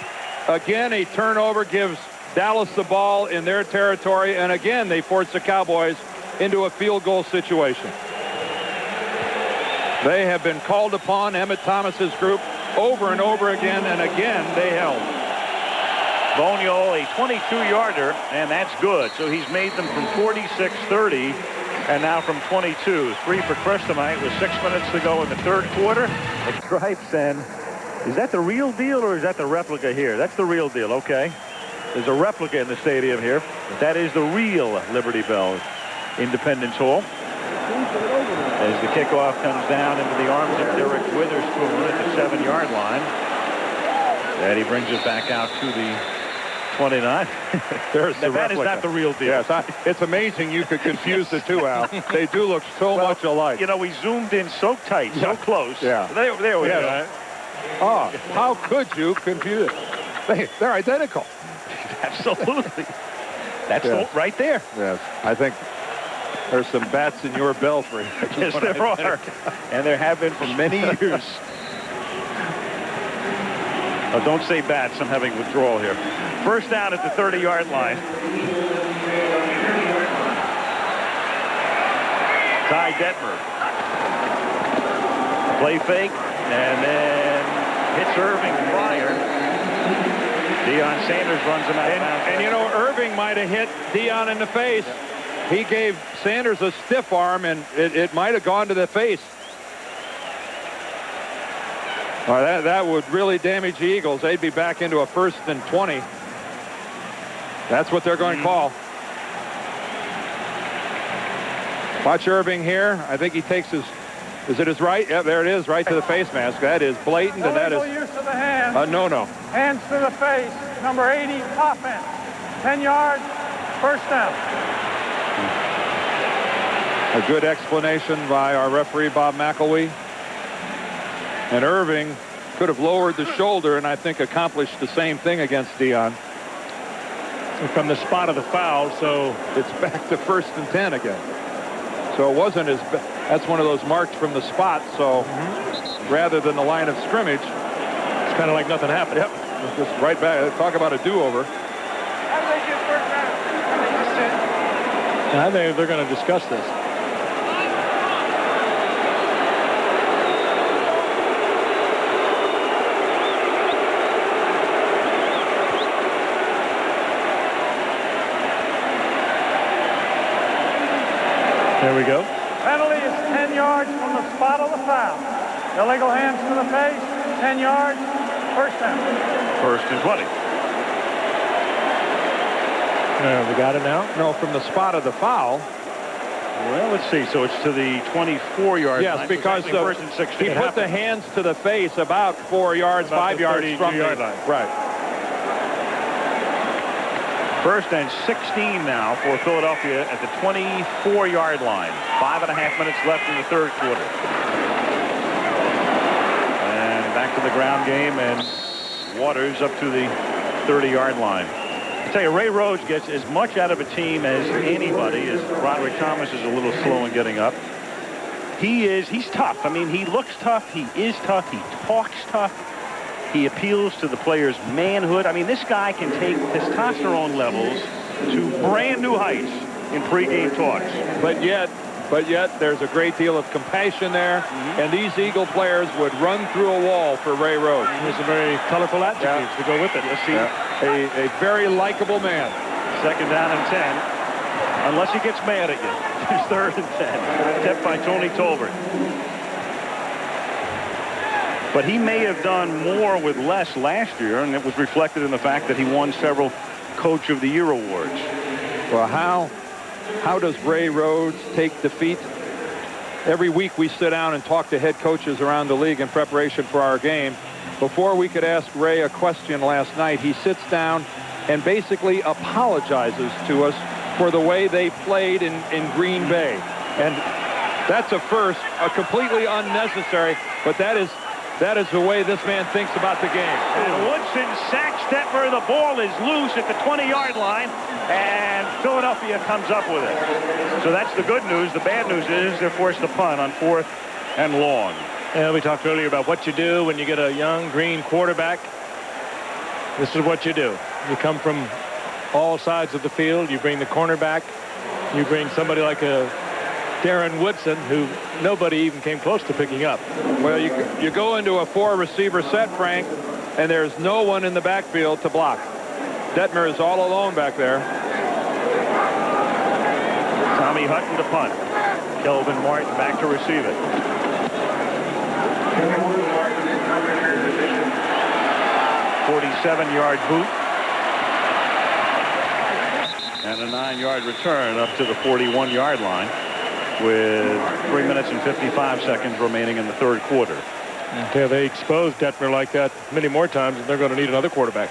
Again, a turnover gives Dallas the ball in their territory, and again, they force the Cowboys into a field goal situation. They have been called upon, Emmett Thomas's group, over and over again, and again they held. Bonio, a 22-yarder, and that's good. So he's made them from 46, 30, and now from 22. 3 for Crestamite with 6 minutes to go in the third quarter. The stripes, and is that the real deal or is that the replica here? That's the real deal, okay. There's a replica in the stadium here, but that is the real Liberty Bell, Independence Hall. As the kickoff comes down into the arms of Derek Witherspoon at the 7-yard line. And he brings it back out to the 29. There's the that is not the real deal. Yes, it's amazing you could confuse the two, Al. They do look so much alike. You know, we zoomed in so tight, so close. Yeah. There we go. Right? Oh, how could you confuse it? They're identical. Absolutely. That's right there. Yes, I think there's some bats in your belfry. Yes, there are. And there have been for many years. Oh, don't say bats. I'm having withdrawal here. First down at the 30-yard line. Ty Detmer. Play fake, and then hits Irving prior. Deion Sanders runs him out of bounds. And you know, Irving might have hit Deion in the face. He gave Sanders a stiff arm, and it might have gone to the face. Well, that would really damage the Eagles. They'd be back into a 1st and 20. That's what they're going to call. Watch Irving here. I think he takes his... Is it his right? Yeah, there it is, right to the face mask. That is blatant, and that is... Illegal use of the hands. No. Hands to the face. Number 80, offense. 10 yards, first down. A good explanation by our referee, Bob McElwee. And Irving could have lowered the shoulder and I think accomplished the same thing against Deion. From the spot of the foul, so it's back to 1st and 10 again. So it wasn't as... That's one of those marked from the spot, so rather than the line of scrimmage, it's kind of like nothing happened. Yep. Just right back. Talk about a do-over. How do they get first down? I think they're going to discuss this. There we go. Penalty is 10 yards from the spot of the foul. Illegal hands to the face, 10 yards, first down. 1st and 20. We got it now? No, from the spot of the foul. Well, let's see. So it's to the 24-yard line. Yes, because so 1st and 16. He put the hands to the face about 4 yards, 5 yards from the yard line. Right. 1st and 16 now for Philadelphia at the 24-yard line. 5.5 minutes left in the third quarter. And back to the ground game, and Waters up to the 30-yard line. I tell you, Ray Rhodes gets as much out of a team as anybody. As Roderick Thomas is a little slow in getting up. He's tough. I mean, he looks tough. He is tough. He talks tough. He appeals to the player's manhood. I mean, this guy can take testosterone levels to brand new heights in pregame talks. But yet there's a great deal of compassion there, and these Eagle players would run through a wall for Ray Rhodes. There's some very colorful attributes to go with it. Let's see. A very likable man. 2nd down and 10. Unless he gets mad at you. It's 3rd and 10. Tipped by Tony Tolbert. But he may have done more with less last year, and it was reflected in the fact that he won several Coach of the Year awards. Well, how does Ray Rhodes take defeat? Every week we sit down and talk to head coaches around the league in preparation for our game. Before we could ask Ray a question last night, he sits down and basically apologizes to us for the way they played in Green Bay. And that's a first, a completely unnecessary, but that is the way this man thinks about the game. And Woodson sacks Detmer. The ball is loose at the 20-yard line, and Philadelphia comes up with it. So that's the good news. The bad news is they're forced to punt on 4th and long. And we talked earlier about what you do when you get a young green quarterback. This is what you do. You come from all sides of the field. You bring the cornerback. You bring somebody like a Darren Woodson, who nobody even came close to picking up. Well, you go into a 4-receiver set, Frank, and there's no one in the backfield to block. Detmer is all alone back there. Tommy Hutton to punt. Kelvin Martin back to receive it. 47-yard boot. And a 9-yard return up to the 41-yard line with 3 minutes and 55 seconds remaining in the third quarter. Until they expose Detmer like that many more times, they're going to need another quarterback.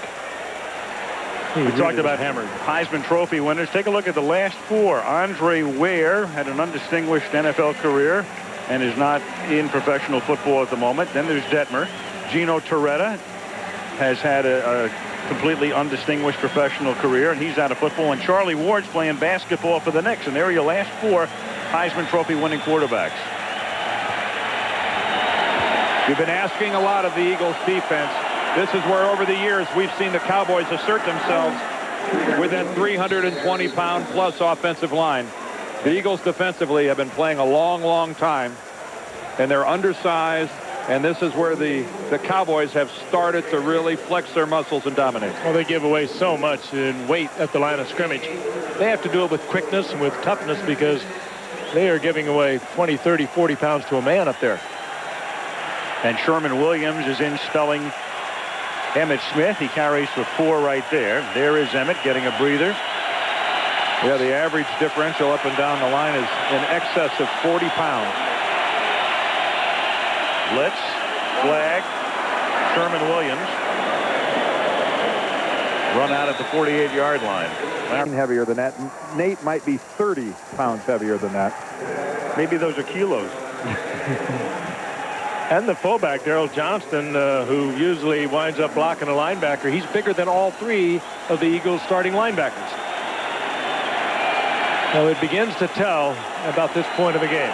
We talked about Heisman Trophy winners. Take a look at the last four. Andre Ware had an undistinguished NFL career and is not in professional football at the moment. Then there's Detmer. Gino Torretta has had a completely undistinguished professional career, and he's out of football. And Charlie Ward's playing basketball for the Knicks. And there are your last four Heisman Trophy winning quarterbacks. You've been asking a lot of the Eagles defense. This is where over the years we've seen the Cowboys assert themselves with that 320-pound plus offensive line. The Eagles defensively have been playing a long time, and they're undersized, and this is where the Cowboys have started to really flex their muscles and dominate. Well, they give away so much in weight at the line of scrimmage. They have to do it with quickness and with toughness because they are giving away 20, 30, 40 pounds to a man up there. And Sherman Williams is in spelling Emmitt Smith. He carries for 4 right there. There is Emmitt getting a breather. Yeah, the average differential up and down the line is in excess of 40 pounds. Blitz, flag, Sherman Williams. Run out at the 48-yard line. Heavier than that. Nate might be 30 pounds heavier than that. Maybe those are kilos. And the fullback, Daryl Johnston, who usually winds up blocking a linebacker, he's bigger than all 3 of the Eagles' starting linebackers. So it begins to tell about this point of the game.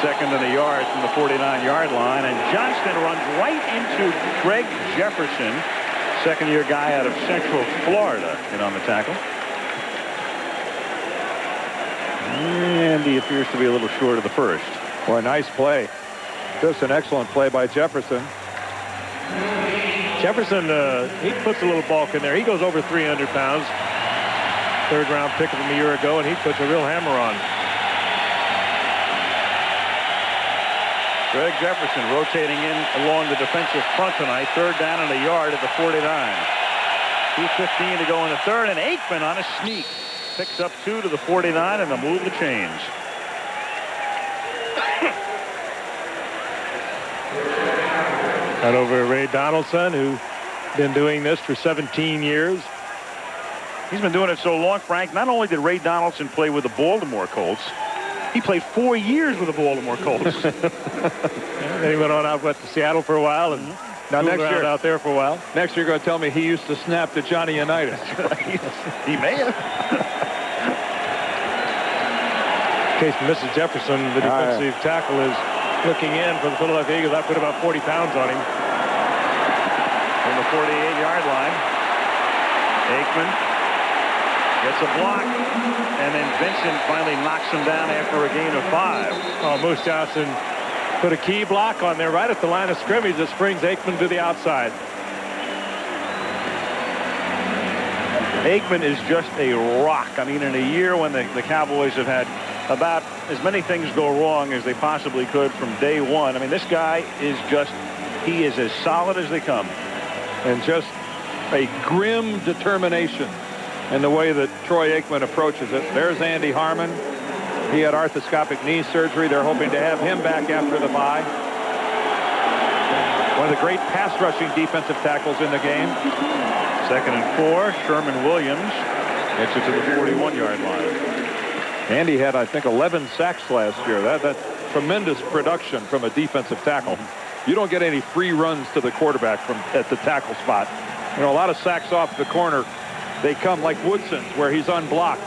Second and a yard from the 49-yard line, and Johnston runs right into Greg Jefferson, second-year guy out of Central Florida, in on the tackle. And he appears to be a little short of the first. Boy, nice play. Just an excellent play by Jefferson. Jefferson, he puts a little bulk in there. He goes over 300 pounds. Third-round pick of him a year ago, and he puts a real hammer on. Greg Jefferson rotating in along the defensive front tonight. Third down and a yard at the 49. 2:15 to go in the third, and Aikman on a sneak. Picks up 2 to the 49, and they'll move the chains. Right over Ray Donaldson, who's been doing this for 17 years. He's been doing it so long, Frank. Not only did Ray Donaldson play with the Baltimore Colts, he played 4 years with the Baltimore Colts. Then he went on out to Seattle for a while, and now next year out there for a while. Next year, you're going to tell me he used to snap to Johnny Unitas. He may have. In case Mrs. Jefferson, the defensive tackle, is looking in for the Philadelphia Eagles. I put about 40 pounds on him. From the 48-yard line, Aikman gets a block, and then Vincent finally knocks him down after a gain of 5. Oh, Moose Johnson put a key block on there right at the line of scrimmage that springs Aikman to the outside. Aikman is just a rock. I mean, in a year when the Cowboys have had about as many things go wrong as they possibly could from day one. I mean, this guy is he is as solid as they come. And just a grim determination in the way that Troy Aikman approaches it. There's Andy Harmon. He had arthroscopic knee surgery. They're hoping to have him back after the bye. One of the great pass rushing defensive tackles in the game. Second and 4. Sherman Williams gets it to the 41-yard line. Andy had, I think, 11 sacks last year. That's tremendous production from a defensive tackle. You don't get any free runs to the quarterback at the tackle spot. You know, a lot of sacks off the corner. They come like Woodson's, where he's unblocked.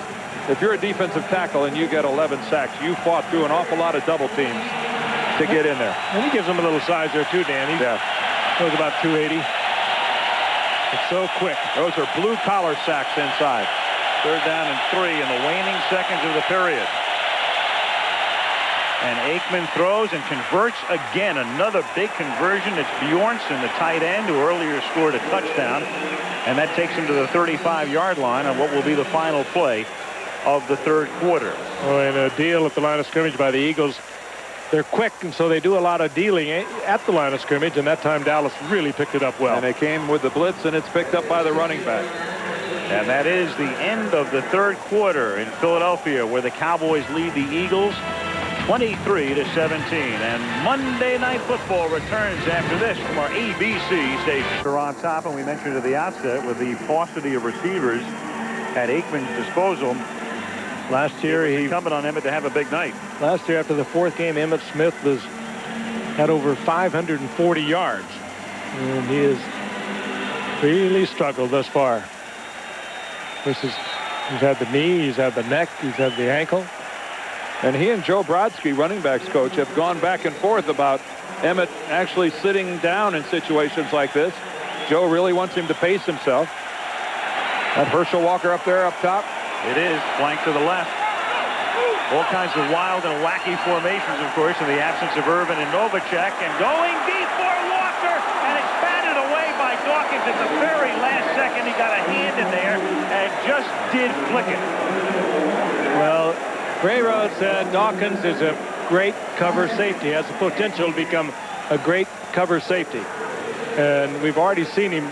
If you're a defensive tackle and you get 11 sacks, you fought through an awful lot of double teams to get in there. And he gives him a little size there, too, Dan. He goes about 280. It's so quick. Those are blue-collar sacks inside. Third down and 3 in the waning seconds of the period. And Aikman throws and converts again. Another big conversion. It's Bjornsson, the tight end, who earlier scored a touchdown. And that takes him to the 35-yard line on what will be the final play of the third quarter. Oh, and a deal at the line of scrimmage by the Eagles. They're quick, and so they do a lot of dealing at the line of scrimmage, and that time Dallas really picked it up well. And they came with the blitz, and it's picked up by the running back. And that is the end of the third quarter in Philadelphia, where the Cowboys lead the Eagles 23-17. And Monday Night Football returns after this from our ABC station. We're on top, and we mentioned at the outset with the paucity of receivers at Aikman's disposal. Last year, he incumbent on Emmett to have a big night. Last year, after the fourth game, Emmitt Smith had over 540 yards. And he has really struggled thus far. He's had the knee, he's had the neck, he's had the ankle. And he and Joe Brodsky, running backs coach, have gone back and forth about Emmett actually sitting down in situations like this. Joe really wants him to pace himself. That Herschel Walker up there up top. It is flank to the left. All kinds of wild and wacky formations, of course, in the absence of Irvin and Novacek. And going deep for Walker, and it's batted away by Dawkins at the very last second. He got a hand in there and just did flick it. Well, Ray Rhodes said Dawkins is a great cover safety, has the potential to become a great cover safety. And we've already seen him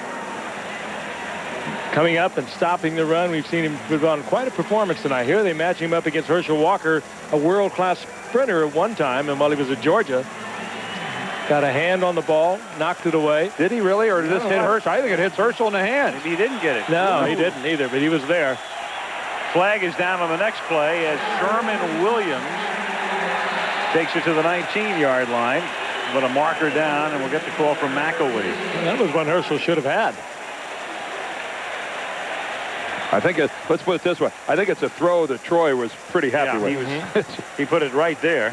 coming up and stopping the run. We've seen him put on quite a performance tonight. Here they match him up against Herschel Walker, a world-class sprinter at one time, and while he was at Georgia, got a hand on the ball, knocked it away. Did he really, or did this hit Herschel? I think it hits Herschel in the hand. Maybe he didn't get it. No, he didn't either, but he was there. Flag is down on the next play as Sherman Williams takes it to the 19-yard line. But a marker down, and we'll get the call from McElwee. That was one Herschel should have had. I think let's put it this way. I think it's a throw that Troy was pretty happy with. He put it right there.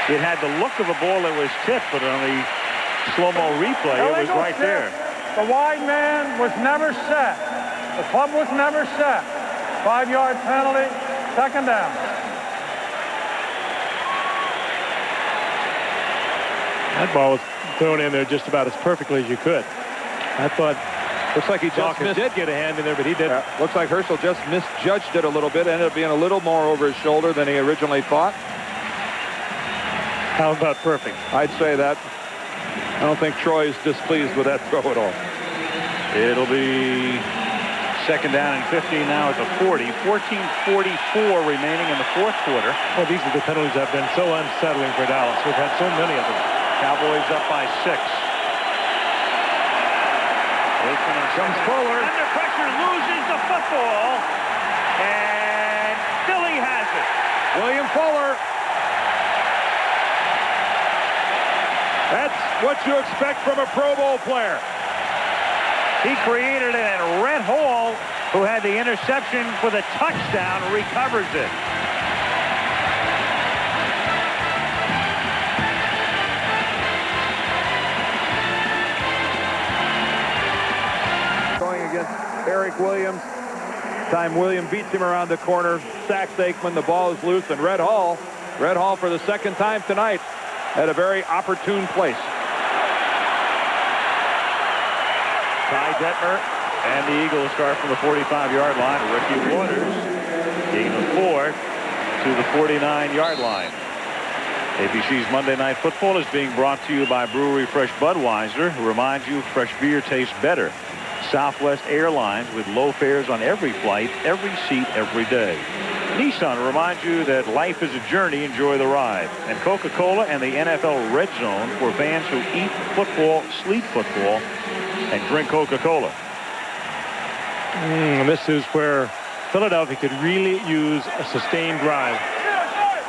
It had the look of a ball that was tipped, but on the slow-mo replay, it was right there. The wide man was never set. The club was never set. 5-yard penalty, second down. That ball was thrown in there just about as perfectly as you could. I thought looks like he just did get a hand in there, but he didn't. Looks like Herschel just misjudged it a little bit. Ended up being a little more over his shoulder than he originally thought. How about perfect? I'd say that. I don't think Troy's displeased with that throw at all. It'll be second down and 15 now at the 40. 14:44 remaining in the fourth quarter. Well, these are the penalties that have been so unsettling for Dallas. We've had so many of them. Cowboys up by 6. Comes Fuller. Under pressure, loses the football. And Philly has it. William Fuller. That's what you expect from a Pro Bowl player. He created it, and Red Hall, who had the interception for the touchdown, recovers it. Going against Eric Williams. Time Williams beats him around the corner, sacks Aikman, the ball is loose, and Red Hall for the second time tonight at a very opportune place. Ty Detmer and the Eagles start from the 45-yard line. Ricky Waters gain of 4 to the 49-yard line. ABC's Monday Night Football is being brought to you by Brewery Fresh Budweiser, who reminds you fresh beer tastes better. Southwest Airlines with low fares on every flight, every seat, every day. Nissan reminds you that life is a journey. Enjoy the ride. And Coca-Cola and the NFL Red Zone for fans who eat football, sleep football, and drink Coca-Cola. This is where Philadelphia could really use a sustained drive.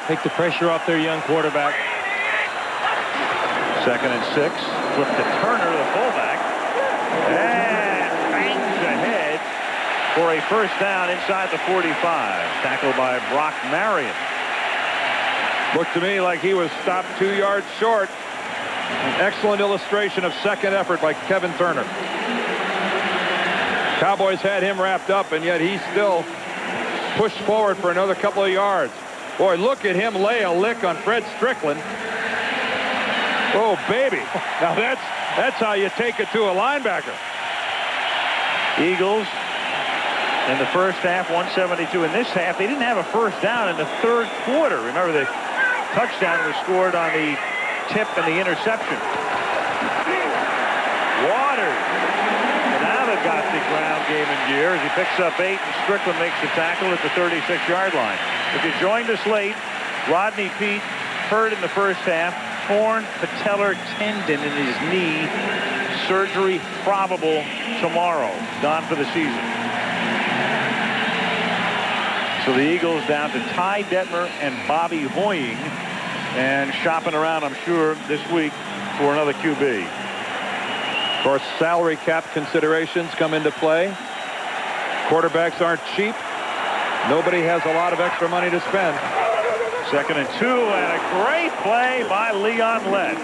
Take the pressure off their young quarterback. Second and 6. Flip to Turner, the fullback. And bangs ahead for a first down inside the 45. Tackled by Brock Marion. Looked to me like he was stopped 2 yards short. An excellent illustration of second effort by Kevin Turner. Cowboys had him wrapped up, and yet he still pushed forward for another couple of yards. Boy, look at him lay a lick on Fred Strickland. Oh, baby. Now that's how you take it to a linebacker. Eagles in the first half, 172. In this half, they didn't have a first down in the third quarter. Remember, the touchdown was scored on the tip and the interception. Waters. And now they've got the ground game in gear as he picks up 8, and Strickland makes the tackle at the 36-yard line. If you joined us late, Rodney Peete hurt in the first half, torn patellar tendon in his knee, surgery probable tomorrow, gone for the season. So the Eagles down to Ty Detmer and Bobby Hoying, and shopping around, I'm sure, this week for another QB. Of course, salary cap considerations come into play. Quarterbacks aren't cheap. Nobody has a lot of extra money to spend. 2nd and 2, and a great play by Leon Lett.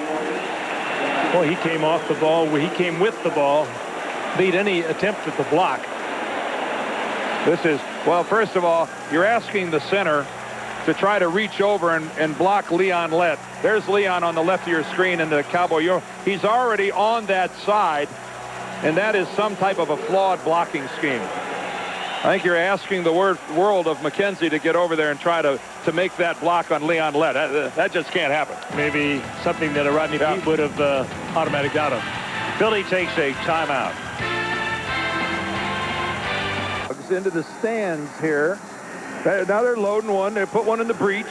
Boy, he came off the ball. He came with the ball. Beat any attempt at the block. This is, well, first of all, you're asking the center to try to reach over and block Leon Lett. There's Leon on the left of your screen in the Cowboy. He's already on that side, and that is some type of a flawed blocking scheme. I think you're asking the world of McKenzie to get over there and try to make that block on Leon Lett. That just can't happen. Maybe something that a Rodney Peete would have automatic out of. Philly takes a timeout. Into the stands here. Now they're loading one. They put one in the breech.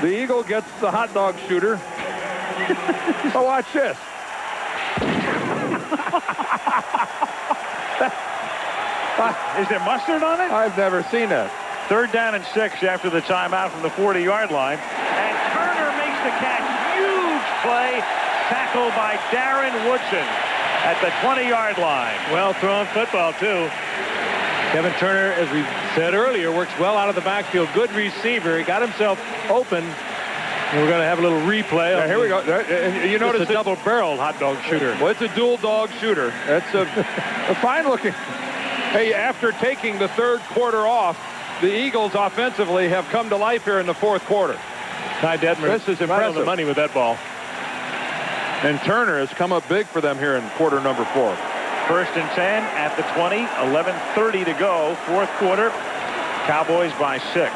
The Eagle gets the hot dog shooter. Oh, watch this. Is there mustard on it? I've never seen that. 3rd down and 6 after the timeout from the 40-yard line. And Turner makes the catch. Huge play. Tackled by Darren Woodson at the 20-yard line. Well thrown football, too. Kevin Turner, as we said earlier, works well out of the backfield. Good receiver. He got himself open. And we're going to have a little replay. Yeah, here we go. You notice a double-barreled hot dog shooter. Well, it's a dual dog shooter. That's a fine-looking. Hey, after taking the 3rd quarter off, the Eagles offensively have come to life here in the 4th quarter. Ty Detmer, this is impressive. Right on the money with that ball. And Turner has come up big for them here in quarter number 4. 1st and 10 at the 20, 11:30 to go, 4th quarter. Cowboys by 6. Turner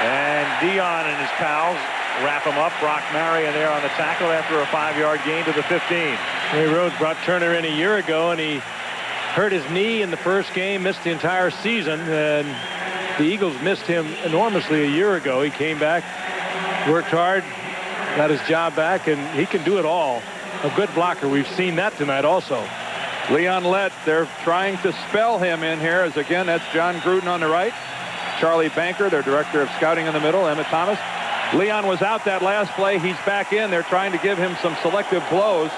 and Dion and his pals wrap him up. Brock Marion there on the tackle after a 5-yard gain to the 15. Ray Rhodes brought Turner in a year ago, and he hurt his knee in the first game, missed the entire season, and the Eagles missed him enormously a year ago. He came back, worked hard, got his job back, and he can do it all. A good blocker. We've seen that tonight also. Leon Lett, they're trying to spell him in here, as again, that's John Gruden on the right. Charlie Banker, their director of scouting, in the middle. Emmett Thomas. Leon was out that last play. He's back in. They're trying to give him some selective blows.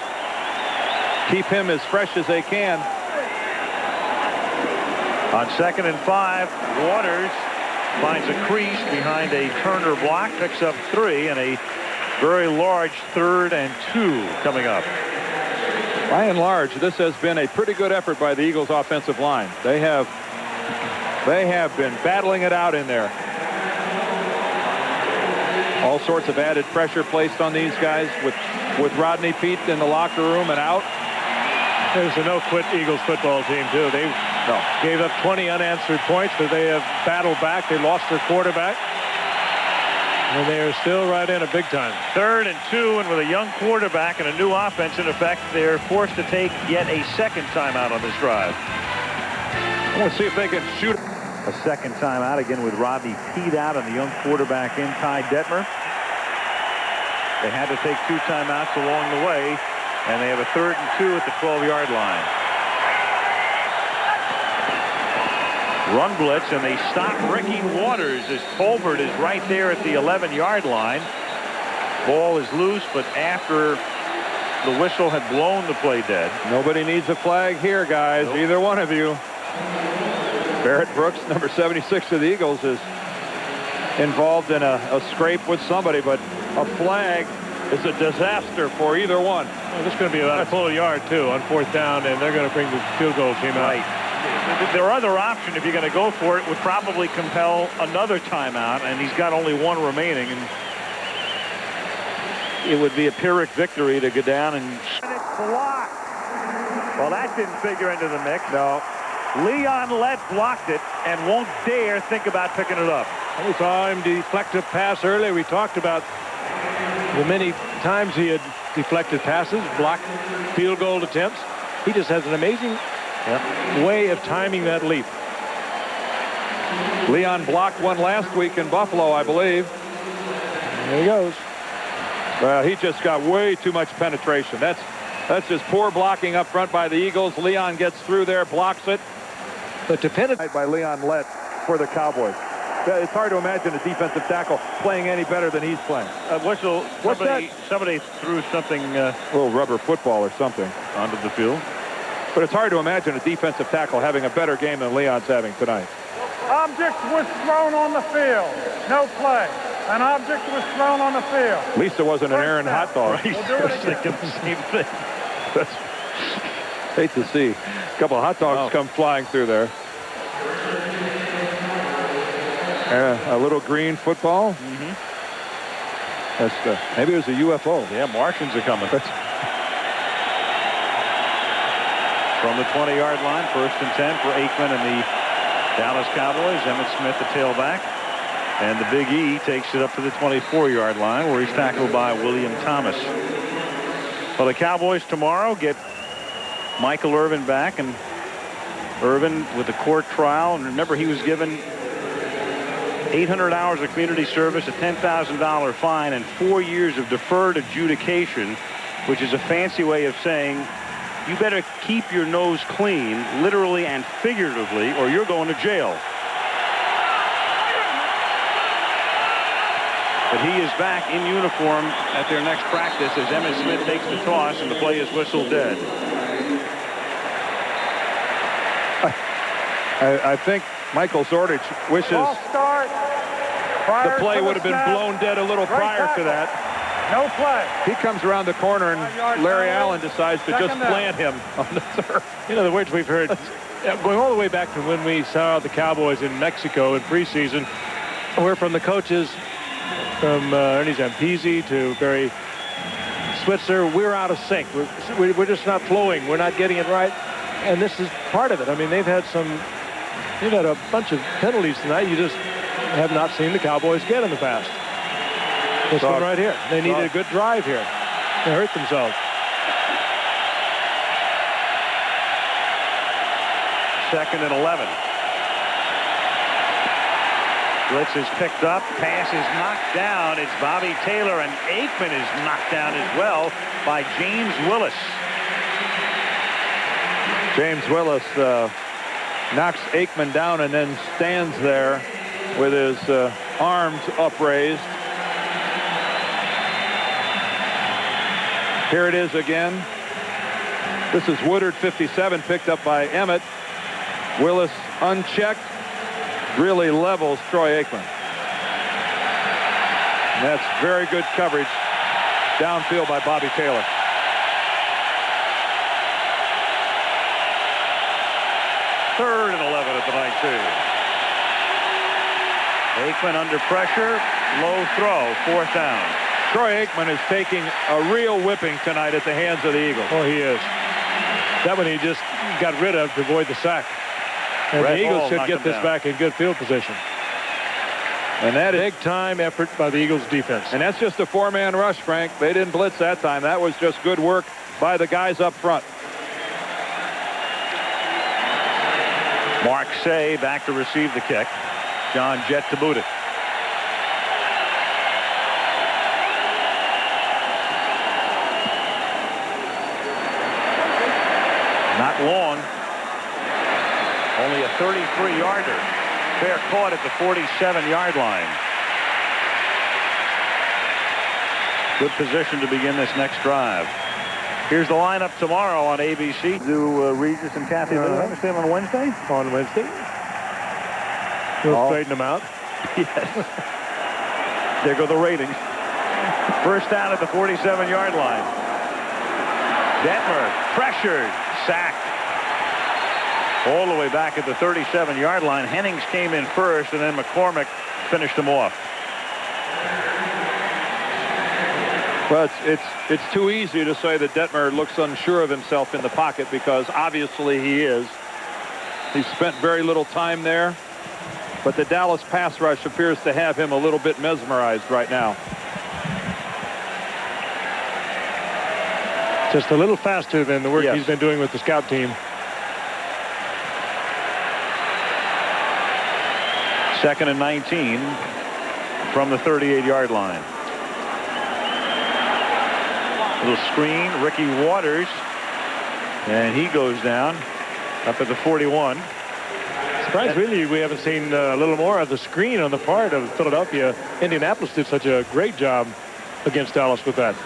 Keep him as fresh as they can. On 2nd and 5, Waters finds a crease behind a Turner block, picks up 3, and a very large 3rd and 2 coming up. By and large, this has been a pretty good effort by the Eagles offensive line. They have been battling it out in there. All sorts of added pressure placed on these guys with Rodney Peete in the locker room and out. There's a no-quit Eagles football team, too. They gave up 20 unanswered points, but they have battled back. They lost their quarterback. And they are still right in a big time. 3rd and 2, and with a young quarterback and a new offense in effect, they're forced to take yet a 2nd timeout on this drive. I want to see if they can shoot. A 2nd timeout again with Rodney Peete out and the young quarterback in, Ty Detmer. They had to take 2 timeouts along the way, and they have a 3rd and 2 at the 12-yard line. Run blitz, and they stop Ricky Waters as Colbert is right there at the 11-yard line. Ball is loose, but after the whistle had blown the play dead. Nobody needs a flag here, guys. Nope. Either one of you. Barrett Brooks, number 76 of the Eagles, is involved in a scrape with somebody, but a flag is a disaster for either one. Well, this is going to be about a full yard, too, on 4th down, and they're going to bring the field goal team out. Right. their other option, if you're going to go for it, would probably compel another timeout, and he's got only one remaining, and it would be a Pyrrhic victory to go down and block. Well, that didn't figure into the mix. No. Leon Lett blocked it and won't dare think about picking it up. We saw him deflect a pass earlier. We talked about the many times he had deflected passes, blocked field goal attempts. He just has an amazing way of timing that leap. Leon blocked one last week in Buffalo, I believe. There he goes. Well, he just got way too much penetration. That's just poor blocking up front by the Eagles. Leon gets through there, blocks it. But to penetrate by Leon Lett for the Cowboys. It's hard to imagine a defensive tackle playing any better than he's playing. Whistle, somebody threw something... a little rubber football or something onto the field. But it's hard to imagine a defensive tackle having a better game than Leon's having tonight. Object was thrown on the field. No play. An object was thrown on the field. At least it wasn't an Aaron hot dog. Right. We'll do it again. The same thing. Hate to see a couple of hot dogs come flying through there. A little green football. That's maybe it was a UFO. Yeah, Martians are coming. From the 20-yard line, 1st and 10 for Aikman and the Dallas Cowboys. Emmitt Smith, the tailback. And the Big E takes it up to the 24-yard line where he's tackled by William Thomas. Well, the Cowboys tomorrow get Michael Irvin back, and Irvin with the court trial. And remember, he was given 800 hours of community service, a $10,000 fine, and 4 years of deferred adjudication, which is a fancy way of saying you better keep your nose clean, literally and figuratively, or you're going to jail. But he is back in uniform at their next practice as Emmitt Smith takes the toss, and the play is whistled dead. I think Michael Zordich wishes the play would have been blown dead a little prior to that. No play. He comes around the corner, and Larry Allen decides to just plant him on the turf. You know, the words we've heard going all the way back to when we saw the Cowboys in Mexico in preseason, where from the coaches, from Ernie Zampese to Barry Switzer, we're out of sync. We're just not flowing. We're not getting it right. And this is part of it. I mean, they've had a bunch of penalties tonight you just have not seen the Cowboys get in the past. This one right here. They needed a good drive here. They hurt themselves. 2nd and 11. Blitz is picked up. Pass is knocked down. It's Bobby Taylor, and Aikman is knocked down as well by James Willis. James Willis knocks Aikman down and then stands there with his arms upraised. Here it is again. This is Woodard, 57, picked up by Emmitt. Willis unchecked, really levels Troy Aikman. And that's very good coverage downfield by Bobby Taylor. Third and 11 at the 19. Aikman under pressure, low throw, 4th down. Troy Aikman is taking a real whipping tonight at the hands of the Eagles. Oh, he is. That one he just got rid of to avoid the sack. And the Eagles should get this back in good field position. And that is big-time effort by the Eagles defense. And that's just a 4-man rush, Frank. They didn't blitz that time. That was just good work by the guys up front. Mark Say back to receive the kick. John Jett to boot it. Not long. Only a 33-yarder. Fair caught at the 47-yard line. Good position to begin this next drive. Here's the lineup tomorrow on ABC. Do Regis and Kathy Lou understand on Wednesday? On Wednesday. We'll straighten them out. Yes. There go the ratings. First down at the 47-yard line. Detmer pressured, sacked. all the way back at the 37-yard line. Hennings came in first, and then McCormick finished him off. Well, it's too easy to say that Detmer looks unsure of himself in the pocket, because obviously he is. He's spent very little time there, but the Dallas pass rush appears to have him a little bit mesmerized right now. Just a little faster than the work he's been doing with the scout team. Second and 19 from the 38-yard line. Little screen, Ricky Waters, and he goes down up at the 41. Surprised really we haven't seen a little more of the screen on the part of Philadelphia. Indianapolis did such a great job against Dallas with that.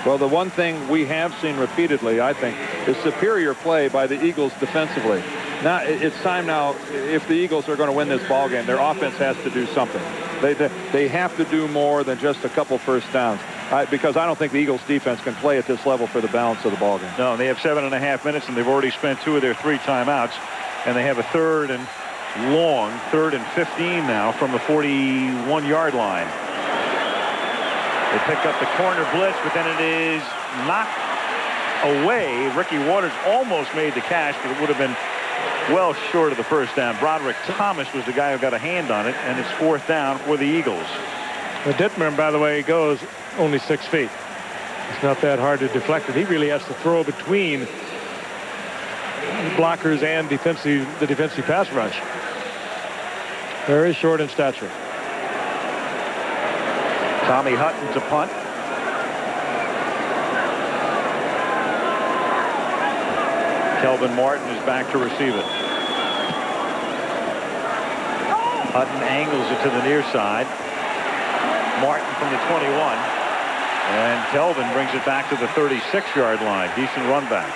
Well, the one thing we have seen repeatedly, I think, is superior play by the Eagles defensively. Now, it's time now, if the Eagles are going to win this ball game, their offense has to do something. They have to do more than just a couple first downs. Because I don't think the Eagles defense can play at this level for the balance of the ball game. No, they have 7.5 minutes, and they've already spent 2 of their 3 timeouts, and they have a third and 15 now from the 41-yard line. They pick up the corner blitz, but then it is knocked away. Ricky Waters almost made the catch, but it would have been well short of the first down. Broderick Thomas was the guy who got a hand on it, and it's 4th down for the Eagles. Well, Dittmer, by the way, goes only 6 feet. It's not that hard to deflect it. He really has to throw between blockers and the defensive pass rush. Very short in stature. Tommy Hutton to punt. Kelvin Martin is back to receive it. Hutton angles it to the near side. Martin from the 21. And Kelvin brings it back to the 36-yard line. Decent run back.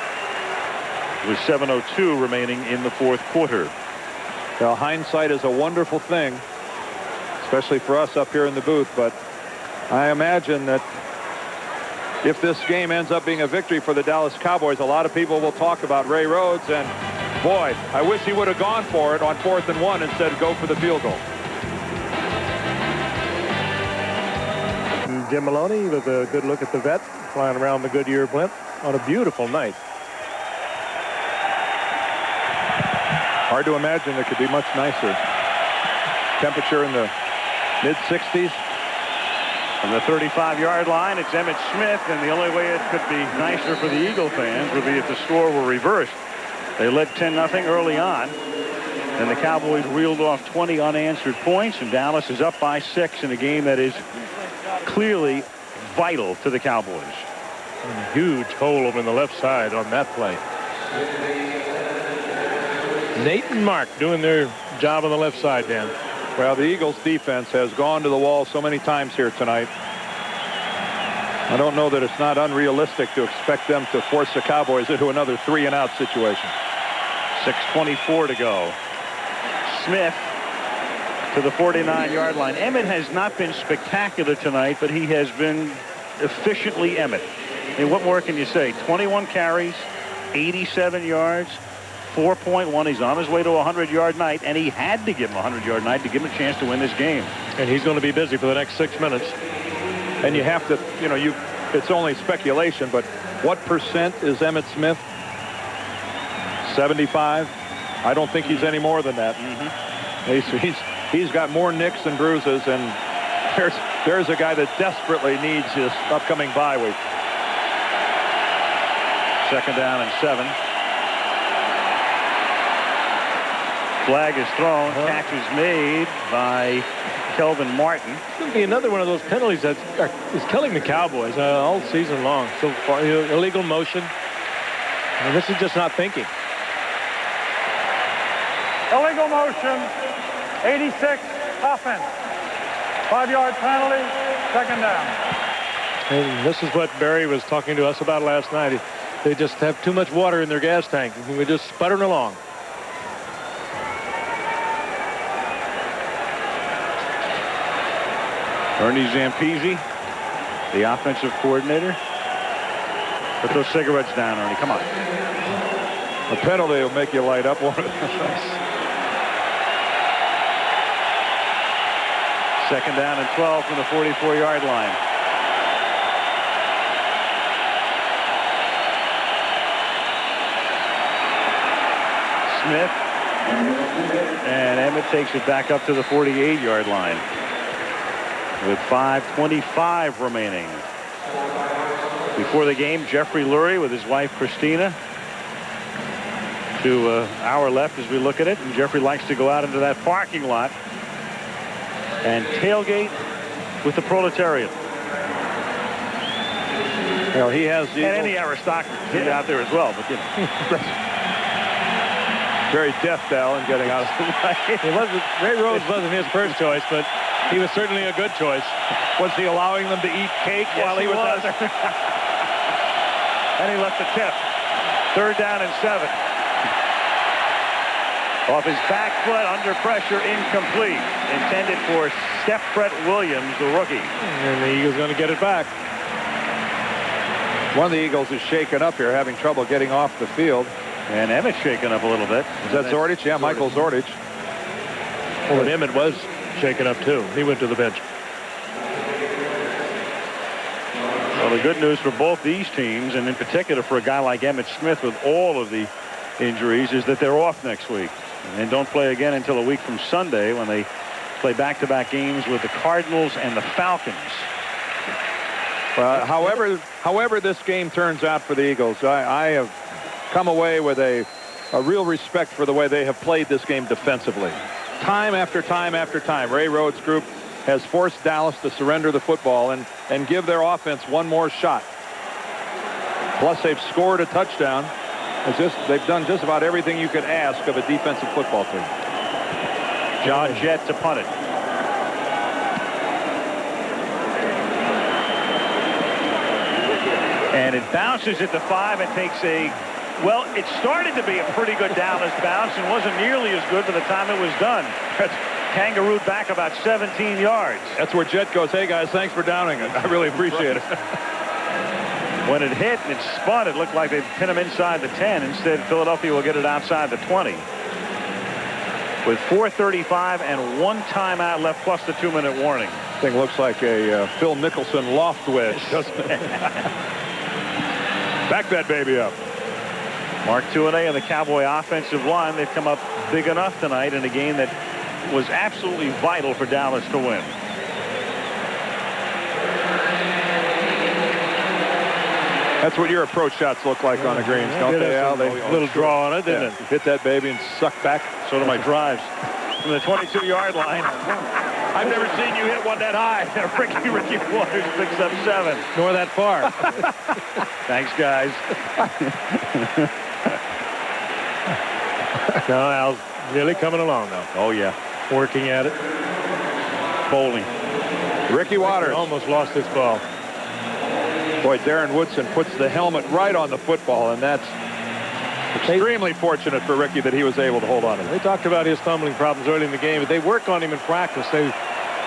With 7:02 remaining in the 4th quarter. Well, hindsight is a wonderful thing, especially for us up here in the booth, but I imagine that if this game ends up being a victory for the Dallas Cowboys, a lot of people will talk about Ray Rhodes, and boy, I wish he would have gone for it on 4th and 1 instead of go for the field goal. Jim Maloney with a good look at the vet flying around the Goodyear blimp on a beautiful night. Hard to imagine it could be much nicer. Temperature in the mid-60s. From the 35-yard line, it's Emmitt Smith, and the only way it could be nicer for the Eagle fans would be if the score were reversed. They led 10-0 early on, and the Cowboys reeled off 20 unanswered points, and Dallas is up by 6 in a game that is clearly vital to the Cowboys. And a huge hole over in the left side on that play. Nate and Mark doing their job on the left side, Dan. Well, the Eagles defense has gone to the wall so many times here tonight. I don't know that it's not unrealistic to expect them to force the Cowboys into another 3-and-out situation. 6:24 to go. Smith to the 49-yard line. Emmett has not been spectacular tonight, but he has been efficiently Emmett. I mean, what more can you say? 21 carries, 87 yards, 4.1. He's on his way to a 100-yard night, and he had to give him a 100-yard night to give him a chance to win this game. And he's going to be busy for the next 6 minutes. And you have to, it's only speculation, but what percent is Emmitt Smith? 75? I don't think he's any more than that. He's got more nicks and bruises, and there's a guy that desperately needs his upcoming bye week. 2nd down and 7. Flag is thrown. Catch is made by Kelvin Martin. It's going to be another one of those penalties that is killing the Cowboys all season long. So far, illegal motion. And this is just not thinking. Illegal motion. 86 offense. 5-yard penalty. 2nd down. And this is what Barry was talking to us about last night. They just have too much water in their gas tank. We're just sputtering along. Ernie Zampese, the offensive coordinator. Put those cigarettes down, Ernie. Come on. A penalty will make you light up. Second down and 12 from the 44-yard line. Smith. And Emmett takes it back up to the 48-yard line with 5:25 remaining. Before the game, Jeffrey Lurie with his wife Christina. To our left as we look at it, and Jeffrey likes to go out into that parking lot and tailgate with the proletariat. Well, he has and any aristocracy out there as well, but you know. Very deft, Alan, getting out of the way. Ray Rhodes wasn't his first choice, but he was certainly a good choice. Was he allowing them to eat cake while he was out there? And he left the tip. Third down and 7. Off his back foot, under pressure, incomplete. Intended for Stepfret Williams, the rookie. And the Eagles going to get it back. One of the Eagles is shaken up here, having trouble getting off the field. And Emmett's shaken up a little bit. Is that Zordich? Yeah, Michael Zordich. Well, and Emmett was shaken up, too. He went to the bench. Well, the good news for both these teams, and in particular for a guy like Emmitt Smith with all of the injuries, is that they're off next week and don't play again until a week from Sunday when they play back-to-back games with the Cardinals and the Falcons. However this game turns out for the Eagles, I have come away with a real respect for the way they have played this game defensively. Time after time after time, Ray Rhodes' group has forced Dallas to surrender the football and give their offense one more shot. Plus, they've scored a touchdown. They've done just about everything you could ask of a defensive football team. John Jett to punt it. And it bounces at the 5 and takes a, well, it started to be a pretty good Dallas bounce and wasn't nearly as good by the time it was done. Kangarooed back about 17 yards. That's where Jett goes, hey guys, thanks for downing it. I really appreciate it. When it hit and it spun, it looked like they'd pin him inside the 10. Instead, Philadelphia will get it outside the 20. With 4:35 and 1 timeout left, plus the 2-minute warning. Thing looks like a Phil Nicholson loft wedge, doesn't it? Back that baby up. Mark Tuanay and the Cowboy offensive line, they've come up big enough tonight in a game that was absolutely vital for Dallas to win. That's what your approach shots look like on the greens, don't they, Al? They a little draw on it, didn't it? Hit that baby and suck back. So do my drives. From the 22-yard line. I've never seen you hit one that high. Ricky Waters picks up 7. Nor that far. Thanks, guys. No, Al's really coming along now. Oh, yeah. Working at it. Bowling. Ricky Waters almost lost this ball. Boy, Darren Woodson puts the helmet right on the football, and that's extremely fortunate for Ricky that he was able to hold on to it. They talked about his fumbling problems early in the game, but they work on him in practice. They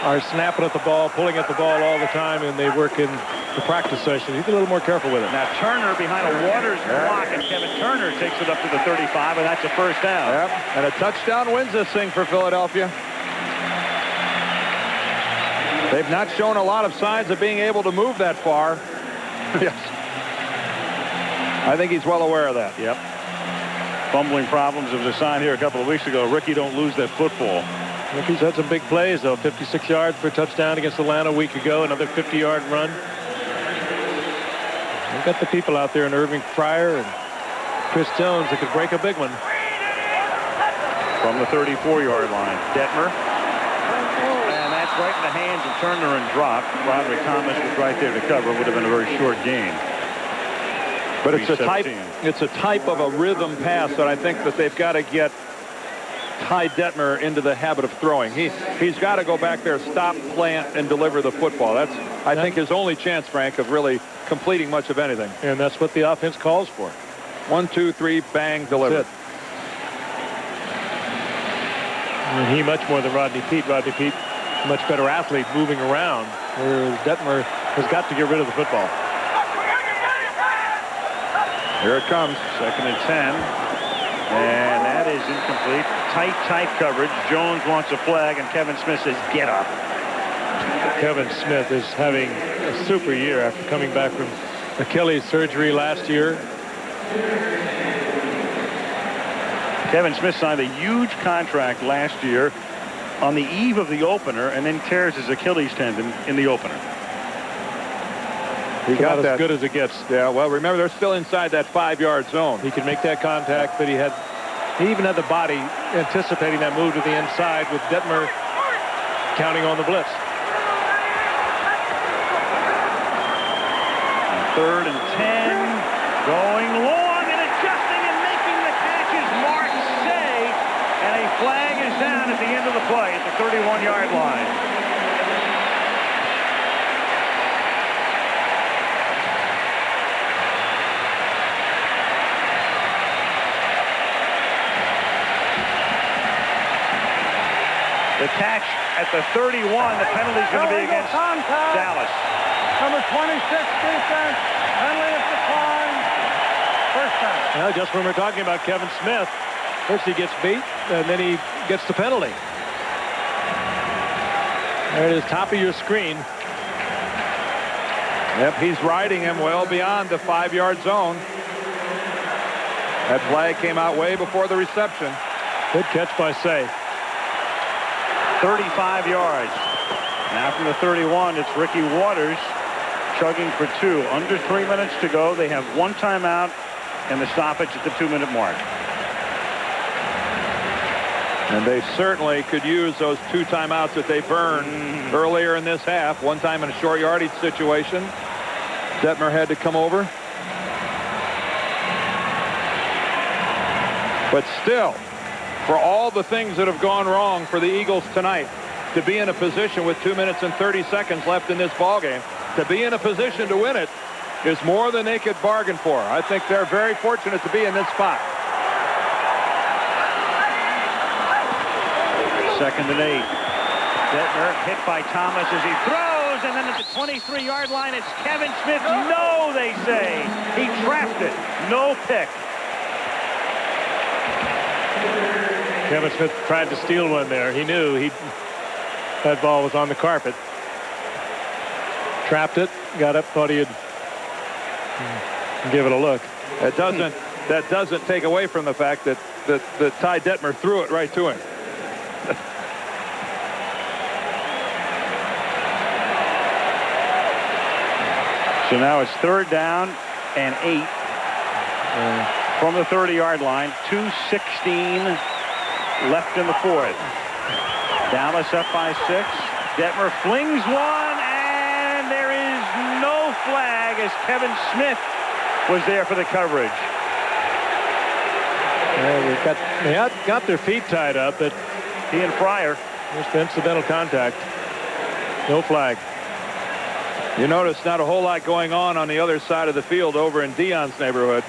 are snapping at the ball, pulling at the ball all the time, and they work in the practice session. He's a little more careful with it. Now Turner behind a Waters block, and Kevin Turner takes it up to the 35, and that's a first down. Yep. And a touchdown wins this thing for Philadelphia. They've not shown a lot of signs of being able to move that far. Yes. I think he's well aware of that. Yep. Fumbling problems. There was a sign here a couple of weeks ago. Ricky, don't lose that football. Ricky's had some big plays, though. 56 yards for a touchdown against Atlanta a week ago. Another 50-yard run. They've got the people out there in Irving Fryer and Chris Jones that could break a big one. From the 34-yard line, Detmer. And that's right in the hands of Turner and dropped. Roderick Thomas was right there to cover. Would have been a very short gain. But it's a type of a rhythm pass that I think that they've got to get Ty Detmer into the habit of throwing. He's got to go back there, stop, plant, and deliver the football. That's, I think, his only chance, Frank, of really completing much of anything. And that's what the offense calls for. 1, 2, 3, bang, deliver. And he much more than Rodney Peete. Rodney Peete, much better athlete moving around, whereas Detmer has got to get rid of the football. Here it comes. 2nd and 10. And that is incomplete. Tight coverage. Jones wants a flag, and Kevin Smith says, get up. Kevin Smith is having a super year after coming back from Achilles surgery last year. Kevin Smith signed a huge contract last year on the eve of the opener and then tears his Achilles tendon in the opener. He got as that good as it gets. Yeah, well, remember, they're still inside that 5-yard zone. He could make that contact, but he even had the body anticipating that move to the inside with Detmer counting on the blitz. 3rd and 10, going long and adjusting and making the catch is Mark Say, and a flag is down at the end of the play at the 31-yard line. The catch at the 31, the penalty's going to be against Dallas. Number 26 defense, penalty is declined. First down. Well, just when we're talking about Kevin Smith, first he gets beat, and then he gets the penalty. There it is, top of your screen. Yep, he's riding him well beyond the 5-yard zone. That flag came out way before the reception. Good catch by Say. 35 yards. Now from the 31, it's Ricky Waters chugging for 2. Under 3 minutes to go. They have 1 timeout and the stoppage at the 2-minute mark. And they certainly could use those 2 timeouts that they burned earlier in this half. One time in a short yardage situation. Detmer had to come over. But still, for all the things that have gone wrong for the Eagles tonight, to be in a position with 2 minutes and 30 seconds left in this ballgame, to be in a position to win it is more than they could bargain for. I think they're very fortunate to be in this spot. 2nd and 8. Detmer hit by Thomas as he throws, and then at the 23-yard line, it's Kevin Smith. No, they say. He trapped it. No pick. Kevin Smith tried to steal one there. He knew that ball was on the carpet. Trapped it, got up, thought he'd give it a look. That doesn't take away from the fact that Ty Detmer threw it right to him. So now it's 3rd down and 8 from the 30-yard line. 2:16 left in the 4th. Dallas up by 6. Detmer flings one, and there is no flag as Kevin Smith was there for the coverage. They got their feet tied up, but he and Fryer. Just incidental contact. No flag. You notice not a whole lot going on the other side of the field over in Dion's neighborhood.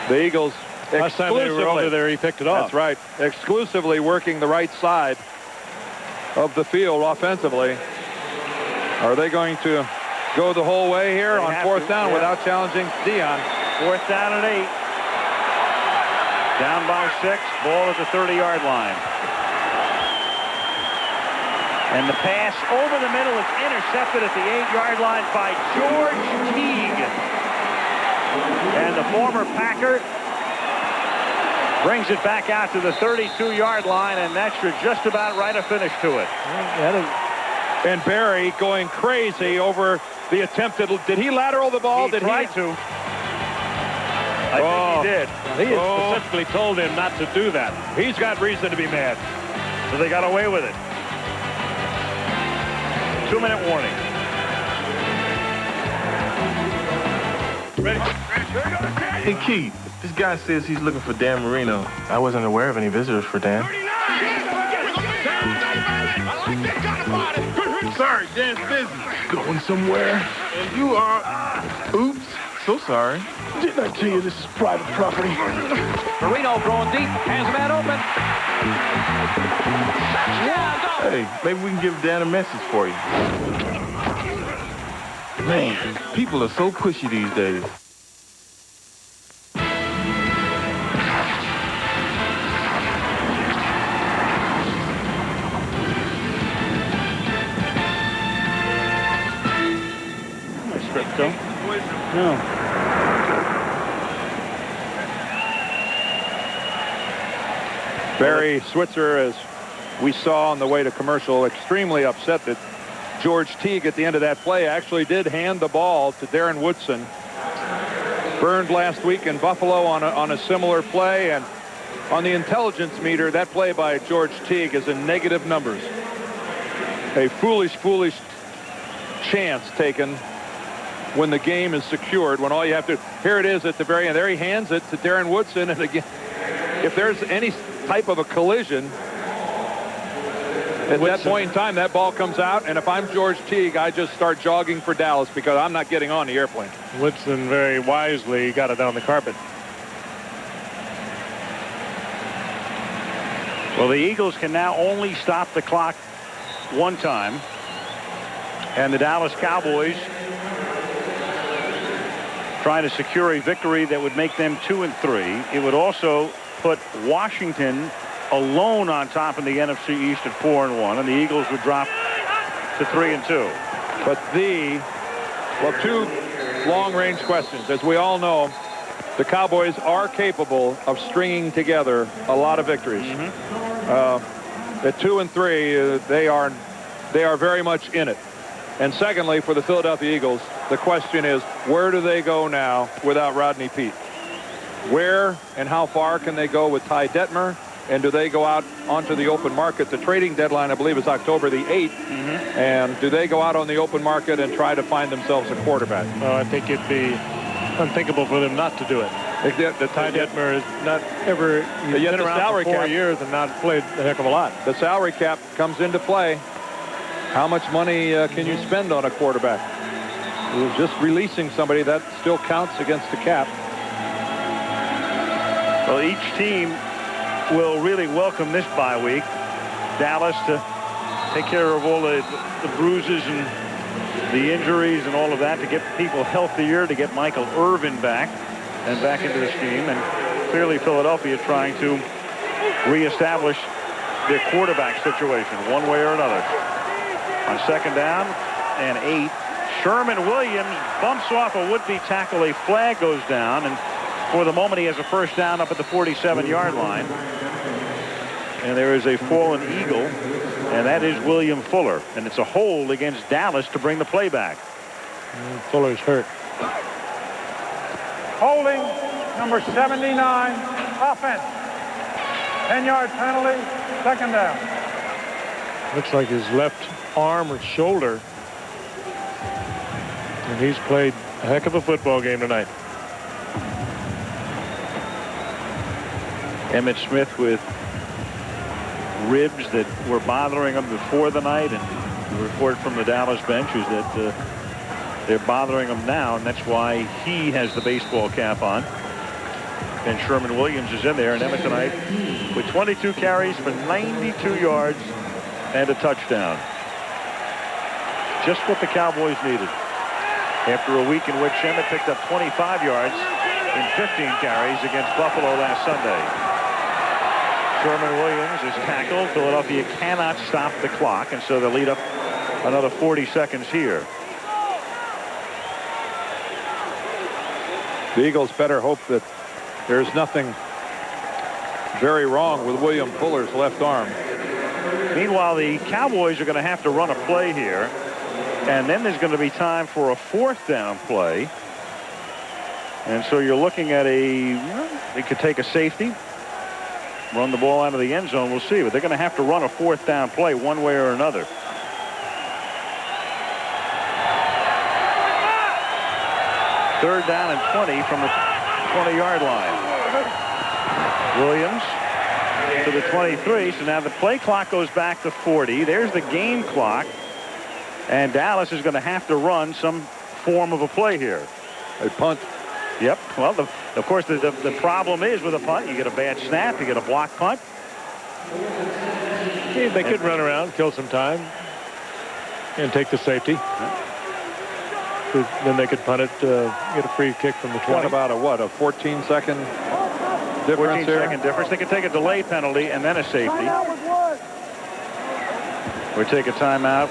The Eagles last time they were over there, he picked it off. That's right. Exclusively working the right side of the field offensively. Are they going to go the whole way here on 4th down without challenging Dion? 4th down and 8. Down by 6. Ball at the 30-yard line. And the pass over the middle is intercepted at the 8-yard line by George Teague. And the former Packer brings it back out to the 32-yard line, and that should just about write a finish to it. And Barry going crazy over the attempted. Did he lateral the ball? He tried to. I think he did. He specifically told him not to do that. He's got reason to be mad. So they got away with it. 2-minute warning. Ready? Hey, Keith, this guy says he's looking for Dan Marino. I wasn't aware of any visitors for Dan. Sorry, Dan's busy. Going somewhere? And you are... Oops, so sorry. Didn't I tell you this is private property? Marino throwing deep, has a man open. Hey, maybe we can give Dan a message for you. Man, people are so pushy these days. Barry Switzer, as we saw on the way to commercial, extremely upset that George Teague at the end of that play actually did hand the ball to Darren Woodson. Burned last week in Buffalo on a similar play, and on the intelligence meter, that play by George Teague is in negative numbers. A foolish chance taken when the game is secured, when all you have to, here it is at the very end. There he hands it to Darren Woodson, and again, if there's any type of a collision, at that point in time, that ball comes out, and if I'm George Teague, I just start jogging for Dallas because I'm not getting on the airplane. Woodson very wisely got it on the carpet. Well, the Eagles can now only stop the clock one time, and the Dallas Cowboys trying to secure a victory that would make them 2-3. It would also put Washington alone on top in the NFC East at 4-1, and the Eagles would drop to 3-2. But two long-range questions. As we all know, the Cowboys are capable of stringing together a lot of victories. At 2-3, they are very much in it. And secondly, for the Philadelphia Eagles, the question is, where do they go now without Rodney Peete? Where and how far can they go with Ty Detmer? And do they go out onto the open market? The trading deadline, I believe, is October the 8th. And do they go out on the open market and try to find themselves a quarterback? Well, I think it'd be unthinkable for them not to do it. Ty Detmer is not ever, he's been around for 4 years and not played a heck of a lot. The salary cap comes into play. How much money can you spend on a quarterback? Just releasing somebody, that still counts against the cap. Well, each team will really welcome this bye week. Dallas to take care of all the bruises and the injuries and all of that, to get people healthier, to get Michael Irvin back and back into the scheme. And clearly Philadelphia trying to reestablish their quarterback situation one way or another. On second down and 8, Sherman Williams bumps off a would-be tackle. A flag goes down, and for the moment he has a first down up at the 47-yard line. And there is a fallen Eagle, and that is William Fuller. And it's a hold against Dallas to bring the play back. Fuller's hurt. Holding, number 79, offense. 10-yard penalty, second down. Looks like his left arm or shoulder. And he's played a heck of a football game tonight. Emmitt Smith with ribs that were bothering him before the night, and the report from the Dallas bench is that they're bothering him now, and that's why he has the baseball cap on. And Sherman Williams is in there, and Emmitt tonight with 22 carries for 92 yards and a touchdown. Just what the Cowboys needed after a week in which Emmitt picked up 25 yards in 15 carries against Buffalo last Sunday. Sherman Williams is tackled. Philadelphia cannot stop the clock, and so they'll lead up another 40 seconds here. The Eagles better hope that there's nothing very wrong with William Fuller's left arm. Meanwhile, the Cowboys are going to have to run a play here, and then there's going to be time for a fourth down play. And so you're looking at they could take a safety, run the ball out of the end zone. We'll see, but they're going to have to run a fourth down play one way or another. Third down and 20 from the 20-yard line. Williams to the 23. So now the play clock goes back to 40. There's the game clock. And Dallas is going to have to run some form of a play here. A punt. Yep. Well, of course, the problem is with a punt, you get a bad snap, you get a block punt. Yeah, they could run around, kill some time, and take the safety. Then they could punt it, get a free kick from the 20. What about a 14-second difference 14-second difference. They could take a delay penalty and then a safety. Or take a timeout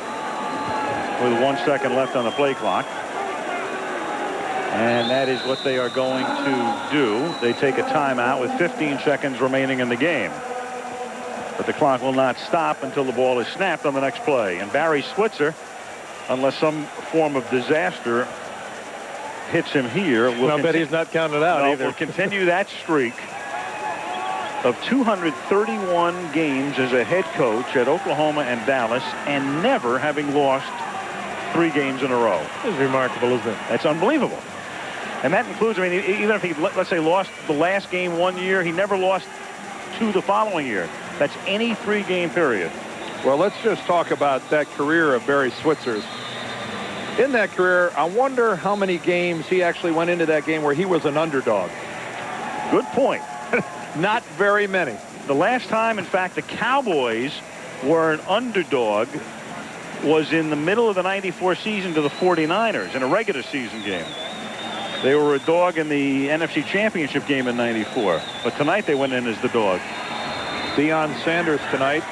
with 1 second left on the play clock. And that is what they are going to do. They take a timeout with 15 seconds remaining in the game. But the clock will not stop until the ball is snapped on the next play. And Barry Switzer, unless some form of disaster hits him here, will I'll bet he's not counted out either. Will continue that streak of 231 games as a head coach at Oklahoma and Dallas, and never having lost 3 games in a row. It's remarkable, isn't it? That's unbelievable. And that includes, I mean, even if he, let's say, lost the last game one year, he never lost 2 the following year. That's any 3-game period. Well, let's just talk about that career of Barry Switzer's. In that career, I wonder how many games he actually went into that game where he was an underdog. Good point. Not very many. The last time, in fact, the Cowboys were an underdog was in the middle of the '94 season to the 49ers in a regular season game. They were a dog in the NFC Championship game in '94. But tonight they went in as the dog. Deion Sanders tonight,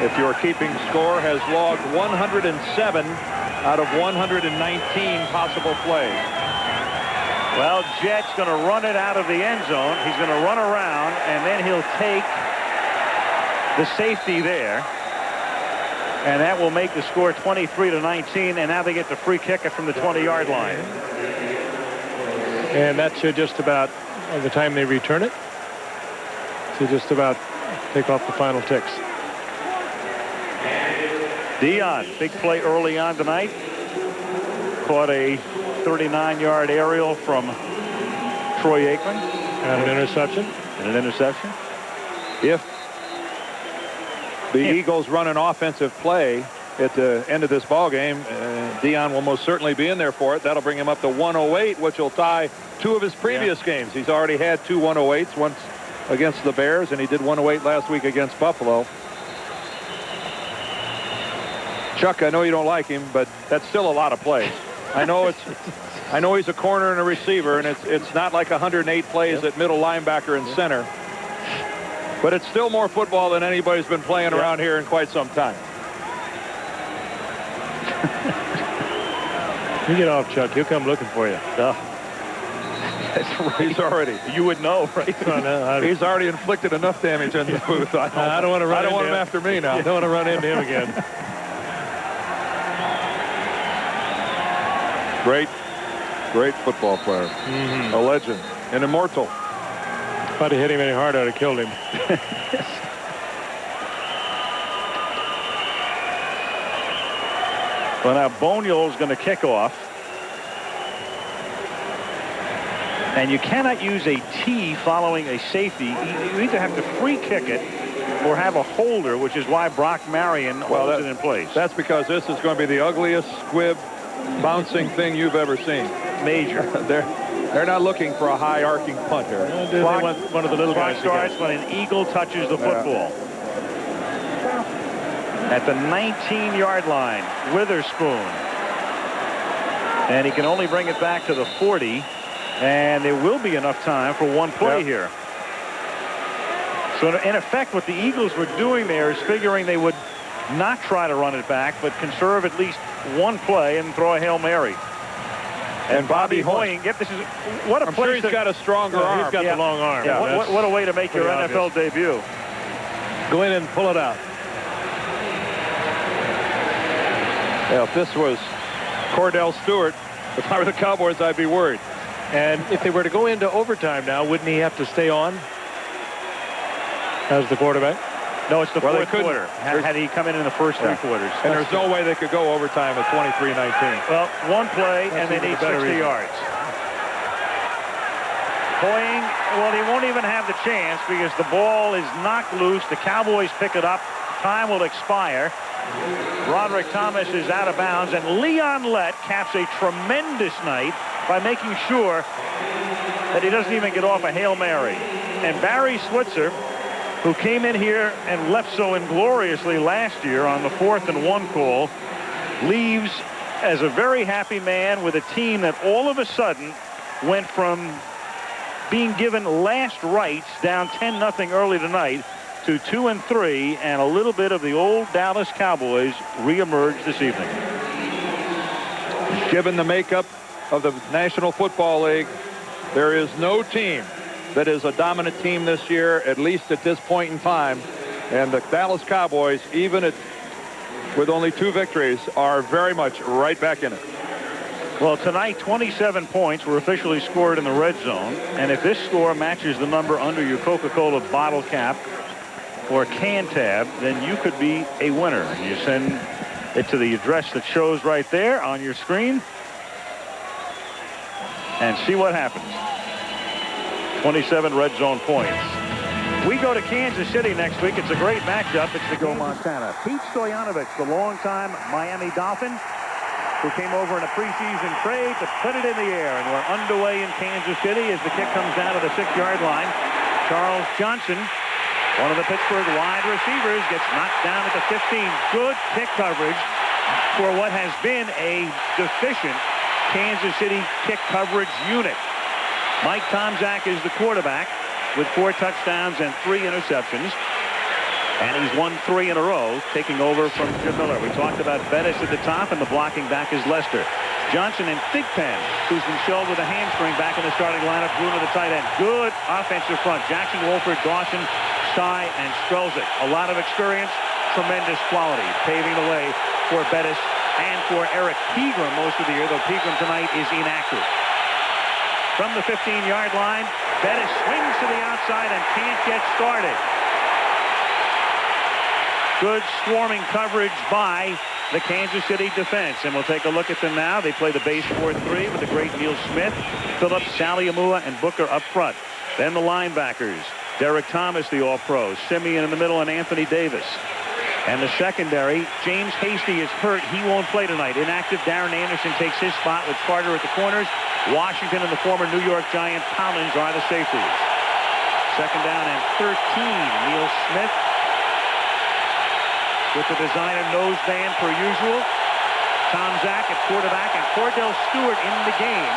if you're keeping score, has logged 107 out of 119 possible plays. Well, Jet's going to run it out of the end zone. He's going to run around, and then he'll take the safety there. And that will make the score 23-19, and now they get the free kick from the 20-yard line. And that should just about, by the time they return it, should just about take off the final ticks. Deion, big play early on tonight. Caught a 39-yard aerial from Troy Aikman. And an interception. If the Eagles run an offensive play at the end of this ball game, Deion will most certainly be in there for it. That'll bring him up to 108, which will tie 2 of his previous games. He's already had 2 108s, once against the Bears, and he did 108 last week against Buffalo. Chuck, I know you don't like him, but that's still a lot of plays. I know he's a corner and a receiver, and it's not like 108 plays at middle linebacker and center. But it's still more football than anybody's been playing around here in quite some time. You get off, Chuck. He'll come looking for you. That's right. He's already. You would know, right? He's already inflicted enough damage in this booth. I don't want to run. I don't want him after me now. I don't want to run into him again. Great football player. A legend, an immortal. If I'd have hit him any harder, I'd have killed him. Well, now Boniol's going to kick off. And you cannot use a T following a safety. You either have to free kick it or have a holder, which is why Brock Marion holds it in place. That's because this is going to be the ugliest squib bouncing thing you've ever seen. Major. They're not looking for a high arcing punt here. They want one of the little guys starts when an Eagle touches the football. At the 19-yard line, Witherspoon. And he can only bring it back to the 40. And there will be enough time for one play here. So in effect, what the Eagles were doing there is figuring they would not try to run it back, but conserve at least one play and throw a Hail Mary. And Bobby Hoying, this is what a I'm place. sure he's got a stronger arm. He's got the long arm. Yeah, what a way to make your NFL debut. Go in and pull it out. Yeah, if this was Cordell Stewart, if I were the Cowboys, I'd be worried. And if they were to go into overtime now, wouldn't he have to stay on as the quarterback? No, it's the fourth quarter. Had he come in the first 3 quarters. And there's no way they could go overtime at 23-19. Well, one play, and they need 60 yards. Hoying, well, he won't even have the chance because the ball is knocked loose. The Cowboys pick it up. Time will expire. Roderick Thomas is out of bounds, and Leon Lett caps a tremendous night by making sure that he doesn't even get off a Hail Mary. And Barry Switzer, who came in here and left so ingloriously last year on the 4th and 1 call, leaves as a very happy man with a team that all of a sudden went from being given last rites down 10-0 early tonight to 2-3, and a little bit of the old Dallas Cowboys reemerge this evening. Given the makeup of the National Football League, there is no team that is a dominant team this year, at least at this point in time, And the Dallas Cowboys, even with only 2 victories, are very much right back in it. Well, tonight, 27 points were officially scored in the red zone. And if this score matches the number under your Coca-Cola bottle cap or can tab, then you could be a winner. You send it to the address that shows right there on your screen and see what happens. 27 red zone points. We go to Kansas City next week. It's a great matchup. It's the Go Montana. Pete Stoyanovich, the longtime Miami Dolphin, who came over in a preseason trade to put it in the air. And we're underway in Kansas City as the kick comes down to the 6-yard line. Charles Johnson, one of the Pittsburgh wide receivers, gets knocked down at the 15. Good kick coverage for what has been a deficient Kansas City kick coverage unit. Mike Tomczak is the quarterback with 4 touchdowns and 3 interceptions. And he's won 3 in a row, taking over from Jim Miller. We talked about Bettis at the top, and the blocking back is Lester. Johnson and Thigpen, who's been shelled with a hamstring, back in the starting lineup. Bruno, the tight end. Good offensive front. Jackson, Wolford, Dawson, Sy, and Strelzik. A lot of experience, tremendous quality, paving the way for Bettis and for Eric Pegram most of the year, though Pegram tonight is inactive. From the 15-yard line, Bettis swings to the outside and can't get started. Good swarming coverage by the Kansas City defense. And we'll take a look at them now. They play the base 4-3 with the great Neil Smith, Phillips, Saliamua, and Booker up front. Then the linebackers, Derek Thomas, the All-Pro, Simeon in the middle, and Anthony Davis. And the secondary, James Hasty is hurt. He won't play tonight. Inactive Darren Anderson takes his spot with Carter at the corners. Washington and the former New York Giant Collins are the safeties. Second down and 13. Neil Smith with the designer nose band per usual. Tomczak at quarterback and Cordell Stewart in the game.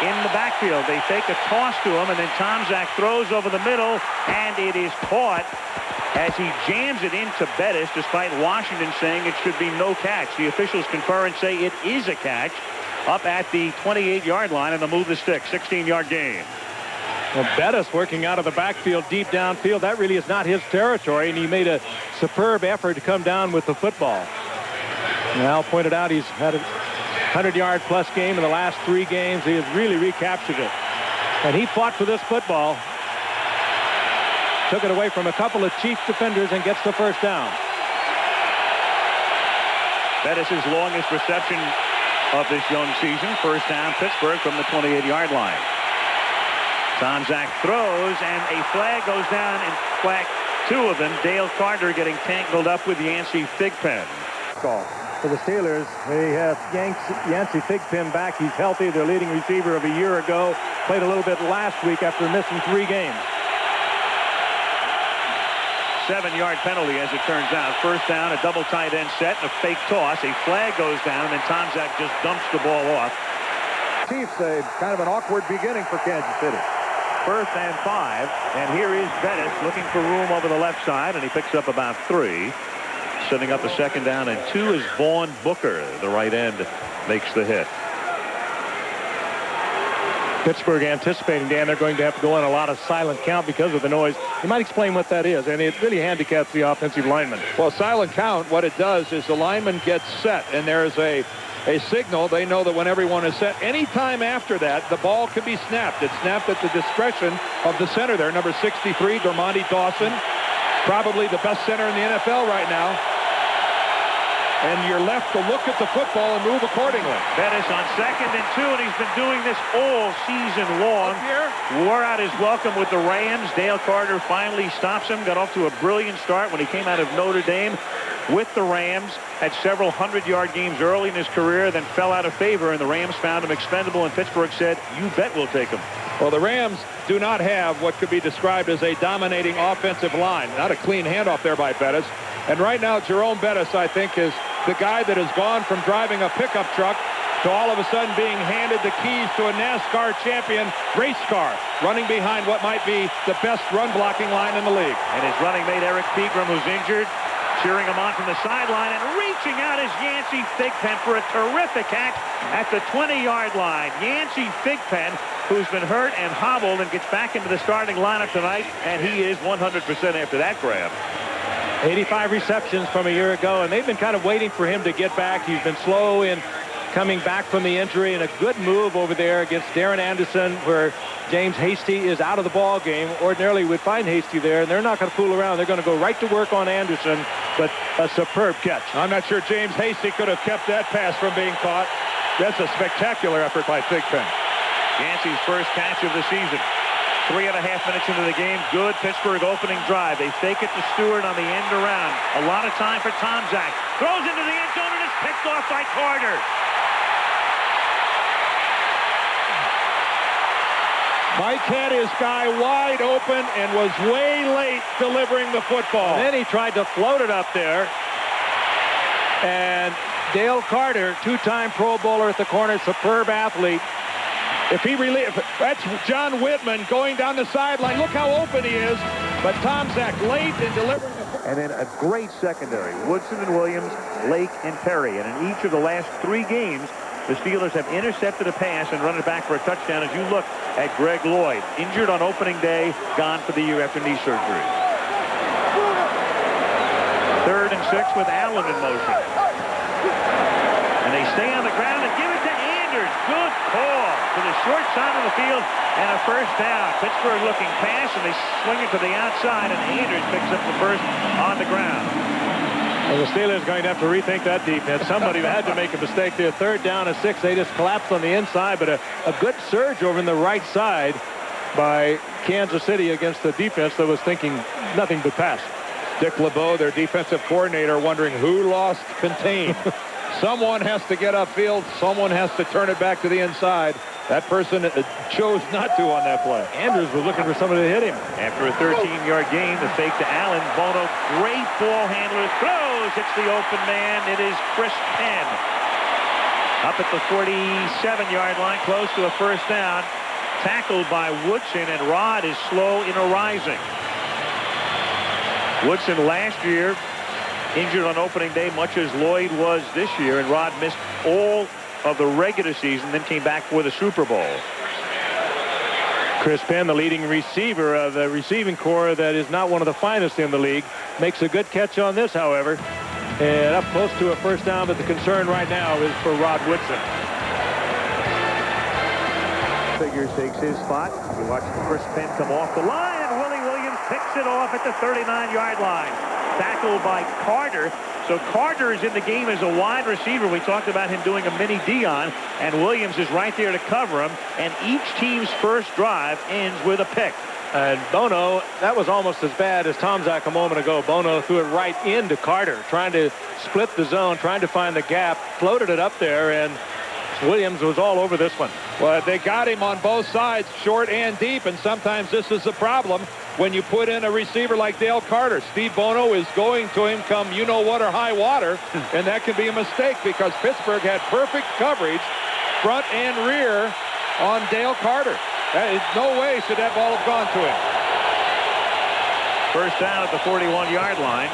In the backfield, they fake a toss to him, and then Tomczak throws over the middle, and it is caught as he jams it into Bettis, despite Washington saying it should be no catch. The officials concur and say it is a catch up at the 28-yard line, and they'll move the stick. 16-yard gain. Well, Bettis working out of the backfield, deep downfield. That really is not his territory, and he made a superb effort to come down with the football. And Al pointed out he's had a 100-yard plus game in the last 3 games. He has really recaptured it. And he fought for this football. Took it away from a couple of Chief defenders and gets the first down. Bettis' longest reception of this young season. First down, Pittsburgh from the 28-yard line. Tomczak throws, and a flag goes down, in fact, 2 of them. Dale Carter getting tangled up with Yancey Thigpen. Call for the Steelers. They have Yancey Thigpen back. He's healthy. Their leading receiver of a year ago. Played a little bit last week after missing 3 games. 7-yard penalty, as it turns out. First down, a double tight end set, and a fake toss. A flag goes down, and Tomczak just dumps the ball off. Chiefs, a kind of an awkward beginning for Kansas City. First and 5, and here is Bettis looking for room over the left side, and he picks up about 3. Setting up a second down and 2 is Vaughn Booker. The right end makes the hit. Pittsburgh anticipating, Dan, they're going to have to go on a lot of silent count because of the noise. You might explain what that is, and it really handicaps the offensive lineman. Well, silent count, what it does is the lineman gets set, and there's a signal. They know that when everyone is set, any time after that, the ball could be snapped. It's snapped at the discretion of the center there, number 63, Dermontti Dawson, probably the best center in the NFL right now. And you're left to look at the football and move accordingly. Bettis on 2nd and 2, and he's been doing this all season long. Wore out his welcome with the Rams. Dale Carter finally stops him. Got off to a brilliant start when he came out of Notre Dame with the Rams. Had several 100-yard games early in his career, then fell out of favor, and the Rams found him expendable, and Pittsburgh said, you bet we'll take him. Well, the Rams do not have what could be described as a dominating offensive line. Not a clean handoff there by Bettis. And right now, Jerome Bettis, I think, is the guy that has gone from driving a pickup truck to all of a sudden being handed the keys to a NASCAR champion race car, running behind what might be the best run-blocking line in the league. And his running mate, Eric Pegram, who's injured, cheering him on from the sideline, and reaching out is Yancey Thigpen for a terrific catch at the 20-yard line. Yancey Thigpen who's been hurt and hobbled and gets back into the starting lineup tonight, and he is 100% after that grab. 85 receptions from a year ago, and they've been kind of waiting for him to get back. He's been slow in coming back from the injury, and a good move over there against Darren Anderson, where James Hasty is out of the ball game. Ordinarily, we'd find Hasty there, and they're not going to fool around. They're going to go right to work on Anderson, but a superb catch. I'm not sure James Hasty could have kept that pass from being caught. That's a spectacular effort by Thigpen. Yancey's first catch of the season. 3.5 minutes into the game. Good Pittsburgh opening drive. They fake it to Stewart on the end around. A lot of time for Tomczak. Throws into the end zone and is picked off by Carter. Mike had his guy wide open and was way late delivering the football. And then he tried to float it up there. And Dale Carter, two-time Pro Bowler at the corner, superb athlete. If he that's John Whitman going down the sideline. Look how open he is. But Tomczak late in delivering the... And then a great secondary. Woodson and Williams, Lake and Perry. And in each of the last 3 games, the Steelers have intercepted a pass and run it back for a touchdown. As you look at Greg Lloyd, injured on opening day, gone for the year after knee surgery. 3rd and 6 with Allen in motion. And they stay on the ground and give it to Anders. Good call to the short side of the field and a first down. Pittsburgh looking pass, and they swing it to the outside, and Anders picks up the first on the ground. Well, the Steelers are going to have to rethink that defense. Somebody had to make a mistake there. 3rd down and 6. They just collapsed on the inside, but a good surge over in the right side by Kansas City against the defense that was thinking nothing but pass. Dick LeBeau, their defensive coordinator, wondering who lost contain. Someone has to get upfield. Someone has to turn it back to the inside. That person chose not to on that play. Andrews was looking for somebody to hit him. After a 13-yard gain, the fake to Allen. Bono, great ball handler, throws. It's the open man. It is Chris Penn. Up at the 47-yard line, close to a first down. Tackled by Woodson, and Rod is slow in arising. Woodson last year injured on opening day, much as Lloyd was this year, and Rod missed all of the regular season, then came back for the Super Bowl. Chris Penn, the leading receiver of the receiving corps that is not one of the finest in the league, makes a good catch on this, however, and up close to a first down, but the concern right now is for Rod Woodson. Figures takes his spot. You watch Chris Penn come off the line, and Willie Williams picks it off at the 39-yard line. Tackled by Carter. So Carter is in the game as a wide receiver. We talked about him doing a mini Dion, and Williams is right there to cover him, and each team's first drive ends with a pick. And Bono, that was almost as bad as Tomczak a moment ago. Bono threw it right into Carter, trying to split the zone, trying to find the gap, floated it up there, and Williams was all over this one. Well, they got him on both sides, short and deep, and sometimes this is the problem when you put in a receiver like Dale Carter. Steve Bono is going to him come you-know-what or high water, and that can be a mistake because Pittsburgh had perfect coverage, front and rear, on Dale Carter. No way should that ball have gone to him. First down at the 41-yard line.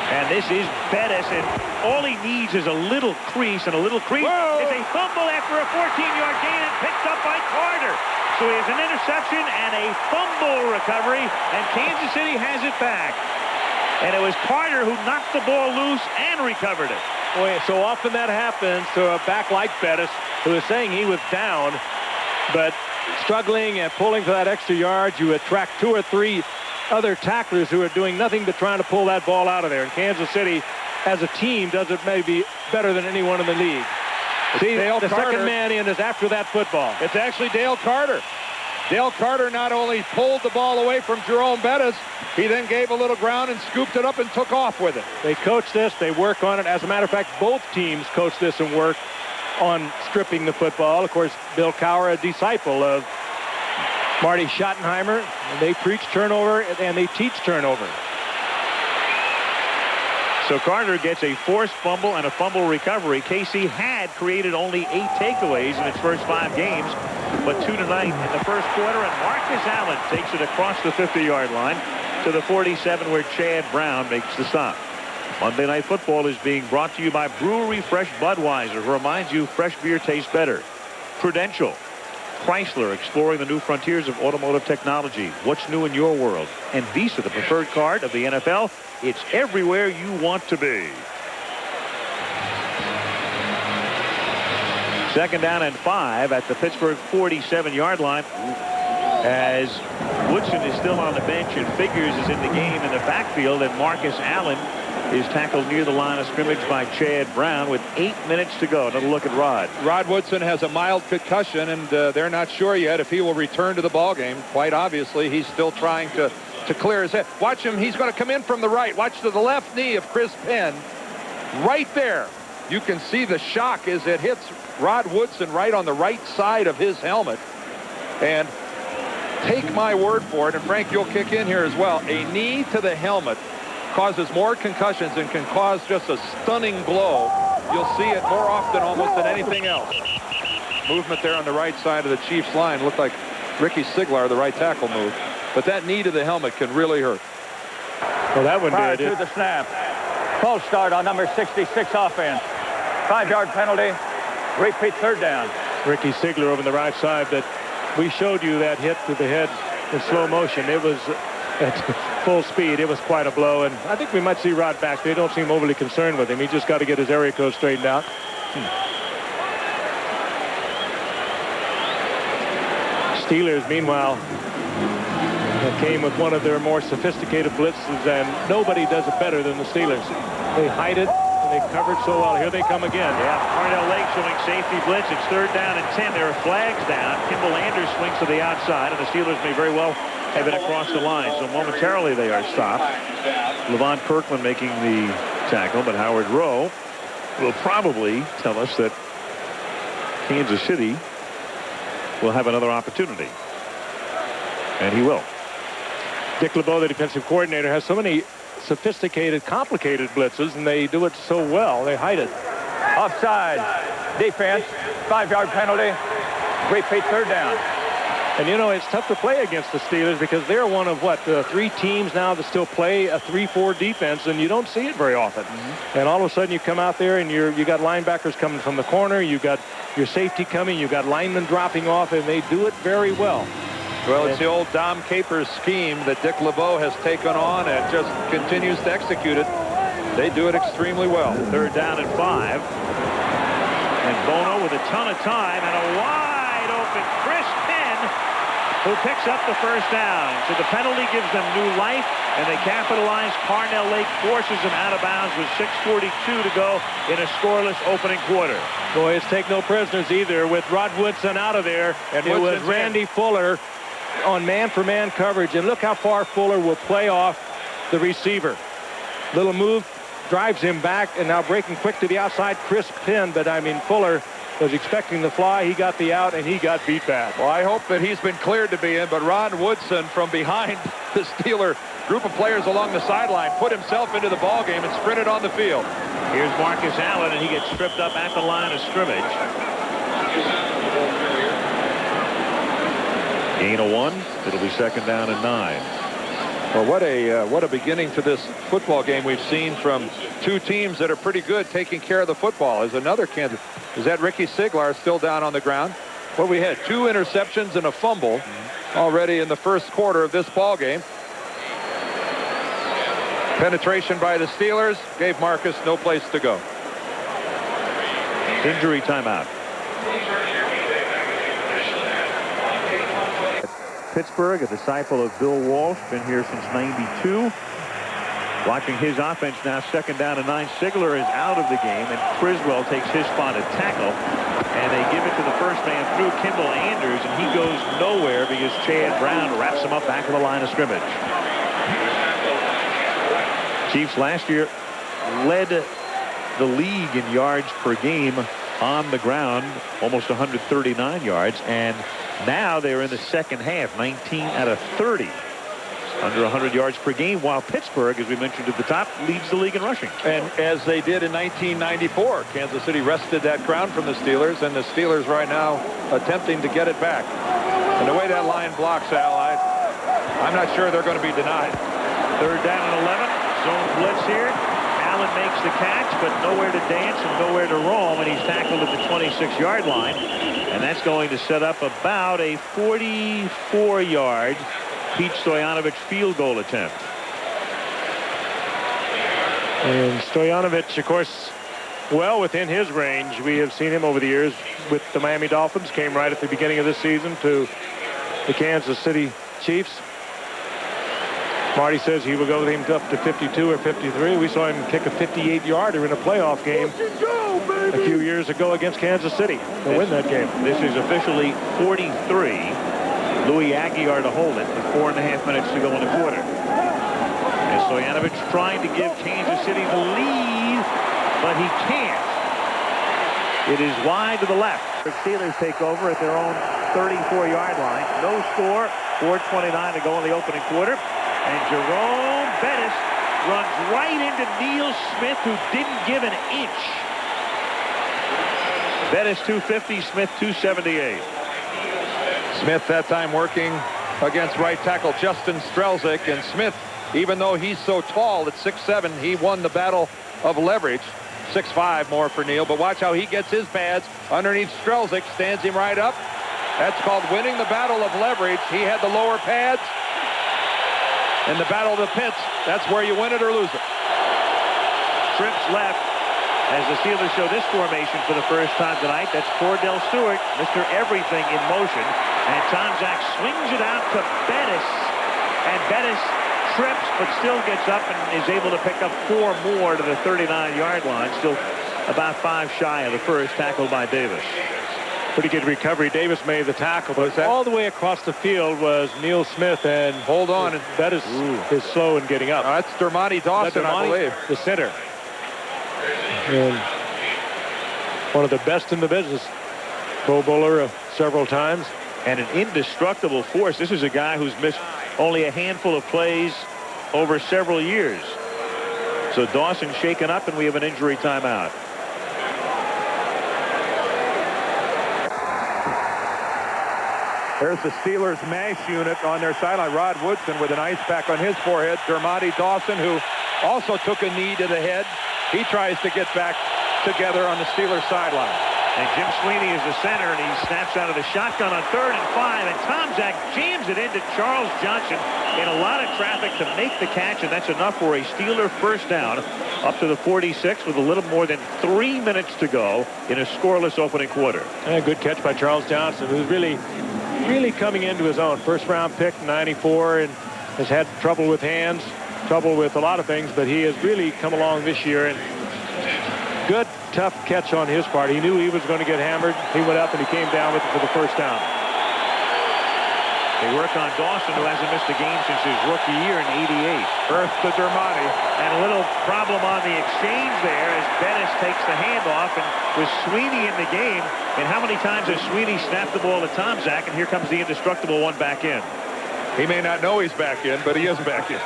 And this is Bettis, and all he needs is a little crease, and a little crease is a fumble after a 14-yard gain and picked up by Carter. So he has an interception and a fumble recovery, and Kansas City has it back. And it was Carter who knocked the ball loose and recovered it. Boy, so often that happens to a back like Bettis, who is saying he was down, but struggling and pulling for that extra yard, you attract 2 or 3 other tacklers who are doing nothing but trying to pull that ball out of there. And Kansas City, as a team, does it maybe better than anyone in the league. See, the second man in is after that football. It's actually Dale Carter. Dale Carter not only pulled the ball away from Jerome Bettis, he then gave a little ground and scooped it up and took off with it. They coach this. They work on it. As a matter of fact, both teams coach this and work on stripping the football. Of course, Bill Cowher, a disciple of Marty Schottenheimer. They preach turnover and they teach turnover. So Carter gets a forced fumble and a fumble recovery. KC had created only 8 takeaways in its first 5 games, but 2 tonight in the first quarter, and Marcus Allen takes it across the 50-yard line to the 47 where Chad Brown makes the stop. Monday Night Football is being brought to you by Brewery Fresh Budweiser, who reminds you fresh beer tastes better. Prudential, Chrysler, exploring the new frontiers of automotive technology. What's new in your world? And Visa, the preferred card of the NFL. It's everywhere you want to be. 2nd down and 5 at the Pittsburgh 47-yard line. As Woodson is still on the bench and Figures is in the game in the backfield, and Marcus Allen is tackled near the line of scrimmage by Chad Brown with 8 minutes to go. Another look at Rod. Rod Woodson has a mild concussion, and they're not sure yet if he will return to the ballgame. Quite obviously, he's still trying to clear his head. Watch him. He's going to come in from the right. Watch to the left knee of Chris Penn. Right there. You can see the shock as it hits Rod Woodson right on the right side of his helmet. And take my word for it, and Frank, you'll kick in here as well, a knee to the helmet causes more concussions and can cause just a stunning blow. You'll see it more often almost than anything else. Movement there on the right side of the Chiefs line. Looked like Ricky Siglar, the right tackle, moved. But that knee to the helmet can really hurt. Well, that one Prior did. to the snap. False start on number 66 offense. 5-yard penalty. Repeat 3rd down. Ricky Sigler over the right side, but we showed you that hit to the head in slow motion. It was at full speed. It was quite a blow, and I think we might see Rod back. They don't seem overly concerned with him. He just got to get his area code straightened out. Steelers, meanwhile, came with one of their more sophisticated blitzes, and nobody does it better than the Steelers. They hide it. They covered so well. Here they come again. Yeah, Parnell Lake showing safety blitz. It's 3rd down and 10. There are flags down. Kimball Anders swings to the outside, and the Steelers may very well have been across the line. So momentarily they are stopped. Levon Kirkland making the tackle, but Howard Rowe will probably tell us that Kansas City will have another opportunity. And he will. Dick LeBeau, the defensive coordinator, has so many sophisticated, complicated blitzes, and they do it so well. They hide it. Offside. Defense. 5-yard penalty. Repeat 3rd down. And, you know, it's tough to play against the Steelers because they're one of, 3 teams now that still play a 3-4 defense, and you don't see it very often. And all of a sudden you come out there and you got linebackers coming from the corner, you got your safety coming, you got linemen dropping off, and they do it very well. Well, it's the old Dom Capers scheme that Dick LeBeau has taken on and just continues to execute it. They do it extremely well. 3rd down and 5. And Bono with a ton of time and a wide open Chris Penn, who picks up the 1st down. So the penalty gives them new life, and they capitalize. Parnell Lake forces them out of bounds with 6:42 to go in a scoreless opening quarter. Boy, it's take no prisoners either with Rod Woodson out of there. And it was Randy Fuller on man-for-man coverage, and look how far Fuller will play off the receiver. Little move, drives him back, and now breaking quick to the outside, Chris Penn. But I mean, Fuller was expecting the fly. He got the out, and he got beat bad. Well, I hope that he's been cleared to be in, but Rod Woodson from behind the Steeler group of players along the sideline put himself into the ballgame and sprinted on the field. Here's Marcus Allen, and he gets stripped up at the line of scrimmage. Gain of 1. It'll be 2nd down and 9. Well, what a beginning to this football game we've seen from 2 teams that are pretty good taking care of the football. Is another Kansas. Is that Ricky Siglar still down on the ground? Well, we had 2 interceptions and a fumble already in the 1st quarter of this ball game. Penetration by the Steelers gave Marcus no place to go. Injury timeout. Pittsburgh, a disciple of Bill Walsh, been here since '92. Watching his offense now, 2nd down and 9. Sigler is out of the game, and Criswell takes his spot at tackle. And they give it to the first man through, Kimball Anders, and he goes nowhere because Chad Brown wraps him up back of the line of scrimmage. Chiefs last year led the league in yards per game on the ground, almost 139 yards, and now they're in the second half, 19 out of 30. Under 100 yards per game, while Pittsburgh, as we mentioned at the top, leads the league in rushing. And as they did in 1994, Kansas City wrested that crown from the Steelers, and the Steelers right now attempting to get it back. And the way that line blocks, Al, I'm not sure they're going to be denied. 3rd down and 11. Zone blitz here. Allen makes the catch, but nowhere to dance and nowhere to roam, and he's tackled at the 26-yard line. And that's going to set up about a 44-yard Pete Stoyanovich field goal attempt. And Stoyanovich, of course, well within his range. We have seen him over the years with the Miami Dolphins. Came right at the beginning of this season to the Kansas City Chiefs. Marty says he will go with him up to 52 or 53. We saw him kick a 58-yarder in a playoff game a few years ago against Kansas City to win that game. This is officially 43. Louis Aguiar to hold it with 4.5 minutes to go in the quarter. And Stoyanovich trying to give Kansas City the lead, but he can't. It is wide to the left. The Steelers take over at their own 34-yard line. No score. 4:29 to go in the opening quarter. And Jerome Bettis runs right into Neil Smith, who didn't give an inch. Bettis 250, Smith 278. Smith that time working against right tackle Justin Strelzik. And Smith, even though he's so tall at 6'7", he won the battle of leverage. 6'5" more for Neil, but watch how he gets his pads underneath Strelzik, stands him right up. That's called winning the battle of leverage. He had the lower pads. In the battle of the pits, that's where you win it or lose it. Trips left as the Steelers show this formation for the first time tonight. That's Cordell Stewart, Mr. Everything in motion. And Tom Zach swings it out to Bettis. And Bettis trips but still gets up and is able to pick up 4 more to the 39-yard line. Still about 5 shy of the first, tackled by Davis. Pretty good recovery. Davis made the tackle, but all the way across the field was Neil Smith, and hold on, Bettis is slow in getting up. That's Dermontti Dawson, I believe. The center. And one of the best in the business. Pro Bowler several times. And an indestructible force. This is a guy who's missed only a handful of plays over several years. So Dawson shaken up, and we have an injury timeout. There's the Steelers mash unit on their sideline. Rod Woodson with an ice pack on his forehead. Dermontti Dawson, who also took a knee to the head. He tries to get back together on the Steelers sideline. And Jim Sweeney is the center, and he snaps out of the shotgun on 3rd and 5. And Tom Zach jams it into Charles Johnson in a lot of traffic to make the catch, and that's enough for a Steeler first down up to the 46 with a little more than 3 minutes to go in a scoreless opening quarter. And a good catch by Charles Johnson, who's really coming into his own. First-round pick, 94, and has had trouble with hands, trouble with a lot of things, but he has really come along this year. And good, tough catch on his part. He knew he was going to get hammered. He went up and he came down with it for the first down. They work on Dawson, who hasn't missed a game since his rookie year in '88. Earth to Dermontti. And a little problem on the exchange there as Bettis takes the handoff, and with Sweeney in the game. And how many times has Sweeney snapped the ball to Tom Zach, and here comes the indestructible one back in. He may not know he's back in, but he is back in.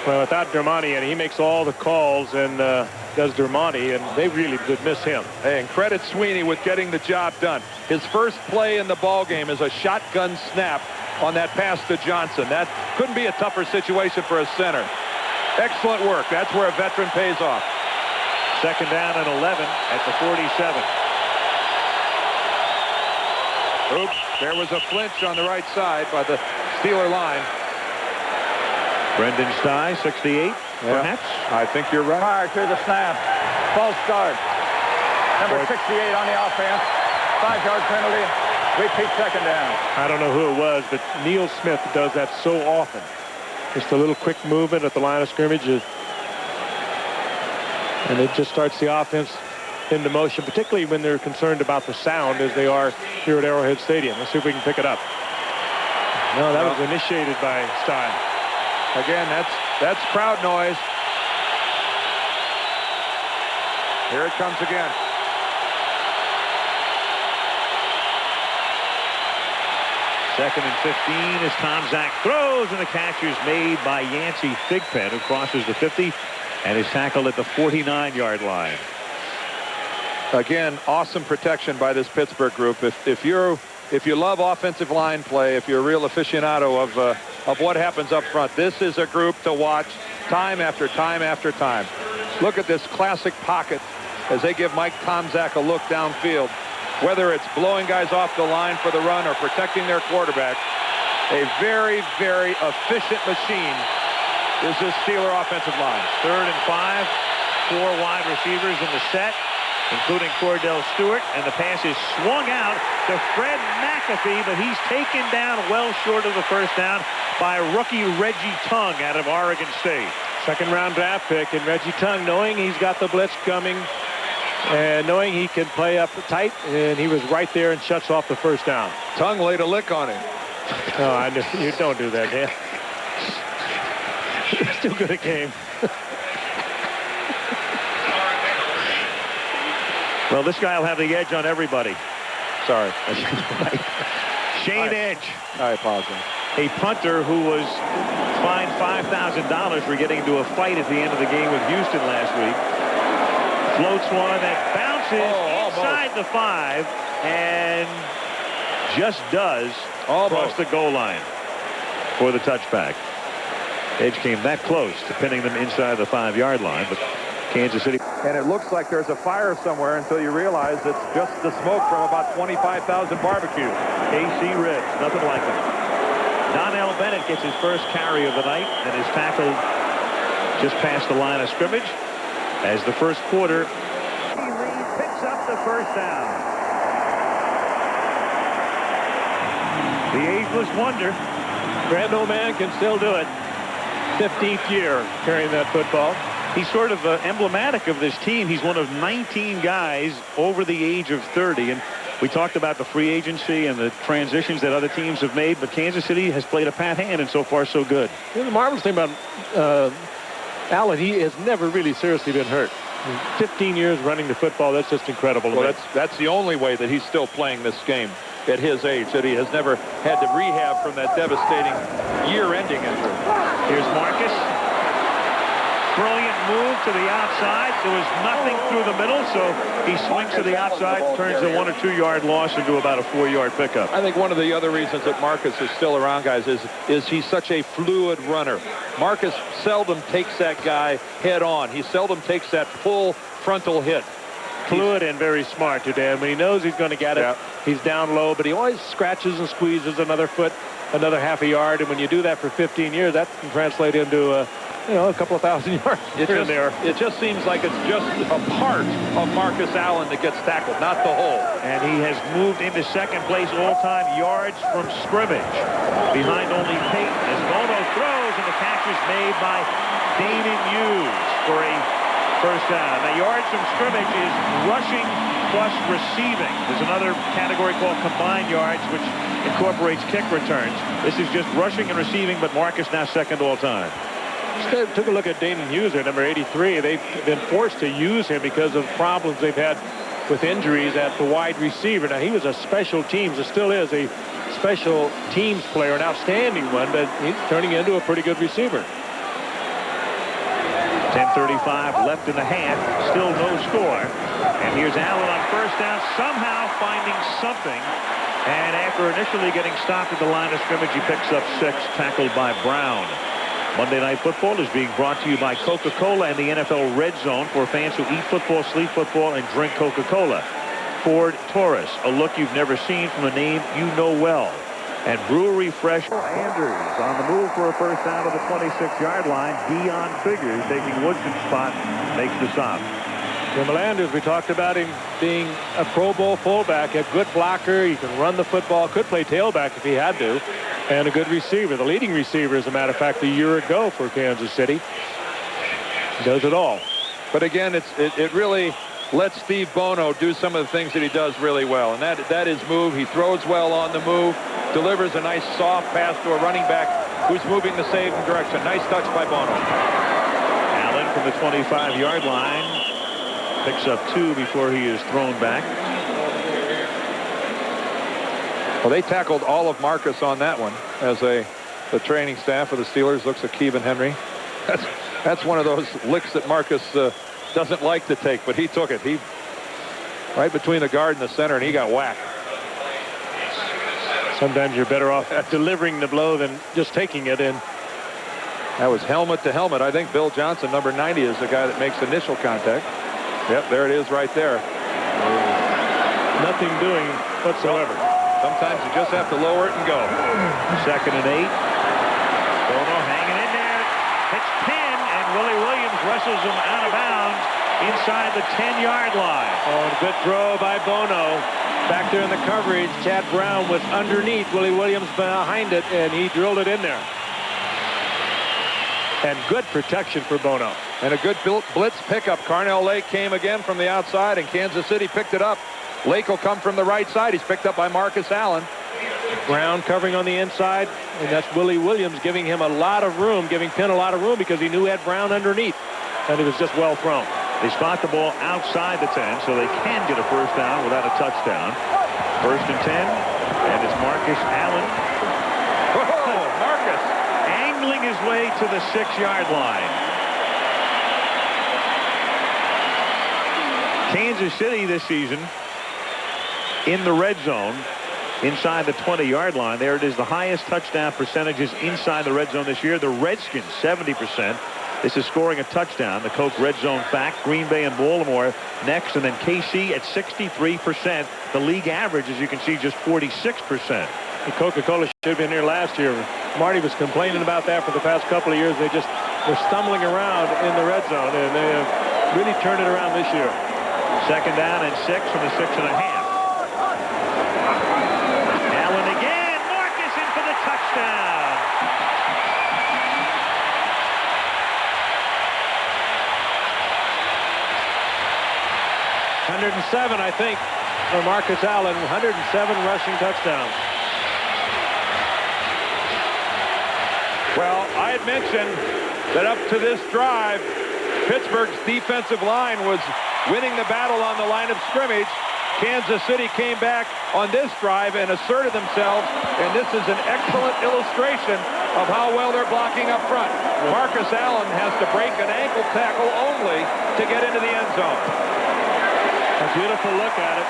Well, without Dermontti, and he makes all the calls, and does Dermontti, and they really did miss him. Hey, and credit Sweeney with getting the job done. His first play in the ball game is a shotgun snap on that pass to Johnson. That couldn't be a tougher situation for a center. Excellent work. That's where a veteran pays off. 2nd down and 11 at the 47. Oops, there was a flinch on the right side by the Steeler line. Brendan Stye, 68, perhaps? I think you're right. Prior to the snap, false start. Number 68 on the offense. 5-yard penalty. Repeat 2nd down. I don't know who it was, but Neil Smith does that so often. Just a little quick movement at the line of scrimmage, and it just starts the offense into motion, particularly when they're concerned about the sound as they are here at Arrowhead Stadium. Let's see if we can pick it up. No, that was initiated by Stein. Again, that's crowd noise. Here it comes again. Second and 15 as Tom Zach throws, and the catch is made by Yancey Thigpen, who crosses the 50 and is tackled at the 49-yard line. Again, awesome protection by this Pittsburgh group. If you love offensive line play, if you're a real aficionado of what happens up front, this is a group to watch time after time after time. Look at this classic pocket as they give Mike Tomczak a look downfield. Whether it's blowing guys off the line for the run or protecting their quarterback, a very, very efficient machine is this Steeler offensive line. 3rd and 5, 4 wide receivers in the set, including Cordell Stewart, and the pass is swung out to Fred McAfee, but he's taken down well short of the first down by rookie Reggie Tung out of Oregon State. Second-round draft pick, and Reggie Tung, knowing he's got the blitz coming and knowing he can play up tight, and he was right there and shuts off the first down. Tung laid a lick on him. Oh, I knew. You don't do that, Dan. Still good at game. Well, this guy will have the edge on everybody. Sorry. Shane Edge. I apologize. A punter who was fined $5,000 for getting into a fight at the end of the game with Houston last week. Floats one that bounces inside the 5 and just does cross the goal line for the touchback. Edge came that close to pinning them inside the 5-yard line, but Kansas City. And it looks like there's a fire somewhere until you realize it's just the smoke from about 25,000 barbecues. AC ribs, nothing like it. Donnell Bennett gets his first carry of the night and is tackled just past the line of scrimmage as the first quarter. Lee picks up the first down. The ageless wonder. Grand old man can still do it. 15th year carrying that football. He's sort of emblematic of this team. He's one of 19 guys over the age of 30. And we talked about the free agency and the transitions that other teams have made, but Kansas City has played a pat hand, and so far so good. You know, the marvelous thing about Allen, he has never really seriously been hurt. 15 years running the football, that's just incredible. Well, that's the only way that he's still playing this game at his age, that he has never had to rehab from that devastating year-ending injury. Here's Marcus. Brilliant move to the outside. There was nothing through the middle, so he swings to the outside, turns a 1 or 2 yard loss into about a 4-yard pickup. I think one of the other reasons that Marcus is still around, guys, is he's such a fluid runner. Marcus seldom takes that guy head on. He seldom takes that full frontal hit. Fluid and very smart, too, Dan. When he knows he's going to get it, he's down low, but he always scratches and squeezes another foot, another half a yard, and when you do that for 15 years, that can translate into a couple of thousand yards here and there. It just seems like it's just a part of Marcus Allen that gets tackled, not the whole. And he has moved into second place all-time yards from scrimmage, behind only Peyton as Bono throws, and the catch is made by Damon Hughes for a first down. Now, yards from scrimmage is rushing plus receiving. There's another category called combined yards, which incorporates kick returns. This is just rushing and receiving, but Marcus now second all time. Just took a look at Damon Hughes there, number 83. They've been forced to use him because of problems they've had with injuries at the wide receiver. Now, he was a special teams, and still is a special teams player, an outstanding one, but he's turning into a pretty good receiver. 10:35 left in the half, still no score. And here's Allen on first down, somehow finding something. And after initially getting stopped at the line of scrimmage, he picks up 6, tackled by Brown. Monday Night Football is being brought to you by Coca-Cola and the NFL Red Zone for fans who eat football, sleep football, and drink Coca-Cola. Ford Taurus, a look you've never seen from a name you know well. And Brewery Fresh. Andrews on the move for a first down to the 26-yard line. Dion Figures taking Woodson's spot, makes the stop. Jim Landers, we talked about him being a Pro Bowl fullback, a good blocker. He can run the football, could play tailback if he had to, and a good receiver. The leading receiver, as a matter of fact, a year ago for Kansas City. He does it all. But again, it really lets Steve Bono do some of the things that he does really well, and that is move. He throws well on the move, delivers a nice soft pass to a running back who's moving the same direction. Nice touch by Bono. Allen from the 25-yard line picks up 2 before he is thrown back. Well, they tackled all of Marcus on that one as the training staff of the Steelers looks at Keevan Henry. That's one of those licks that Marcus doesn't like to take, but he took it. He right between the guard and the center, and he got whacked. Sometimes you're better off delivering the blow than just taking it. And That was helmet to helmet. I think Bill Johnson, number 90, is the guy that makes initial contact. Yep, there it is right there. Nothing doing whatsoever. Sometimes you just have to lower it and go. 2nd and 8. Bono hanging in there. It's 10, and Willie Williams wrestles him out of bounds inside the 10-yard line. Oh, and good throw by Bono. Back there in the coverage, Chad Brown was underneath. Willie Williams behind it, and he drilled it in there. And good protection for Bono. And a good blitz pickup. Carnell Lake came again from the outside, and Kansas City picked it up. Lake will come from the right side. He's picked up by Marcus Allen. Brown covering on the inside, and that's Willie Williams giving him a lot of room, giving Penn a lot of room because he knew he had Brown underneath, and it was just well thrown. They spot the ball outside the 10, so they can get a first down without a touchdown. 1st and 10, and it's Marcus Allen. Oh, Marcus angling his way to the 6-yard line. Kansas City this season in the red zone inside the 20-yard line. There it is, the highest touchdown percentages inside the red zone this year. The Redskins, 70%. This is scoring a touchdown. The Coke red zone fact. Green Bay and Baltimore next, and then KC at 63%. The league average, as you can see, just 46%. The Coca-Cola should have been here last year. Marty was complaining about that for the past couple of years. They just were stumbling around in the red zone, and they have really turned it around this year. 2nd down and 6 from the 6.5. Allen again. Marcus in for the touchdown. #107, I think, for Marcus Allen. 107 rushing touchdowns. Well, I had mentioned that up to this drive, Pittsburgh's defensive line was winning the battle on the line of scrimmage. Kansas City came back on this drive and asserted themselves, and this is an excellent illustration of how well they're blocking up front. Marcus Allen has to break an ankle tackle only to get into the end zone. A beautiful look at it.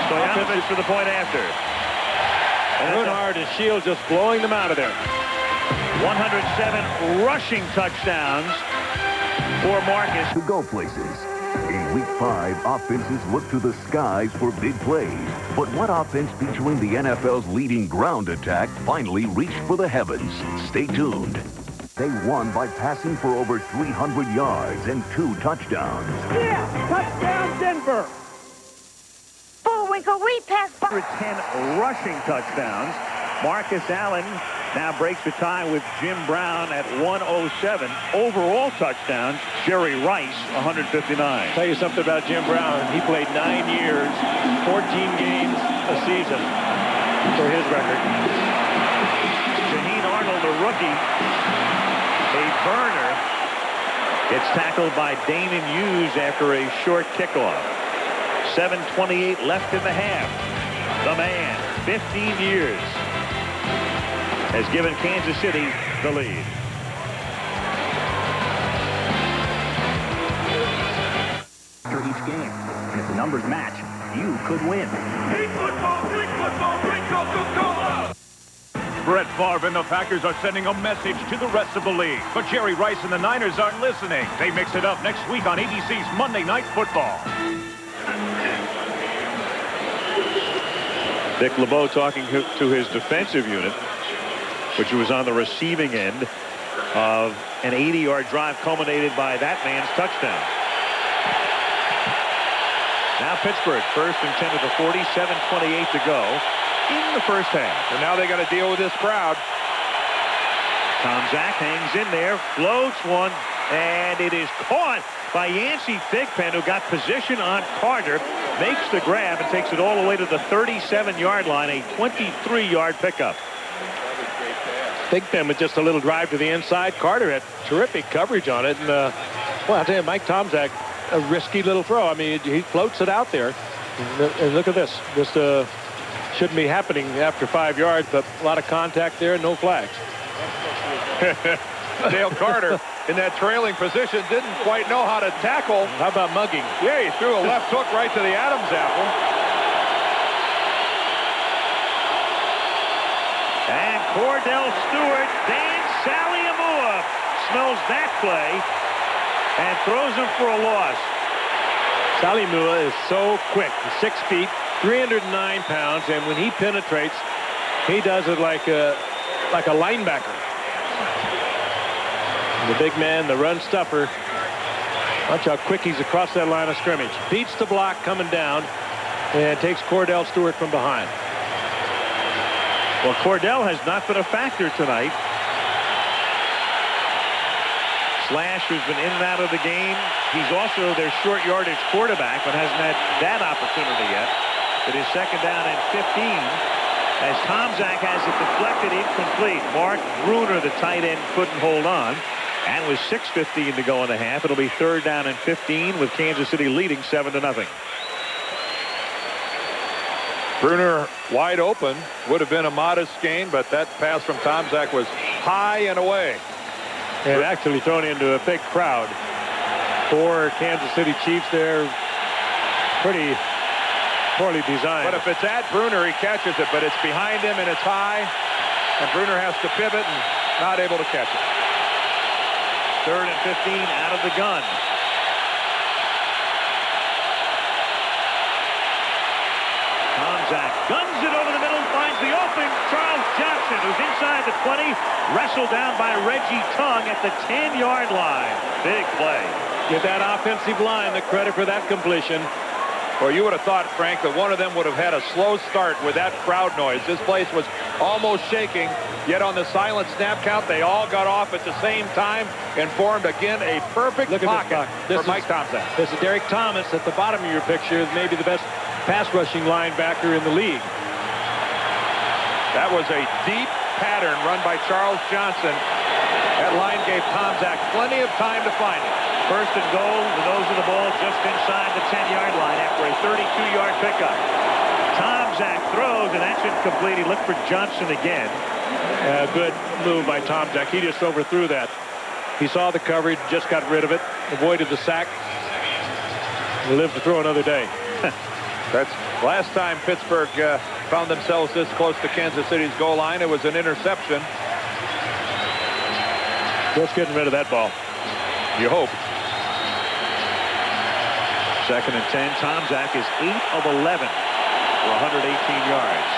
Stoyanovich for the point after. And Runhard and Shields just blowing them out of there. 107 rushing touchdowns for Marcus. To go places. In Week 5, offenses look to the skies for big plays. But what offense featuring the NFL's leading ground attack finally reached for the heavens? Stay tuned. They won by passing for over 300 yards and 2 touchdowns. Yeah! Touchdown, Denver! Bullwinkle, we passed by. 10 rushing touchdowns. Marcus Allen now breaks the tie with Jim Brown at 107. Overall touchdowns, Jerry Rice, 159. Tell you something about Jim Brown. He played 9 years, 14 games a season for his record. Shaheen Arnold, the rookie, a burner, gets tackled by Damon Hughes after a short kickoff. 7:28 left in the half. The man, 15 years, has given Kansas City the lead. After each game, and if the numbers match, you could win. Big football, big Coca-Cola! Brett Favre and the Packers are sending a message to the rest of the league. But Jerry Rice and the Niners aren't listening. They mix it up next week on ABC's Monday Night Football. Dick LeBeau talking to his defensive unit, which was on the receiving end of an 80-yard drive culminated by that man's touchdown. Now Pittsburgh, 1st and 10 to the 40, 7:28 to go in the first half. And now they got to deal with this crowd. Tom Zach hangs in there, floats one, and it is caught by Yancey Thigpen, who got position on Carter, makes the grab and takes it all the way to the 37-yard line, a 23-yard pickup. Thigpen with just a little drive to the inside. Carter had terrific coverage on it. And, well, I'll tell you, Mike Tomczak, a risky little throw. I mean, he floats it out there. And look at this. This shouldn't be happening after 5 yards, but a lot of contact there, no flags. Dale Carter in that trailing position didn't quite know how to tackle. How about mugging? Yeah, he threw a left hook right to the Adams apple. And Cordell Stewart dancing Sally Amua smells that play and throws him for a loss. Sally Amua is so quick. He's 6 feet, 309 pounds, and when he penetrates, he does it like a linebacker. The big man, the run stuffer. Watch how quick he's across that line of scrimmage. Beats the block coming down and takes Cordell Stewart from behind. Well, Cordell has not been a factor tonight. Slash has been in and out of the game. He's also their short yardage quarterback, but hasn't had that opportunity yet. It is second down and 15 as Tomczak has it deflected incomplete. Mark Bruner, the tight end, couldn't hold on. And with 6:15 to go in the half, it'll be third down and 15 with Kansas City leading 7-0. Bruner wide open. Would have been a modest gain, but that pass from Tomczak was high and away. And actually thrown into a big crowd. 4 Kansas City Chiefs there. Pretty poorly designed. But if it's at Bruner, he catches it, but it's behind him and it's high, and Bruner has to pivot and not able to catch it. Third and 15 out of the gun. Tomczak guns it over the middle, finds the open Charles Johnson, who's inside the 20, wrestled down by Reggie Tongue at the 10-yard line. Big play. Give that offensive line the credit for that completion. Well, you would have thought, Frank, that one of them would have had a slow start with that crowd noise. This place was almost shaking, yet on the silent snap count, they all got off at the same time and formed, again, a perfect pocket for Mike Tomczak. This is Derek Thomas at the bottom of your picture, maybe the best pass rushing linebacker in the league. That was a deep pattern run by Charles Johnson. That line gave Tomczak plenty of time to find it. First and goal, the nose of the ball just inside the 10-yard line after a 32-yard pickup. Tomczak throws, and that's incomplete. He looked for Johnson again. Good move by Tomczak. He just overthrew that. He saw the coverage, just got rid of it, avoided the sack. He lived to throw another day. That's last time Pittsburgh found themselves this close to Kansas City's goal line. It was an interception. Just getting rid of that ball. You hope. Second and 10. Tomczak is 8 of 11 for 118 yards.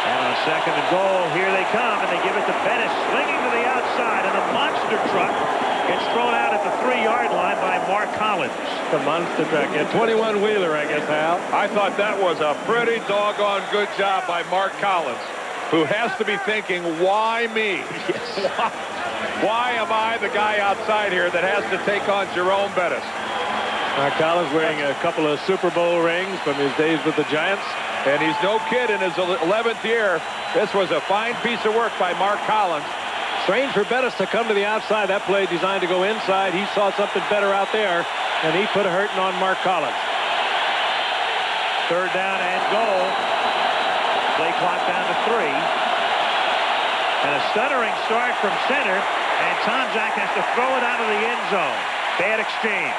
And on second and goal, here they come, and they give it to Bettis, swinging to the outside, and the monster truck gets thrown out at the 3-yard line by Mark Collins. The monster truck. A 21-wheeler, I guess, Hal. I thought that was a pretty doggone good job by Mark Collins, who has to be thinking, why me? Yes. Why am I the guy outside here that has to take on Jerome Bettis? Mark Collins wearing a couple of Super Bowl rings from his days with the Giants. And he's no kid in his 11th year. This was a fine piece of work by Mark Collins. Strange for Bettis to come to the outside. That play designed to go inside. He saw something better out there, and he put a hurting on Mark Collins. Third down and goal. Play clock down to 3. And a stuttering start from center, and Tomczak has to throw it out of the end zone. Bad exchange.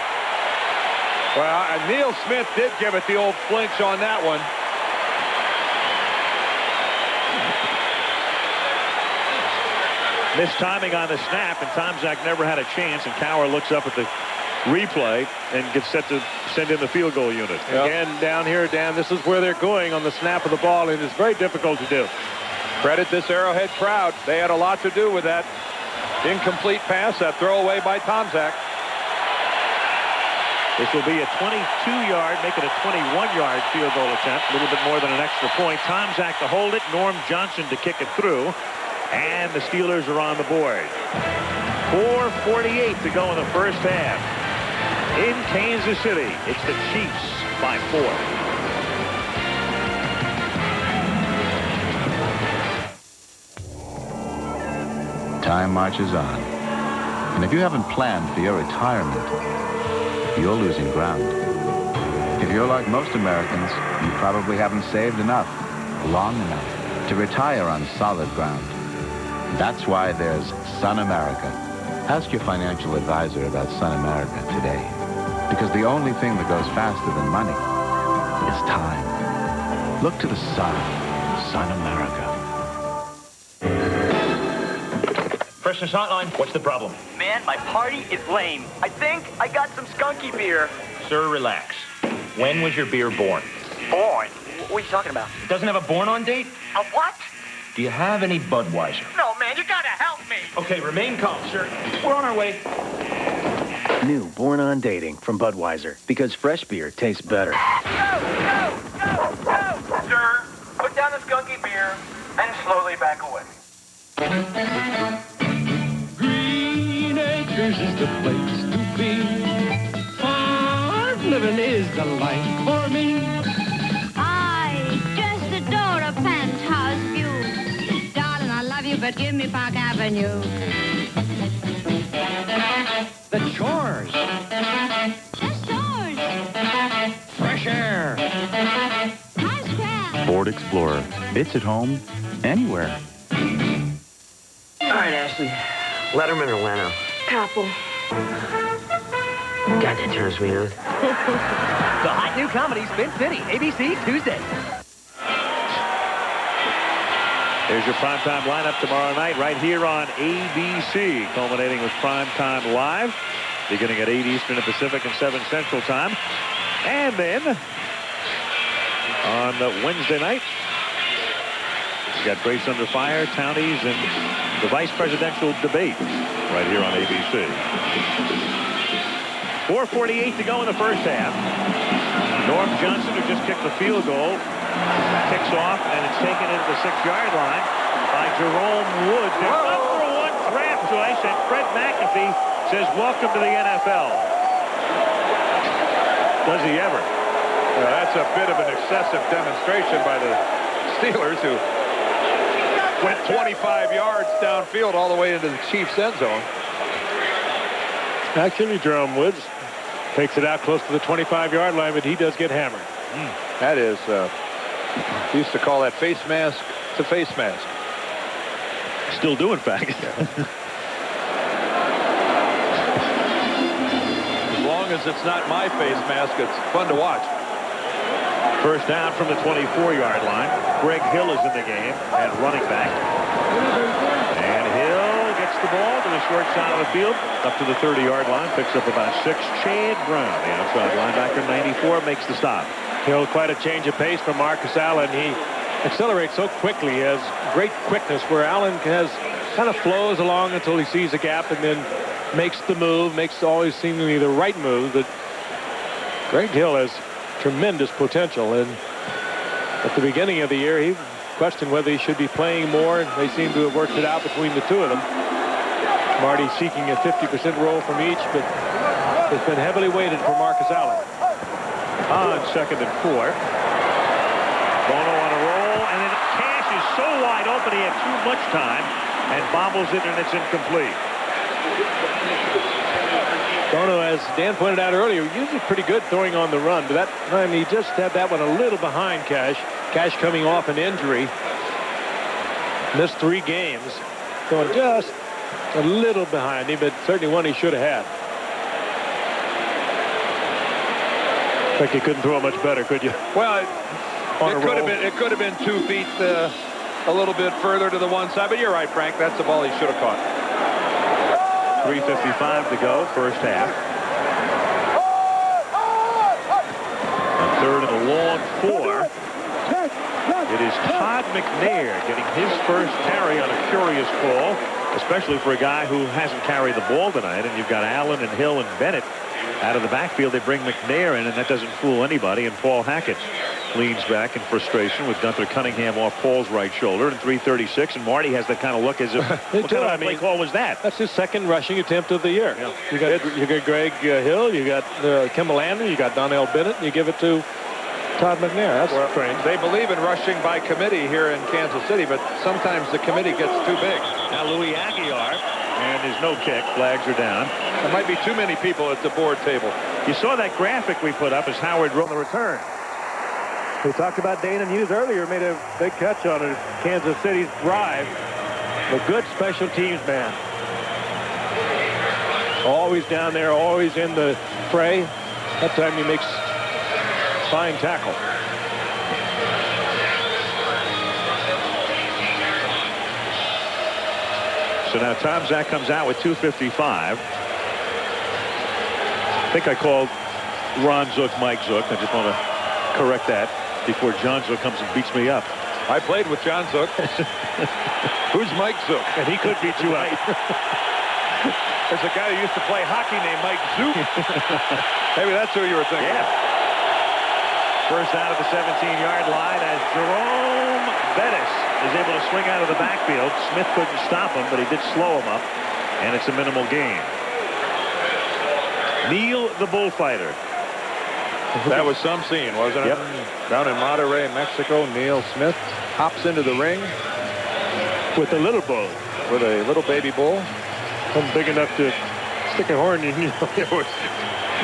Well, Neil Smith did give it the old flinch on that one. Missed timing on the snap, and Tomczak never had a chance, and Cowher looks up at the replay and gets set to send in the field goal unit. Yep. Again, down here, Dan, this is where they're going on the snap of the ball, and it's very difficult to do. Credit this Arrowhead crowd. They had a lot to do with that incomplete pass, that throwaway by Tomczak. This will be a 22-yard, make it a 21-yard field goal attempt. A little bit more than an extra point. Tomczak to hold it, Norm Johnson to kick it through. And the Steelers are on the board. 4:48 to go in the first half. In Kansas City, it's the Chiefs by 4. Time marches on. And if you haven't planned for your retirement, you're losing ground. If you're like most Americans, you probably haven't saved enough, long enough, to retire on solid ground. That's why there's Sun America. Ask your financial advisor about Sun America today. Because the only thing that goes faster than money is time. Look to the sun. Sun America. Freshness hotline, what's the problem? Man, my party is lame. I think I got some skunky beer. Sir, relax. When was your beer born? Born? What are you talking about? It doesn't have a born-on date? A what? Do you have any Budweiser? No, man, you gotta help me. Okay, remain calm, sir. We're on our way. New Born on Dating from Budweiser, because fresh beer tastes better. No! Sir, put down the skunky beer and slowly back away. Green Acres is the place to be. Farm living is the life for me. I just adore a penthouse view. Darling, I love you, but give me Park Avenue. The chores. Just doors. Fresh air. Times Square. Ford Explorer. It's at home anywhere. All right, Ashley. Letterman or Leno? Apple. God, that turns me on. The hot new comedy Spin City, ABC Tuesday. There's your primetime lineup tomorrow night right here on ABC, culminating with Primetime Live, beginning at 8 Eastern and Pacific and 7 Central Time. And then on Wednesday night, we got Brace Under Fire, Townies, and the vice presidential debate right here on ABC. 4:48 to go in the first half. Norm Johnson, who just kicked the field goal, kicks off, and it's taken into the 6-yard line by Jerome Woods. Their #1 draft choice, and Fred McAfee says, welcome to the NFL. Does he ever? Well, that's a bit of an excessive demonstration by the Steelers, who went 25 yards downfield all the way into the Chiefs' end zone. Actually, Jerome Woods takes it out close to the 25-yard line, but he does get hammered. That is, we used to call that face mask to face mask. Still do, in fact. As long as it's not my face mask, it's fun to watch. First down from the 24-yard line. Greg Hill is in the game at running back. And Hill gets the ball to the short side of the field, up to the 30-yard line, picks up about 6. Chad Brown, the outside linebacker, 94, makes the stop. Hill, quite a change of pace from Marcus Allen. He accelerates so quickly. He has great quickness, where Allen has kind of flows along until he sees a gap and then makes the move, makes always seemingly the right move. But Greg Hill has tremendous potential, and at the beginning of the year he questioned whether he should be playing more, and they seem to have worked it out between the two of them. Marty seeking a 50% role from each, but it's been heavily weighted for Marcus Allen. On 2nd and 4. Bono on a roll, and then Cash is so wide open he had too much time and bobbles it, and it's incomplete. Bono, as Dan pointed out earlier, usually pretty good throwing on the run, but that time he just had that one a little behind Cash. Cash coming off an injury. Missed 3 games. Going just a little behind him, but certainly one he should have had. I think you couldn't throw much better, could you? Well, it could have been 2 feet a little bit further to the one side, but you're right, Frank. That's the ball he should have caught. 3:55 to go, first half. On 3rd and a long 4. It is Todd McNair getting his first carry on a curious call, especially for a guy who hasn't carried the ball tonight. And you've got Allen and Hill and Bennett out of the backfield. They bring McNair in, and that doesn't fool anybody. And Paul Hackett leans back in frustration with Gunther Cunningham off Paul's right shoulder. And 3:36, and Marty has that kind of look as if, what kind of play call was that? That's his 2nd rushing attempt of the year. Yeah. You got Greg Hill, you got Kimball Landry, you got Donnell Bennett, and you give it to Todd McNair. That's strange. They believe in rushing by committee here in Kansas City, but sometimes the committee gets too big. Now Louis Aguilar, and there's no kick. Flags are down. There might be too many people at the board table. You saw that graphic we put up as Howard wrote the return. We talked about Dana Muse earlier, made a big catch on it. Kansas City's drive. A good special teams man. Always down there, always in the fray. That time he makes fine tackle. So now Tom Zach comes out with 2:55. I think I called Ron Zook Mike Zook. I just want to correct that before John Zook comes and beats me up. I played with John Zook. Who's Mike Zook? And he could beat you up. There's a guy who used to play hockey named Mike Zook. Maybe that's who you were thinking. Yeah. First out of the 17-yard line as Jerome Bettis is able to swing out of the backfield. Smith couldn't stop him, but he did slow him up, and it's a minimal gain. Neil the Bullfighter. That was some scene, wasn't it? Yep. Down in Monterrey, Mexico, Neil Smith hops into the ring with a little bull. With a little baby bull. I'm big enough to stick a horn in.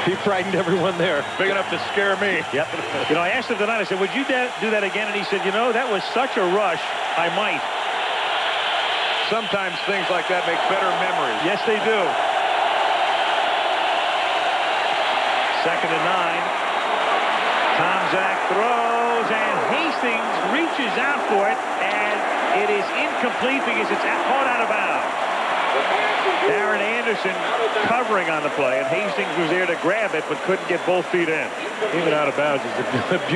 He frightened everyone there. Big enough to scare me. Yep. You know, I asked him tonight, I said, would you do that again? And he said, you know, that was such a rush, I might. Sometimes things like that make better memories. Yes, they do. 2nd and 9. Tom Zach throws, and Hastings reaches out for it, and it is incomplete because it's caught out of bounds. Darren Anderson covering on the play, and Hastings was there to grab it, but couldn't get both feet in. Even out of bounds is a